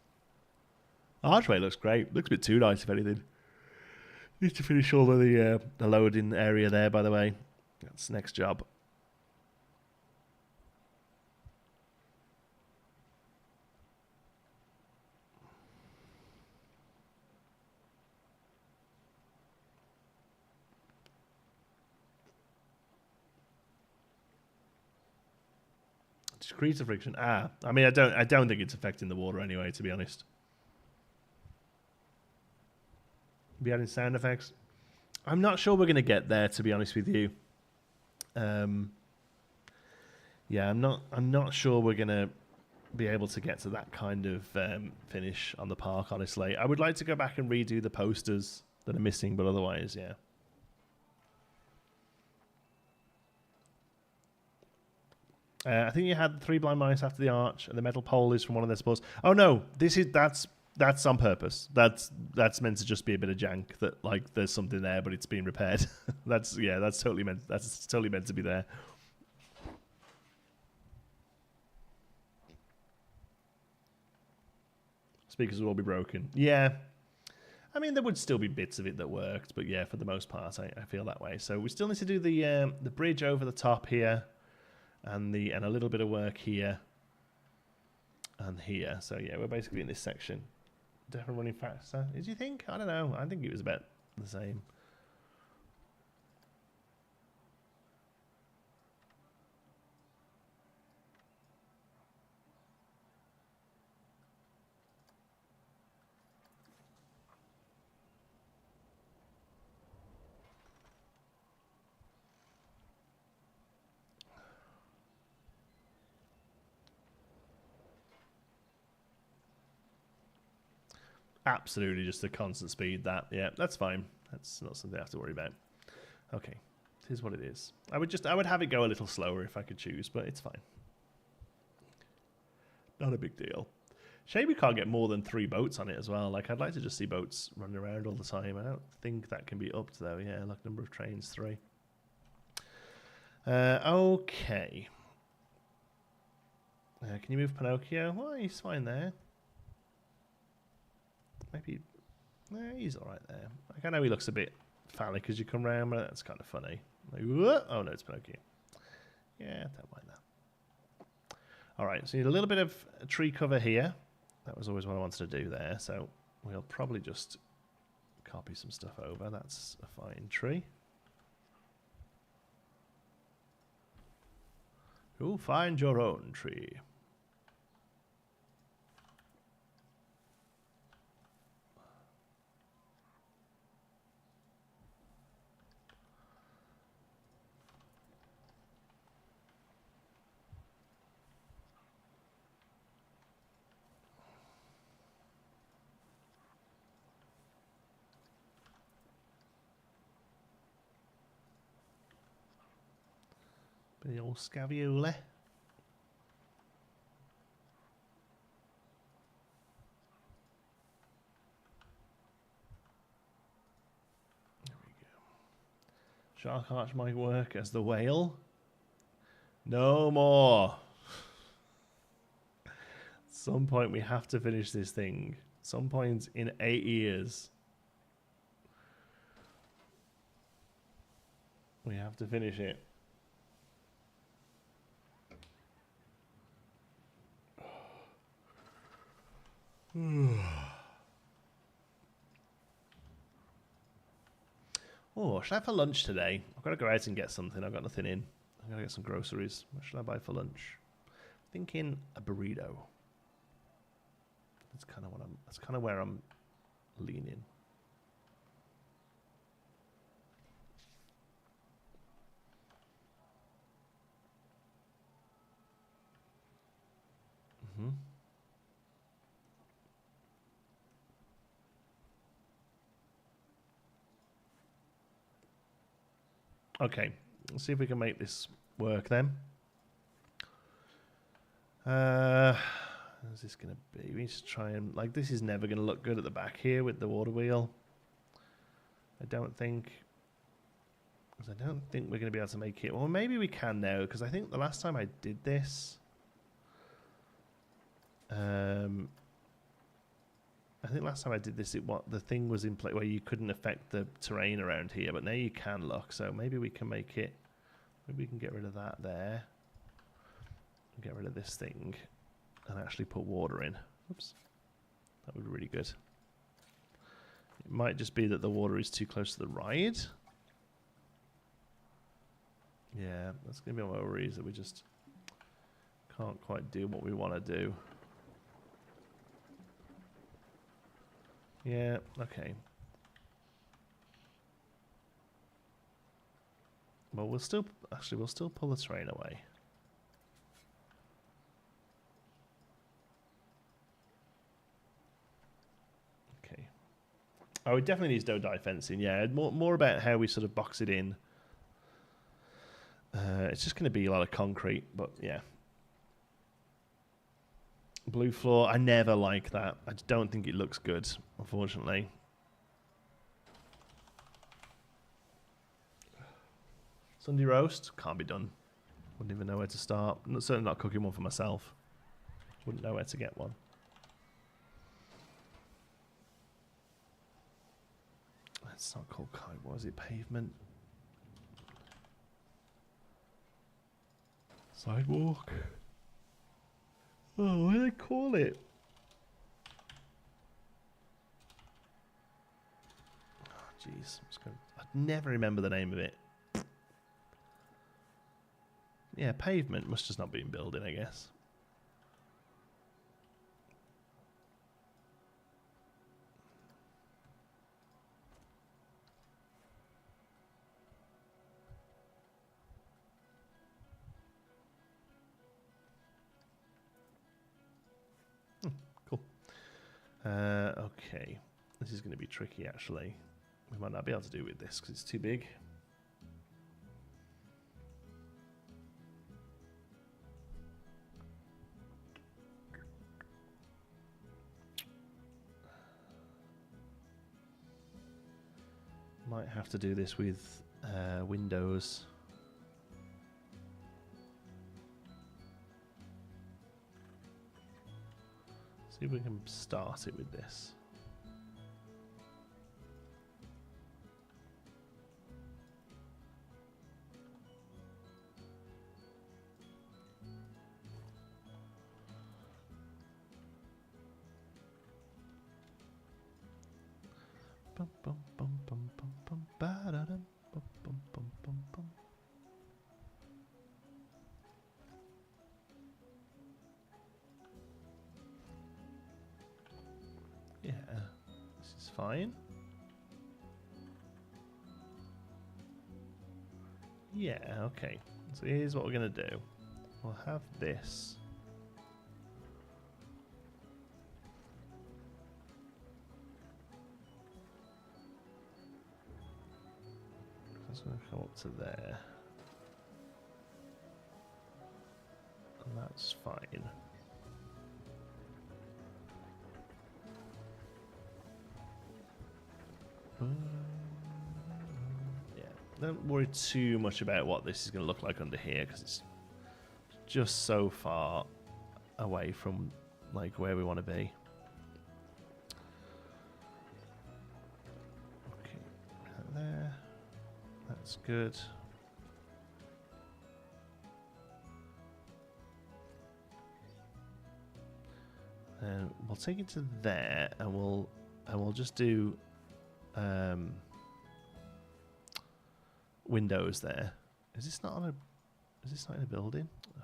Archway looks great. Looks a bit too nice, if anything. Need to finish all of the loading area there, by the way. That's the next job. Decrease the friction. I mean, I don't think it's affecting the water anyway, to be honest. Be adding sound effects. I'm not sure we're going to get there, to be honest with you. Yeah, I'm not sure we're going to be able to get to that kind of finish on the park, honestly. I would like to go back and redo the posters that are missing, but otherwise, yeah. I think you had 3 blind mice after the arch, and the metal pole is from one of their sports. Oh no, that's on purpose. That's meant to just be a bit of jank. That like there's something there, but it's being repaired. That's totally meant to be there. Speakers will all be broken. Yeah, I mean there would still be bits of it that worked, but yeah, for the most part, I feel that way. So we still need to do the bridge over the top here. And a little bit of work here and here. So yeah, we're basically in this section. Definitely running faster. Did you think? I don't know. I think it was about the same. Absolutely just a constant speed that. Yeah, that's fine. That's not something I have to worry about. Okay. Here's what it is. I would have it go a little slower if I could choose, but it's fine. Not a big deal. Shame we can't get more than 3 boats on it as well. Like, I'd like to just see boats running around all the time. I don't think that can be upped, though. Yeah, like number of trains, 3. Okay. Can you move Pinocchio? Well, he's fine there. Maybe... he's all right there. Like, I know he looks a bit phallic as you come round, but that's kind of funny. Like, oh, no, it's Pinocchio. Yeah, don't mind that. All right, so you need a little bit of tree cover here. That was always what I wanted to do there, so we'll probably just copy some stuff over. That's a fine tree. You'll find your own tree. The old scaviole. There we go. Shark Arch might work as the whale. No more. At some point we have to finish this thing. Some point in 8 years. We have to finish it. Oh, should I have for lunch today? I've got to go out and get something. I've got nothing in. I've got to get some groceries. What should I buy for lunch? Thinking a burrito. That's kind of where I'm leaning. Okay, let's see if we can make this work then. How's this going to be? We need to try and... Like, this is never going to look good at the back here with the water wheel. I don't think... Because I don't think we're going to be able to make it... Well, maybe we can now, because I think the last time I did this... I think last time I did this, the thing was in place where you couldn't affect the terrain around here, but now you can look. So maybe we can make it. Maybe we can get rid of that there. Get rid of this thing, and actually put water in. Oops, that would be really good. It might just be that the water is too close to the ride. Yeah, that's gonna be one of my worries, that we just can't quite do what we want to do. Yeah, okay. Well, we'll still pull the terrain away. Okay. Oh, it definitely needs no-dye fencing. Yeah, more about how we sort of box it in. It's just going to be a lot of concrete, but yeah. Blue floor, I never like that. I just don't think it looks good, unfortunately. Sunday roast, can't be done. Wouldn't even know where to start. Certainly not cooking one for myself. Wouldn't know where to get one. It's not called kite, what is it? Pavement? Sidewalk? Oh, what do they call it? Oh, jeez. I'd never remember the name of it. Yeah, pavement must just not be in building, I guess. Cool. Okay. This is going to be tricky, actually. We might not be able to do with this because it's too big. Might have to do this with windows. See if we can start it with this. Bum, bum, bum, bum, bum, bum, ba-da-dum, bum, bum, bum, bum, bum. Yeah, this is fine. Yeah, okay. So here's what we're going to do. We'll have this. It's going to come up to there. And that's fine. Yeah, don't worry too much about what this is going to look like under here, because it's just so far away from like where we want to be. Okay, there. That's good. And we'll take it to there, and we'll just do windows there. Is this not in a building? Ugh.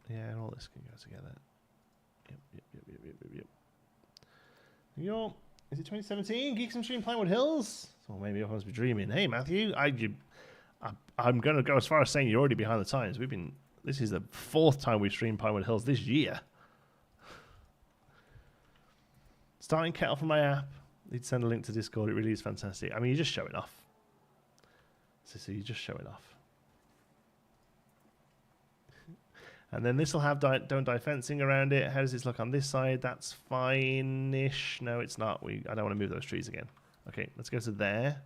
Yeah, all this can go together. Yep. Yo, is it 2017? Geeks and Stream Pinewood Hills? Or maybe I must be dreaming. Hey Matthew, I'm gonna go as far as saying you're already behind the times. This is the 4th time we've streamed Pinewood Hills this year. Starting kettle from my app. He'd send a link to Discord. It really is fantastic. I mean, you're just showing off. So you're just showing off. And then this will have don't die fencing around it. How does this look on this side? That's fine-ish. No, it's not. I don't want to move those trees again. Okay, let's go to there.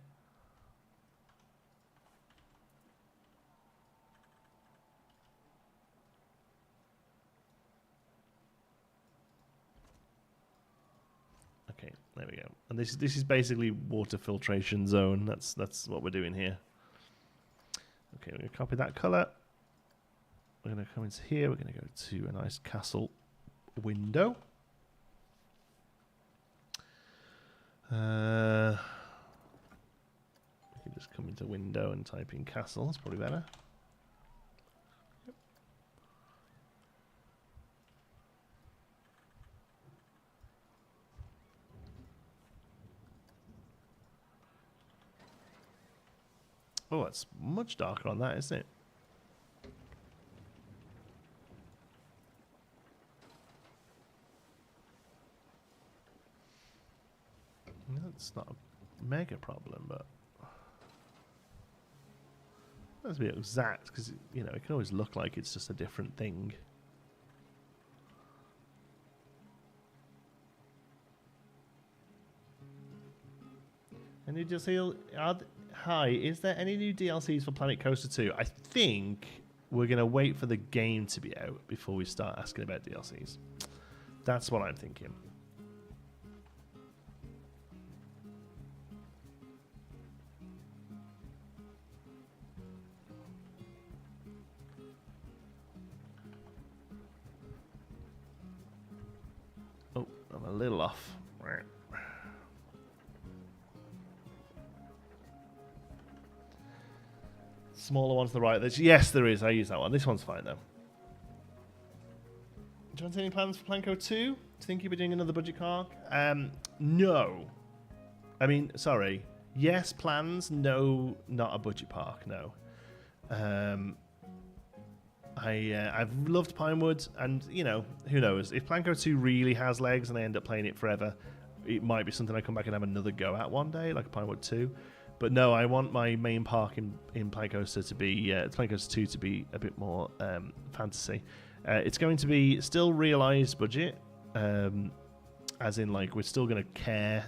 Okay, there we go. And this is basically water filtration zone. That's what we're doing here. Okay, we're going to copy that color. We're going to come into here. We're going to go to a nice castle window. We can just come into window and type in castle. That's probably better. Yep. Oh, it's much darker on that, isn't it? It's not a mega problem, but let's be exact, because you know it can always look like it's just a different thing. Any DLC? Hi, is there any new DLCs for Planet Coaster 2? I think we're gonna wait for the game to be out before we start asking about DLCs. That's what I'm thinking. Oh, I'm a little off. Smaller one to the right. Yes, there is. I use that one. This one's fine, though. Do you want any plans for Planco 2? Do you think you'll be doing another budget park? No. I mean, sorry. Yes, plans. No, not a budget park. No. I've loved Pinewood, and, you know, who knows? If Planco 2 really has legs and I end up playing it forever, it might be something I come back and have another go at one day, like Pinewood 2. But no, I want my main park in Planet Coaster to be Planet Coaster 2 to be a bit more fantasy. It's going to be still realised budget, as in like we're still going to care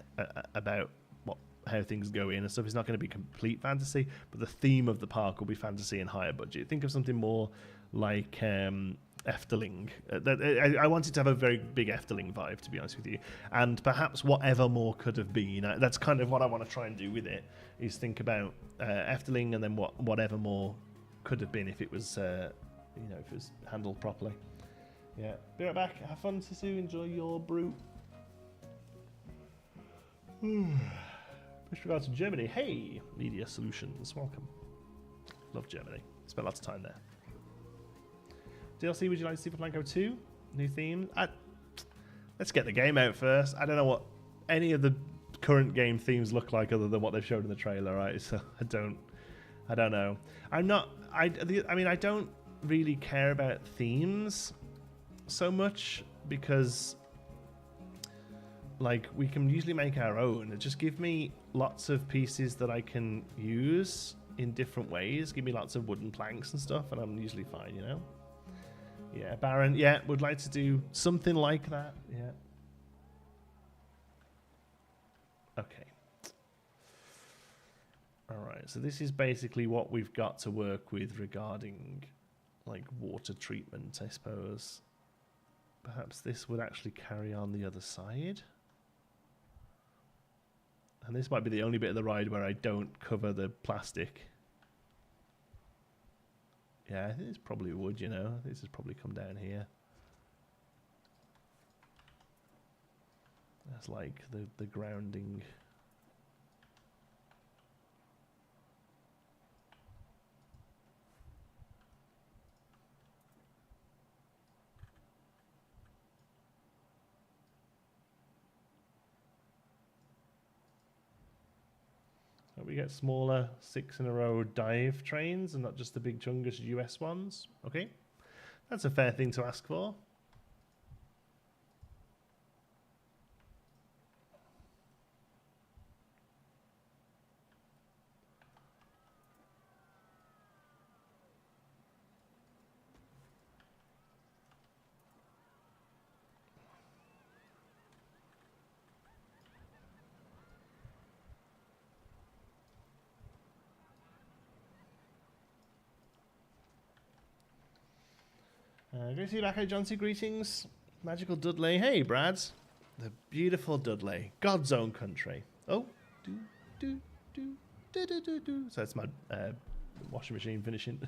about how things go in and stuff. It's not going to be complete fantasy, but the theme of the park will be fantasy and higher budget. Think of something more like Efteling. I wanted to have a very big Efteling vibe, to be honest with you, and perhaps whatever more could have been. That's kind of what I want to try and do with it, is think about Efteling and then whatever more could have been if it was, you know, if it was handled properly. Yeah, be right back. Have fun, Sisu. Enjoy your brew. With regards to Germany, hey, Media Solutions, welcome. Love Germany. Spent lots of time there. DLC, would you like to see for Planco 2? New theme? Let's get the game out first. I don't know what any of the current game themes look like other than what they've showed in the trailer, right? So I don't know. I mean, I don't really care about themes so much because, like, we can usually make our own. Just give me lots of pieces that I can use in different ways. Give me lots of wooden planks and stuff, and I'm usually fine, you know? Yeah, Baron, yeah, would like to do something like that, yeah. Okay. Alright, so this is basically what we've got to work with regarding, like, water treatment, I suppose. Perhaps this would actually carry on the other side. And this might be the only bit of the ride where I don't cover the plastic. Yeah, I think this probably would, you know. This has probably come down here. That's like the grounding. We get smaller 6-in-a-row dive trains and not just the big chungus US ones. Okay, that's a fair thing to ask for. Great to see you back. Hey, John C. Greetings. Magical Dudley. Hey, Brad. The beautiful Dudley. God's own country. Oh. Do. So that's my washing machine finishing.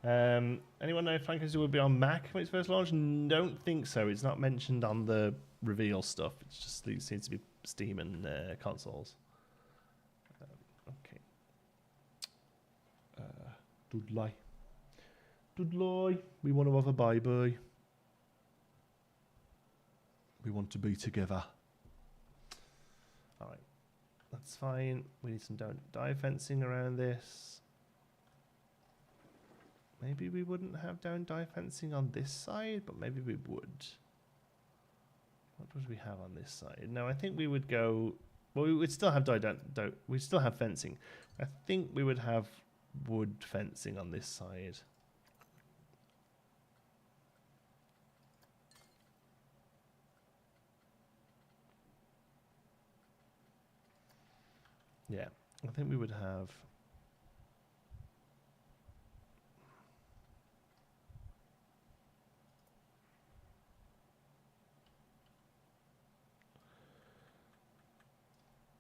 Anyone know if Finalizing will be on Mac when it's first launched? Don't think so. It's not mentioned on the reveal stuff. It seems to be Steam and consoles. Okay. Dudley. We want to have a baby. We want to be together. Alright. That's fine. We need some don't die fencing around this. Maybe we wouldn't have don't die fencing on this side, but maybe we would. What would we have on this side? No, I think we would go. Well, we would still have we'd still have fencing. I think we would have wood fencing on this side. Yeah, I think we would have.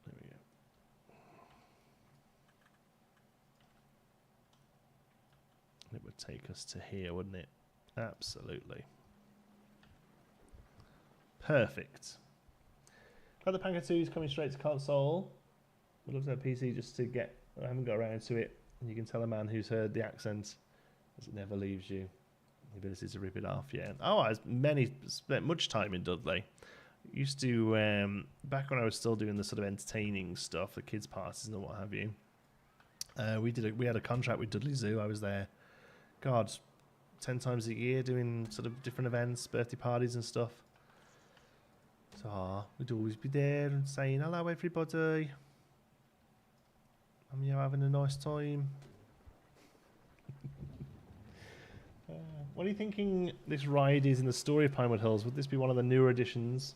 There we go. It would take us to here, wouldn't it? Absolutely. Perfect. Other Panka 2 is coming straight to console. Would love to have PC just to get. I haven't got around to it. And you can tell a man who's heard the accent, as it never leaves you. The ability to rip it off, yeah. Oh, I spent much time in Dudley. Used to back when I was still doing the sort of entertaining stuff, the kids' parties and what have you. We had a contract with Dudley Zoo. I was there, God, 10 times a year doing sort of different events, birthday parties and stuff. So we'd always be there and saying hello everybody. I'm having a nice time. What are you thinking this ride is in the story of Pinewood Hills? Would this be one of the newer additions?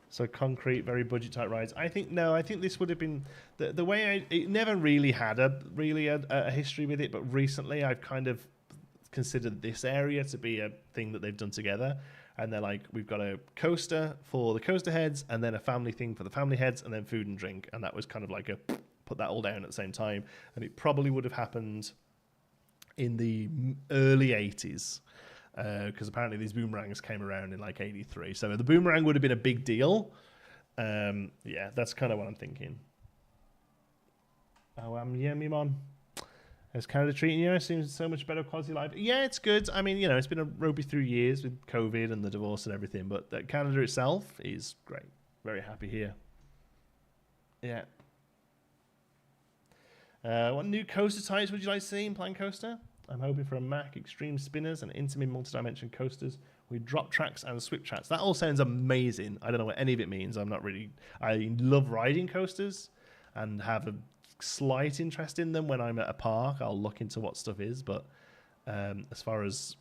So concrete, very budget type rides. I think no. I think this would have been the way it never really had a history with it, but recently I've kind of considered this area to be a thing that they've done together. And they're like, we've got a coaster for the coaster heads, and then a family thing for the family heads, and then food and drink. And that was kind of like a put that all down at the same time. And it probably would have happened in the early 80s. Because apparently these boomerangs came around in like 83. So the boomerang would have been a big deal. Yeah, that's kind of what I'm thinking. Oh, yeah, me mom. How's Canada treating you? It seems so much better quality of life. Yeah, it's good. I mean, it's been a ropey 3 years with COVID and the divorce and everything, but Canada itself is great. Very happy here. Yeah. What new coaster types would you like to see in Plan Coaster? I'm hoping for a Mack Extreme Spinners and Intamin multi-dimension coasters with drop tracks and swip tracks. That all sounds amazing. I don't know what any of it means. I love riding coasters and have a slight interest in them when I'm at a park. I'll look into what stuff is, but as far as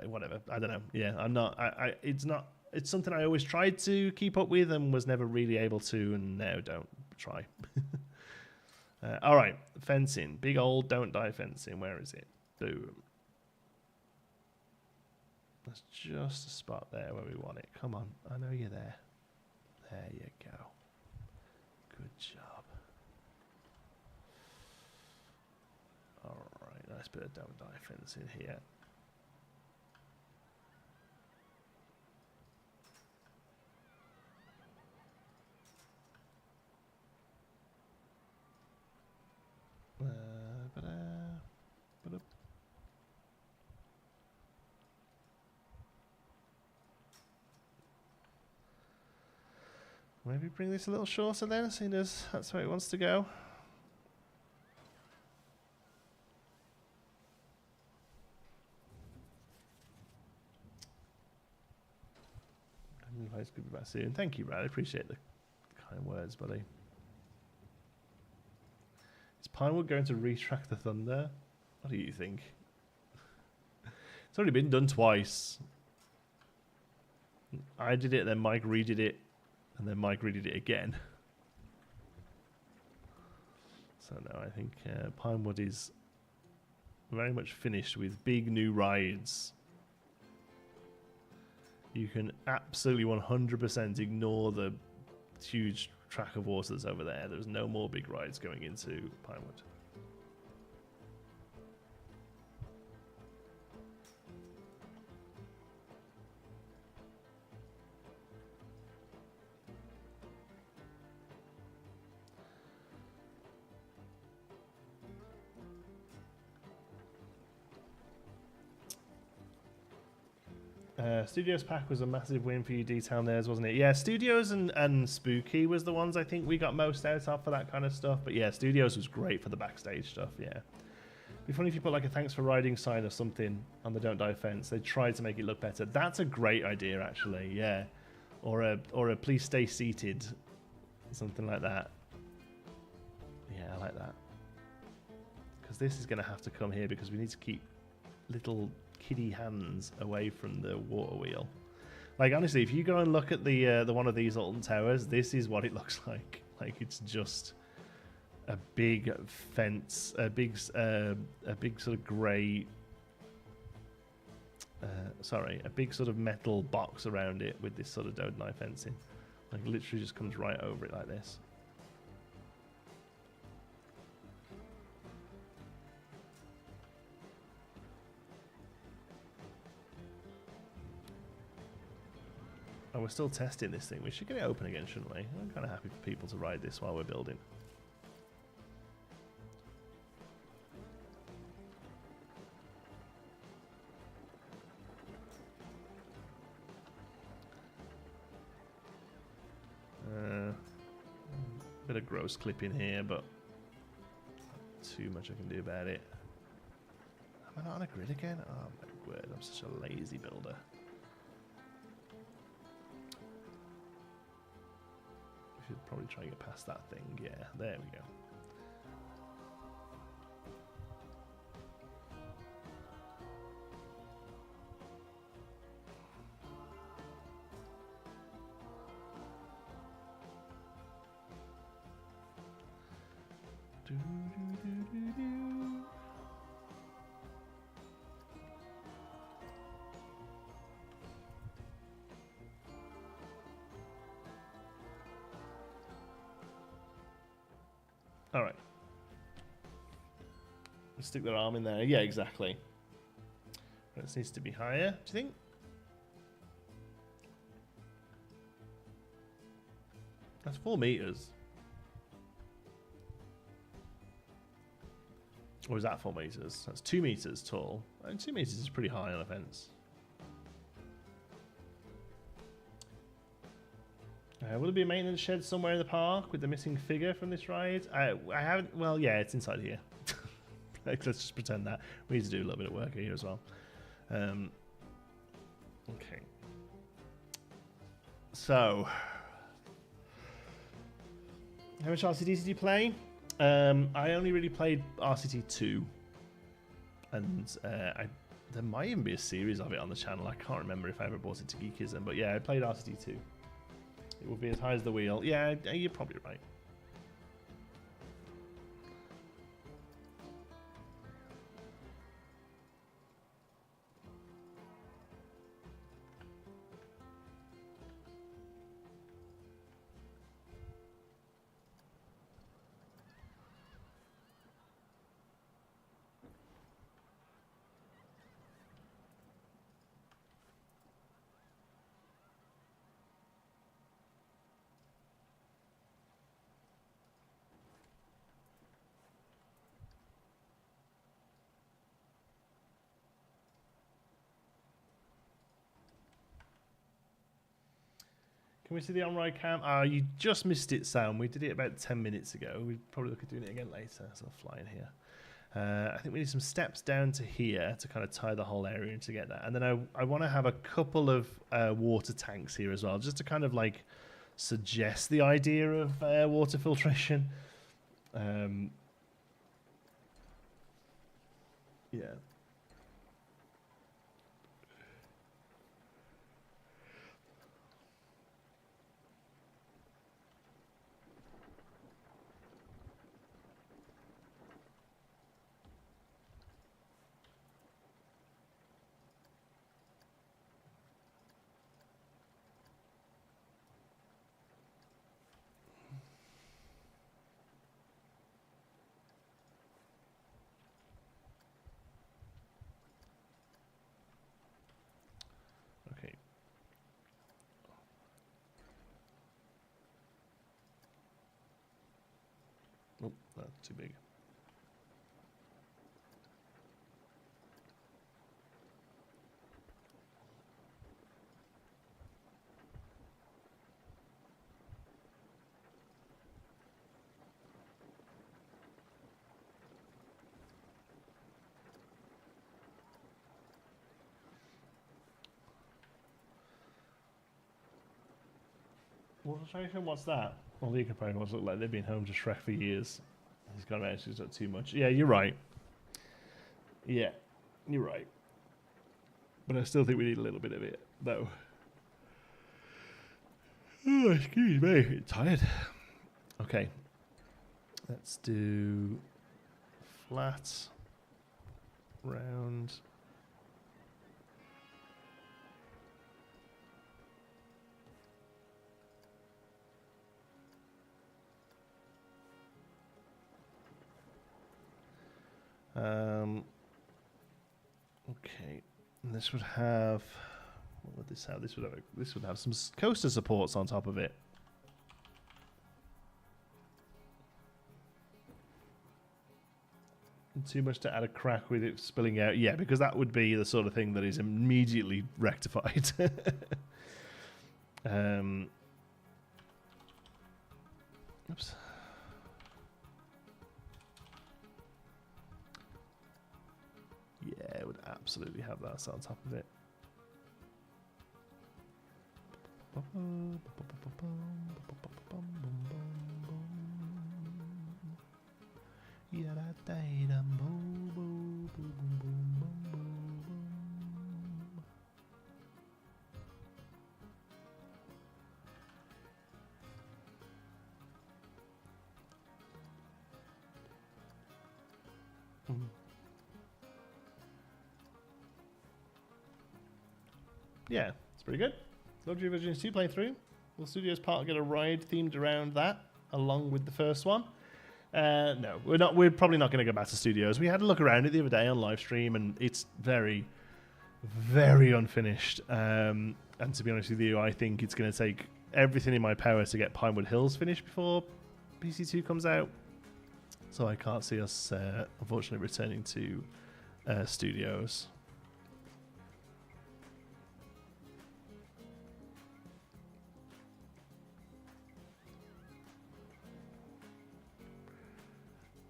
whatever, I don't know. Yeah, I'm not. It's something I always tried to keep up with and was never really able to, and now don't try. All right, fencing. Big old don't die fencing. Where is it? Boom. That's just a spot there where we want it. Come on, I know you're there. There you go. Good job. All right, nice bit of don't die fencing here. Maybe bring this a little shorter then, seeing as that's where it wants to go. Good to be back soon. Thank you, Brad. I appreciate the kind words, buddy. Is Pinewood going to retrack the Thunder? What do you think? It's already been done twice. I did it, then Mike redid it, and then Mike redid it again. So no, I think Pinewood is very much finished with big new rides you can absolutely 100% ignore the huge track of water that's over there. There's no more big rides going into Pinewood. Studios Pack was a massive win for you, D-Town theirs, wasn't it? Yeah, Studios and Spooky was the ones I think we got most out of for that kind of stuff. But yeah, Studios was great for the backstage stuff, yeah. It'd be funny if you put like a thanks for riding sign or something on the Don't Die fence. They tried to make it look better. That's a great idea, actually, yeah. Or a please stay seated, something like that. Yeah, I like that. Because this is going to have to come here because we need to keep little kiddie hands away from the water wheel. Like, honestly, if you go and look at the one of these Alton Towers, this is what it looks like. Like, it's just a big fence, a big sort of grey, a big sort of metal box around it with this sort of Don't Die fencing. Like, literally just comes right over it like this. Oh, we're still testing this thing. We should get it open again, shouldn't we? I'm kind of happy for people to ride this while we're building. Bit of gross clipping here, but not too much I can do about it. Am I not on a grid again? Oh my word, I'm such a lazy builder. Should probably try and get past that thing. Yeah, there we go. All right. Stick their arm in there. Yeah, exactly. This needs to be higher, do you think? That's 4 meters. Or is that 4 meters? That's 2 meters tall. And 2 meters is pretty high on a fence. Will there be a maintenance shed somewhere in the park with the missing figure from this ride? I haven't. Well, yeah, it's inside here. Let's just pretend that. We need to do a little bit of work here as well. Okay. So, how much RCT did you play? I only really played RCT 2. And there might even be a series of it on the channel. I can't remember if I ever bought it to Geekism. But yeah, I played RCT 2. It will be as high as the wheel. Yeah, you're probably right. Can we see the on-ride cam? You just missed it, Sam. We did it about 10 minutes ago. We'd probably look at doing it again later, so I'll fly in here. I think we need some steps down to here to kind of tie the whole area in to get that. And then I want to have a couple of water tanks here as well, just to kind of like suggest the idea of water filtration. Yeah. Oh, that's too big. What's that? Well, the comparing ones look like they've been home to Shrek for years. He's gone around, he's got too much. Yeah, you're right. Yeah, you're right. But I still think we need a little bit of it, though. Oh, excuse me. I'm tired. Okay. Let's do flat, round. Okay, and this would have. What would this have? This would have some coaster supports on top of it. Too much to add a crack with it spilling out. Yeah, because that would be the sort of thing that is immediately rectified. Oops. Yeah, it would absolutely have that on top of it. Yeah, it's pretty good. Luxury Virginia 2 playthrough. Will Studios Park get a ride themed around that, along with the first one? No, we're not. We're probably not going to go back to Studios. We had a look around it the other day on live stream, and it's very, very unfinished. And to be honest with you, I think it's going to take everything in my power to get Pinewood Hills finished before PC2 comes out. So I can't see us, unfortunately, returning to Studios.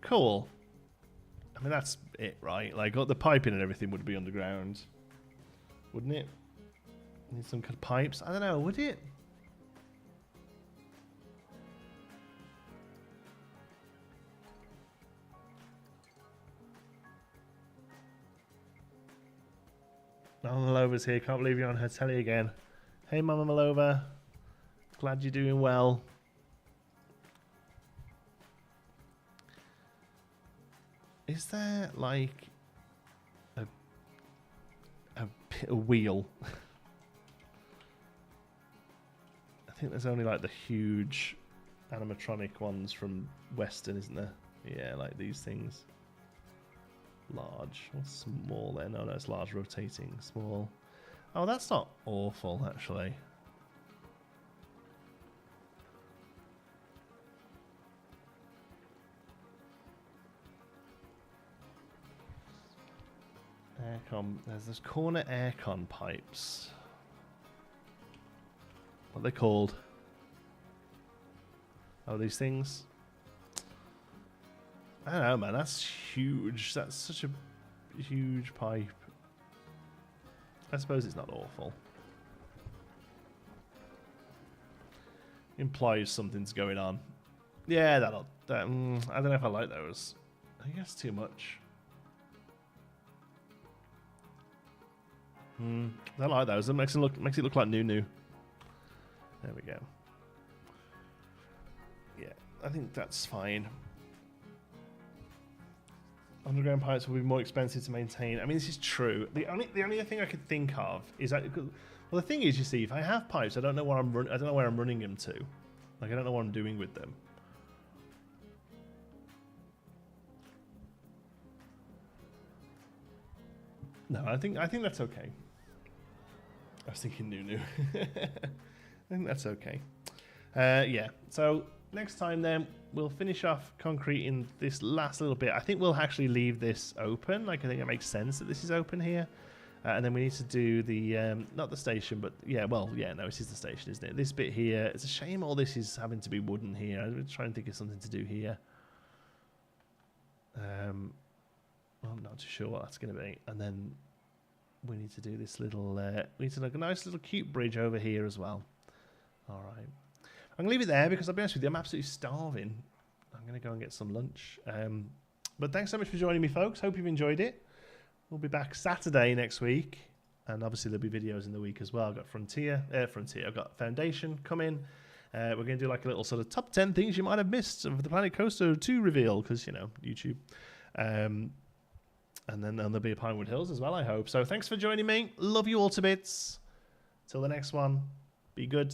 Cool. I mean, that's it, right? Like, the piping and everything would be underground, wouldn't it? Need some kind of pipes. I don't know, would it? Mama Malova's here. Can't believe you're on her telly again. Hey, Mama Malova. Glad you're doing well. Is there like a wheel? I think there's only like the huge animatronic ones from Western, isn't there? Yeah, like these things. Large or small then? Oh no, it's large, rotating, small. Oh, that's not awful actually. Aircon. There's corner aircon pipes. What are they called? Oh, these things? I don't know, man. That's huge. That's such a huge pipe. I suppose it's not awful. Implies something's going on. Yeah, I don't know if I like those. I guess too much. I like those. It makes it look like new. There we go. Yeah, I think that's fine. Underground pipes will be more expensive to maintain. I mean, this is true. The only thing I could think of is that, well, the thing is, you see, if I have pipes, I don't know where I'm running them to. Like, I don't know what I'm doing with them. No, I think that's okay. I was thinking new. I think that's okay. Yeah. So next time then, we'll finish off concreting this last little bit. I think we'll actually leave this open. Like, I think it makes sense that this is open here. And then we need to do the, not the station, but yeah, well, yeah, no, it is the station, isn't it? This bit here, it's a shame all this is having to be wooden here. I'm trying to think of something to do here. I'm not too sure what that's going to be. And then we need to do this little, we need to make a nice little cute bridge over here as well. All right. I'm going to leave it there because I'll be honest with you, I'm absolutely starving. I'm going to go and get some lunch. But thanks so much for joining me, folks. Hope you've enjoyed it. We'll be back Saturday next week, and obviously there'll be videos in the week as well. I've got I've got Foundation coming. We're going to do like a little sort of top 10 things you might have missed of the Planet Coaster 2 reveal, because, you know, YouTube. And then there'll be a Pinewood Hills as well, I hope. So thanks for joining me. Love you all to bits. Till the next one, be good.